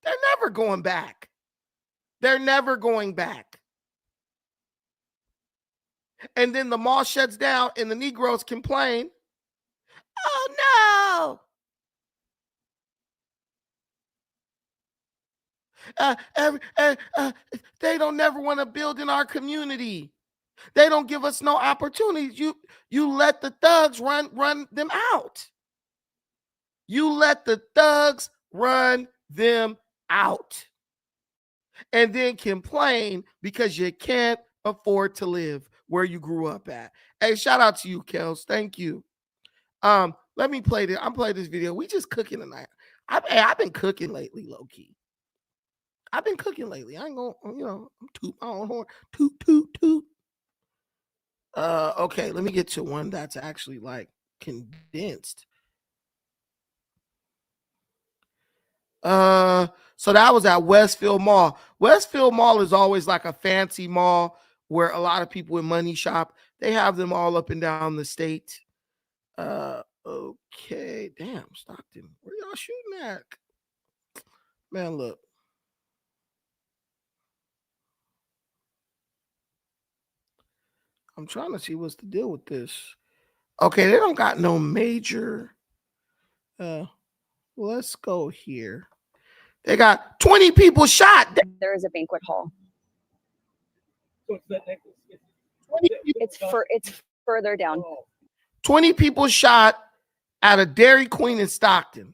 S1: They're never going back. They're never going back. And then the mall shuts down and the Negroes complain. Oh, no. They don't never want to build in our community. They don't give us no opportunities. You let the thugs run them out. You let the thugs run them out. And then complain because you can't afford to live where you grew up at. Hey, shout out to you, Kels. Thank you. Let me play this. I'm playing this video. We just cooking tonight. I've been cooking lately, low key. I've been cooking lately. I ain't gonna, I'm toot my own horn. Toot, toot, toot. Okay, let me get to one that's actually like condensed. So that was at Westfield Mall. Westfield Mall is always like a fancy mall where a lot of people with money shop. They have them all up and down the state. Okay, damn, Stockton, where y'all shooting at? Man, look. I'm trying to see what's the deal with this. Okay, they don't got no major. Let's go here. They got 20 people shot.
S3: There is a banquet hall. It's further down.
S1: 20 people shot at a Dairy Queen in Stockton.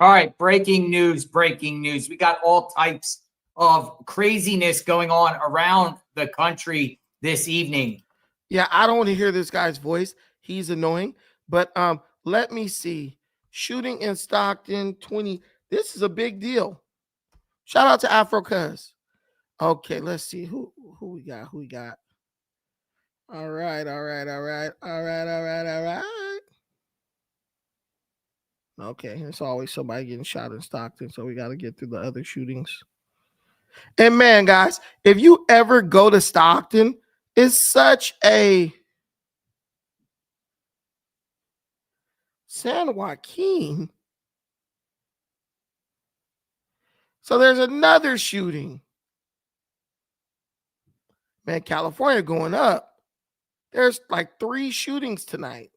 S4: All right, breaking news. We got all types of craziness going on around the country this evening.
S1: Yeah, I don't want to hear this guy's voice. He's annoying. But let me see. Shooting in Stockton, 20. This is a big deal. Shout out to Afro Cuz. Okay, let's see who we got. All right. Okay, there's always somebody getting shot in Stockton, so we got to get through the other shootings. And man, guys, if you ever go to Stockton, it's such a San Joaquin. So there's another shooting. Man, California going up. There's like 3 shootings tonight.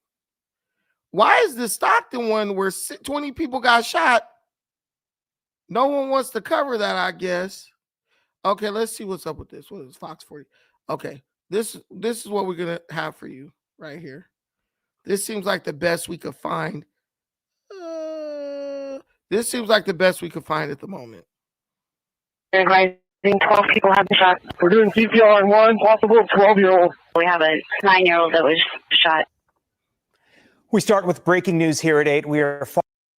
S1: Why is the Stockton one where 20 people got shot? No one wants to cover that, I guess. Okay, let's see what's up with this. What is Fox 40? Okay, this is what we're gonna have for you right here. This seems like the best we could find. This seems like the best we could find at the moment.
S16: 12 people have been shot. We're doing CPR on one possible 12-year-old. We have a 9-year-old that was shot.
S6: We start with breaking news here at 8. We are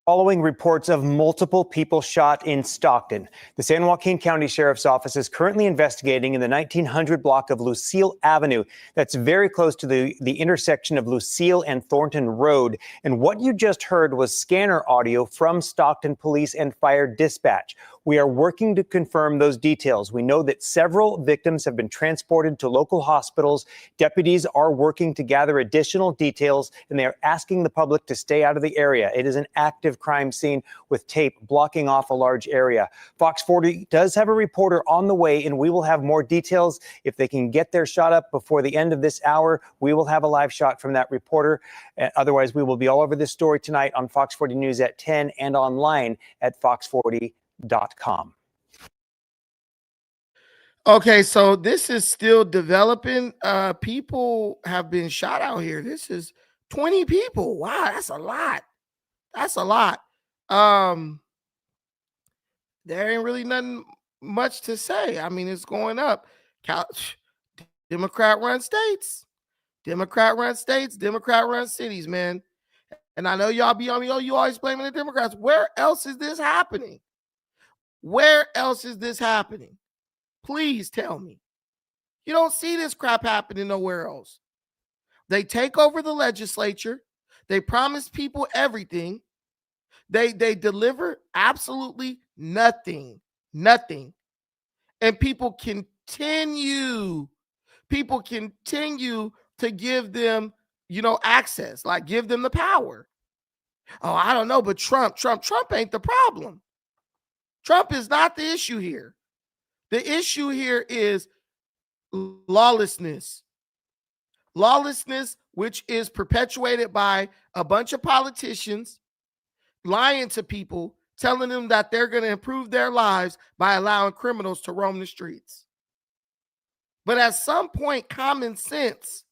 S6: following reports of multiple people shot in Stockton. The San Joaquin County Sheriff's Office is currently investigating in the 1900 block of Lucille Avenue. That's very close to the intersection of Lucille and Thornton Road. And what you just heard was scanner audio from Stockton Police and Fire Dispatch. We are working to confirm those details. We know that several victims have been transported to local hospitals. Deputies are working to gather additional details, and they are asking the public to stay out of the area. It is an active crime scene with tape blocking off a large area. Fox 40 does have a reporter on the way, and we will have more details. If they can get their shot up before the end of this hour, we will have a live shot from that reporter. Otherwise, we will be all over this story tonight on Fox 40 News at 10 and online at fox40.com.
S1: Okay, so this is still developing. People have been shot out here. This is 20 people. Wow, that's a lot. That's a lot. There ain't really nothing much to say. I mean, it's going up. Democrat run states. Democrat run states, Democrat run cities, man. And I know y'all be on me, oh, you always blaming the Democrats. Where else is this happening? Where else is this happening? Please tell me. You don't see this crap happening nowhere else. They take over the legislature. They promise people everything. They deliver absolutely nothing. Nothing. And people continue to give them, access, like give them the power. Oh, I don't know, but Trump ain't the problem. Trump is not the issue here. The issue here is lawlessness. Lawlessness, which is perpetuated by a bunch of politicians lying to people, telling them that they're going to improve their lives by allowing criminals to roam the streets. But at some point, common sense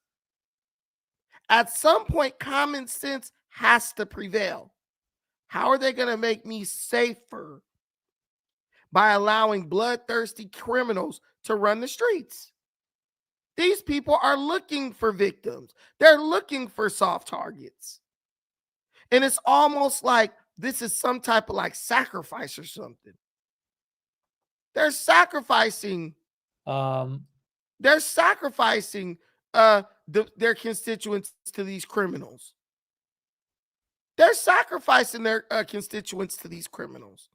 S1: has to prevail. How are they going to make me safer? By allowing bloodthirsty criminals to run the streets. These people are looking for victims. They're looking for soft targets. And it's almost like this is some type of like sacrifice or something. They're sacrificing their constituents to these criminals. They're sacrificing their constituents to these criminals.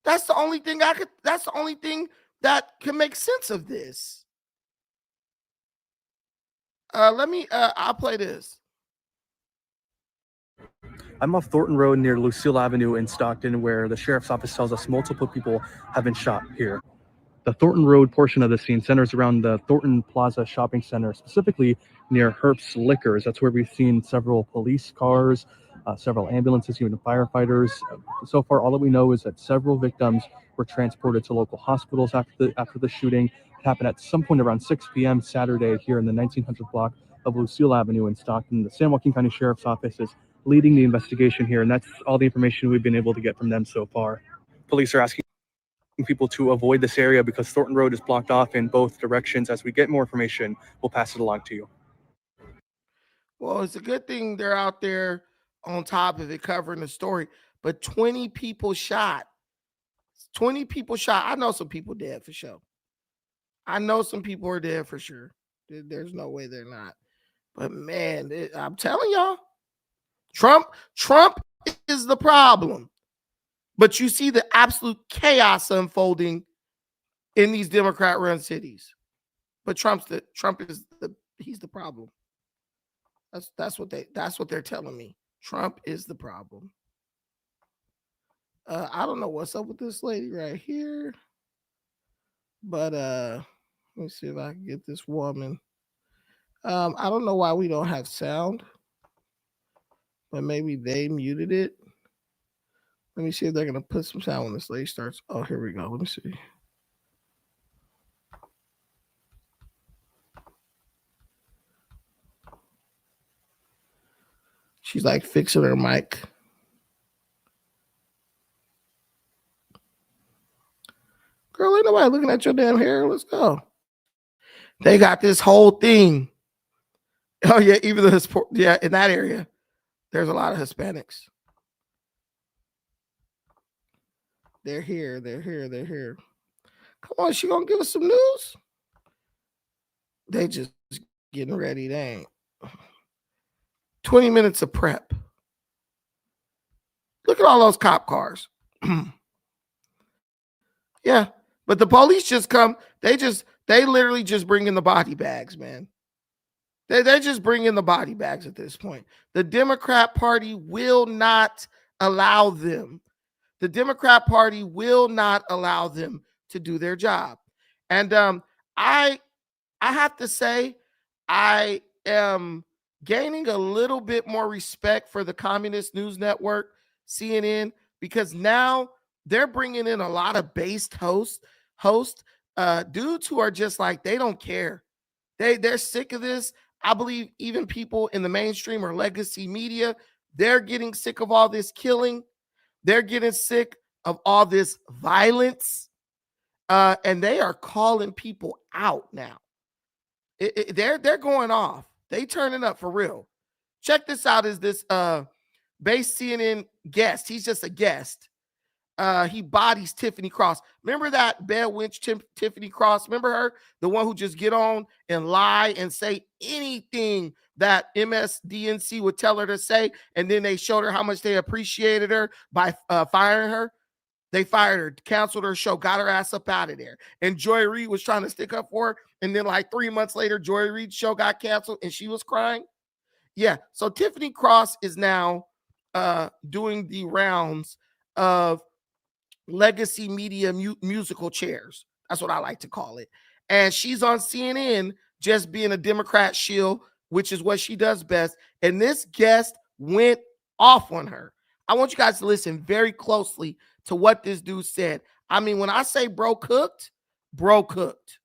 S1: That's the only thing that can make sense of this. I'll play this.
S8: I'm off Thornton Road near Lucille Avenue in Stockton, where the sheriff's office tells us multiple people have been shot here. The Thornton Road portion of the scene centers around the Thornton Plaza Shopping Center, specifically near Herbst's Liquors. That's where we've seen several police cars, several ambulances, even firefighters. So far, all that we know is that several victims were transported to local hospitals after the shooting. It happened at some point around 6 p.m. Saturday here in the 1900 block of Lucille Avenue in Stockton. The San Joaquin County Sheriff's Office is leading the investigation here, and that's all the information we've been able to get from them so far. Police are asking people to avoid this area because Thornton Road is blocked off in both directions. As we get more information, we'll pass it along to you.
S1: Well, it's a good thing they're out there on top of it covering the story, but 20 people shot. 20 people shot. I know some people dead for sure. I know some people are dead for sure. There's no way they're not. But man, I'm telling y'all, Trump is the problem. But you see the absolute chaos unfolding in these Democrat-run cities. But he's the problem. That's what they're telling me. Trump is the problem. I don't know what's up with this lady right here, but let me see if I can get this woman. I don't know why we don't have sound. but maybe they muted it. Let me see if they're going to put some sound when this lady starts. Oh, here we go. Let me see. She's like fixing her mic. Girl, ain't nobody looking at your damn hair. Let's go. They got this whole thing. Oh, yeah, even the in that area, there's a lot of Hispanics. They're here. Come on, she gonna give us some news? They just getting ready. They ain't. 20 minutes of prep. Look at all those cop cars. Yeah, but the police just come. They literally just bring in the body bags, man. They just bring in the body bags at this point. The Democrat Party will not allow them. The Democrat Party will not allow them to do their job. And I have to say, I am gaining a little bit more respect for the Communist News Network, CNN, because now they're bringing in a lot of based hosts, dudes who are just like, they don't care. They're sick of this. I believe even people in the mainstream or legacy media, they're getting sick of all this killing. They're getting sick of all this violence. And they are calling people out now. They're going off. They turning up for real. Check this out. Is this base CNN guest? He's just a guest. He bodies Tiffany Cross. Remember that bad wench Tiffany Cross? Remember her? The one who just get on and lie and say anything that MSDNC would tell her to say, and then they showed her how much they appreciated her by firing her. They fired her, canceled her show, got her ass up out of there. And Joy Reid was trying to stick up for her, and then like 3 months later, Joy Reid's show got canceled, and she was crying. Yeah, so Tiffany Cross is now doing the rounds of legacy media musical chairs. That's what I like to call it. And she's on CNN just being a Democrat shill, which is what she does best. And this guest went off on her. I want you guys to listen very closely to what this dude said. I mean, when I say bro cooked, bro cooked.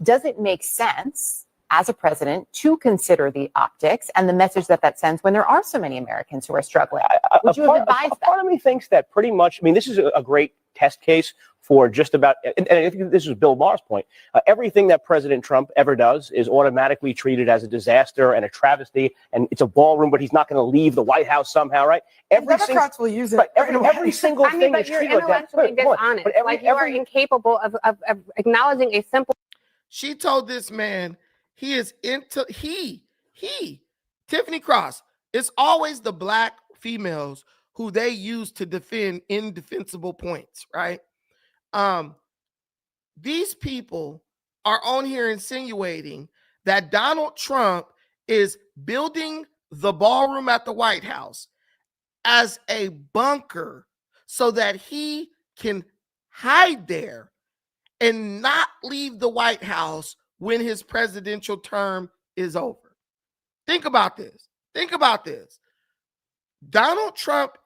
S5: Does it make sense as a president to consider the optics and the message that sends when there are so many Americans who are struggling? Would you have advised that?
S9: Part of me thinks that pretty much, I mean, this is a great test case for just about, and I think this is Bill Maher's point, everything that President Trump ever does is automatically treated as a disaster and a travesty, and it's a ballroom, but he's not going to leave the White House somehow, right?
S10: Democrats will use it.
S9: Right, every single
S17: I mean,
S9: thing
S17: but
S9: is
S17: you're
S9: treated like that.
S17: intellectually dishonest. Like you are incapable of acknowledging a simple.
S1: She told this man he is into Tiffany Cross. It's always the black females who they use to defend indefensible points, right? These people are on here insinuating that Donald Trump is building the ballroom at the White House as a bunker so that he can hide there and not leave the White House when his presidential term is over. Think about this. Donald Trump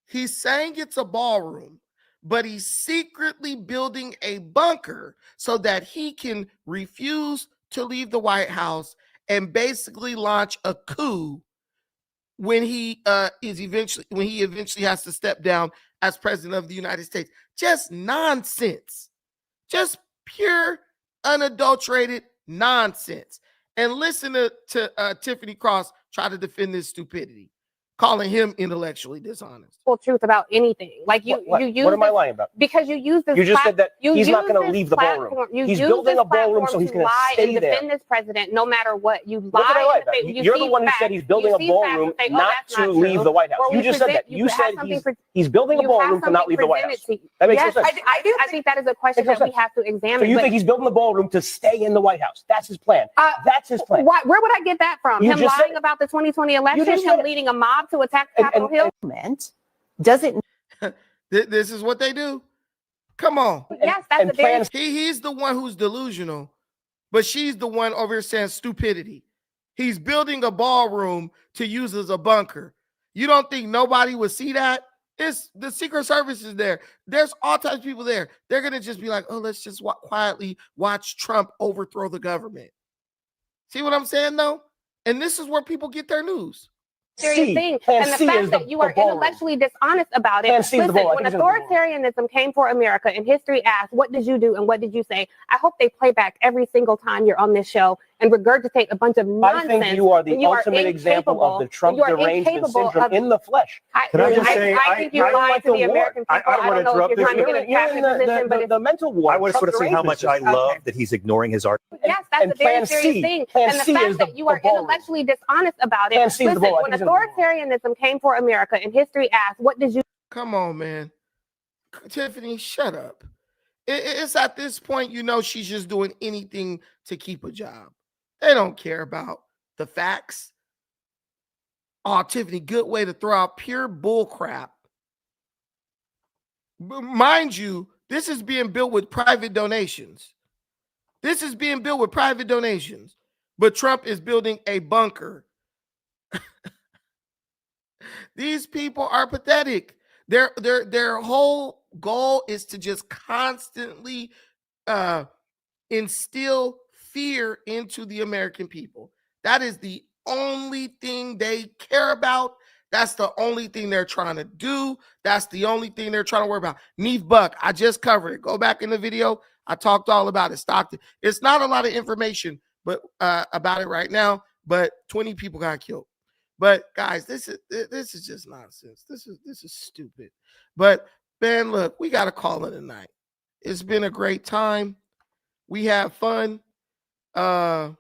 S1: he's saying it's a ballroom, but he's secretly building a bunker so that he can refuse to leave the White House and basically launch a coup when he eventually has to step down as president of the United States. Just nonsense. Just pure, unadulterated nonsense. And listen to Tiffany Cross try to defend this stupidity, calling him intellectually dishonest.
S17: Truth about anything. Like you use.
S9: What am I lying about?
S17: Because you use this.
S9: You just said that he's not going to leave the ballroom. He's building a ballroom, so he's going to stay there.
S17: Defend this president, no matter what. You lie.
S9: What did I lie about? You're the one who said he's building a ballroom not to leave the White House. You just said that. You said he's building a ballroom to not leave the White House. That makes no sense.
S17: I think that is a question that we have to examine.
S9: So you think he's building the ballroom to stay in the White House? That's his plan. That's his plan.
S17: Where would I get that from? Him lying about the 2020 election, him leading a mob to attack Capitol Hill?
S5: Does it?
S1: This is what they do. Come on.
S17: Yes, that's the
S1: He's the one who's delusional, but she's the one over here saying stupidity. He's building a ballroom to use as a bunker. You don't think nobody would see that? It's the Secret Service is there. There's all types of people there. They're going to just be like, oh, let's just quietly watch Trump overthrow the government. See what I'm saying, though? And this is where people get their news.
S9: C.
S10: Thing.
S9: And
S10: And the
S9: C
S10: fact
S9: is
S10: that you are
S9: ballroom.
S10: intellectually dishonest about it.
S9: And C is the
S10: Listen,
S9: ball. I
S10: when
S9: think it's in the ballroom.
S10: authoritarianism came for America and history asked, what did you do and what did you say? I hope they play back every single time you're on this show and regurgitate a bunch of nonsense.
S9: I think you are the
S10: when you
S9: ultimate example of the Trump
S10: you are
S9: derangement
S10: incapable
S9: syndrome
S10: of-
S9: in the flesh.
S10: Can I just say, I think you're lying to the American people. I don't know if you're trying to get a tactic position, but
S9: the mental war.
S12: I want to sort of say how much I love that he's ignoring his argument.
S10: yes, that's a very serious thing. And the fact that you are intellectually dishonest about it. Listen, when authoritarianism came for America and history asked, what did you?
S1: Come on, man. Tiffany, shut up. It's at this point, you know, she's just doing anything to keep a job. They don't care about the facts. Oh, Tiffany, good way to throw out pure bull crap. Mind you, this is being built with private donations. This is being built with private donations. But Trump is building a bunker. These people are pathetic. Their whole goal is to just constantly instill fear into the American people. That is the only thing they care about. That's the only thing they're trying to do. That's the only thing they're trying to worry about. Neve Buck, I just covered it. Go back in the video. I talked all about it. Stockton. It's not a lot of information but about it right now, but 20 people got killed. But guys, this is just nonsense. This is stupid. But man, look, we got to call it a night. It's been a great time. We have fun. Let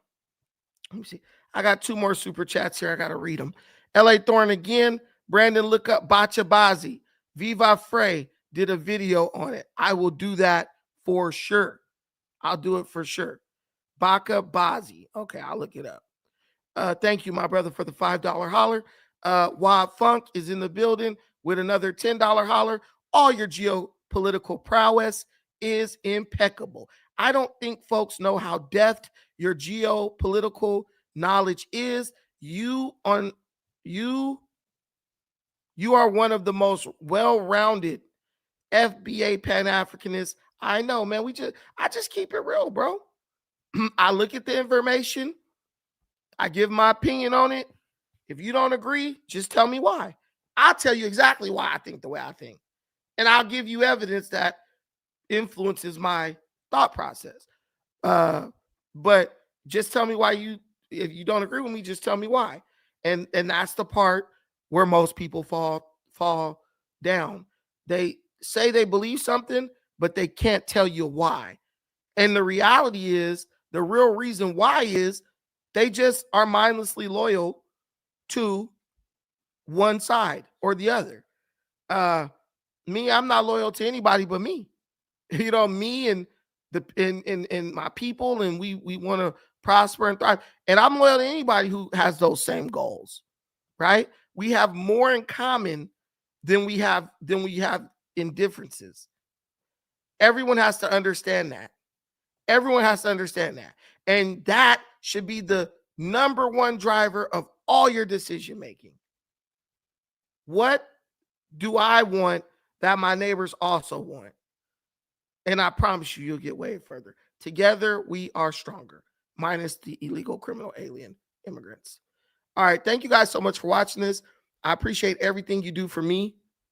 S1: me see. I got 2 more super chats here. I got to read them. L.A. Thorne again. Brandon, look up Bacha Bazi. Viva Frey did a video on it. I will do that for sure. I'll do it for sure. Baca Bazi. Okay, I'll look it up. Thank you, my brother, for the $5 holler. Wab Funk is in the building with another $10 holler. All your geopolitical prowess is impeccable. I don't think folks know how deft your geopolitical knowledge is. You are one of the most well-rounded FBA Pan-Africanists I know, man. I just keep it real, bro. I look at the information. I give my opinion on it. If you don't agree, just tell me why. I'll tell you exactly why I think the way I think. And I'll give you evidence that influences my thought process. But just tell me why if you don't agree with me, just tell me why. And that's the part where most people fall down. They say they believe something, but they can't tell you why. And the reality is, the real reason why is they just are mindlessly loyal to one side or the other. Me, I'm not loyal to anybody but me. You know, me and my people, and we want to prosper and thrive. And I'm loyal to anybody who has those same goals, right? We have more in common than we have in differences. Everyone has to understand that. Everyone has to understand that. And that should be the number one driver of all your decision making. What do I want that my neighbors also want? And I promise you, you'll get way further. Together, we are stronger, minus the illegal criminal alien immigrants. All right. Thank you guys so much for watching this. I appreciate everything you do for me.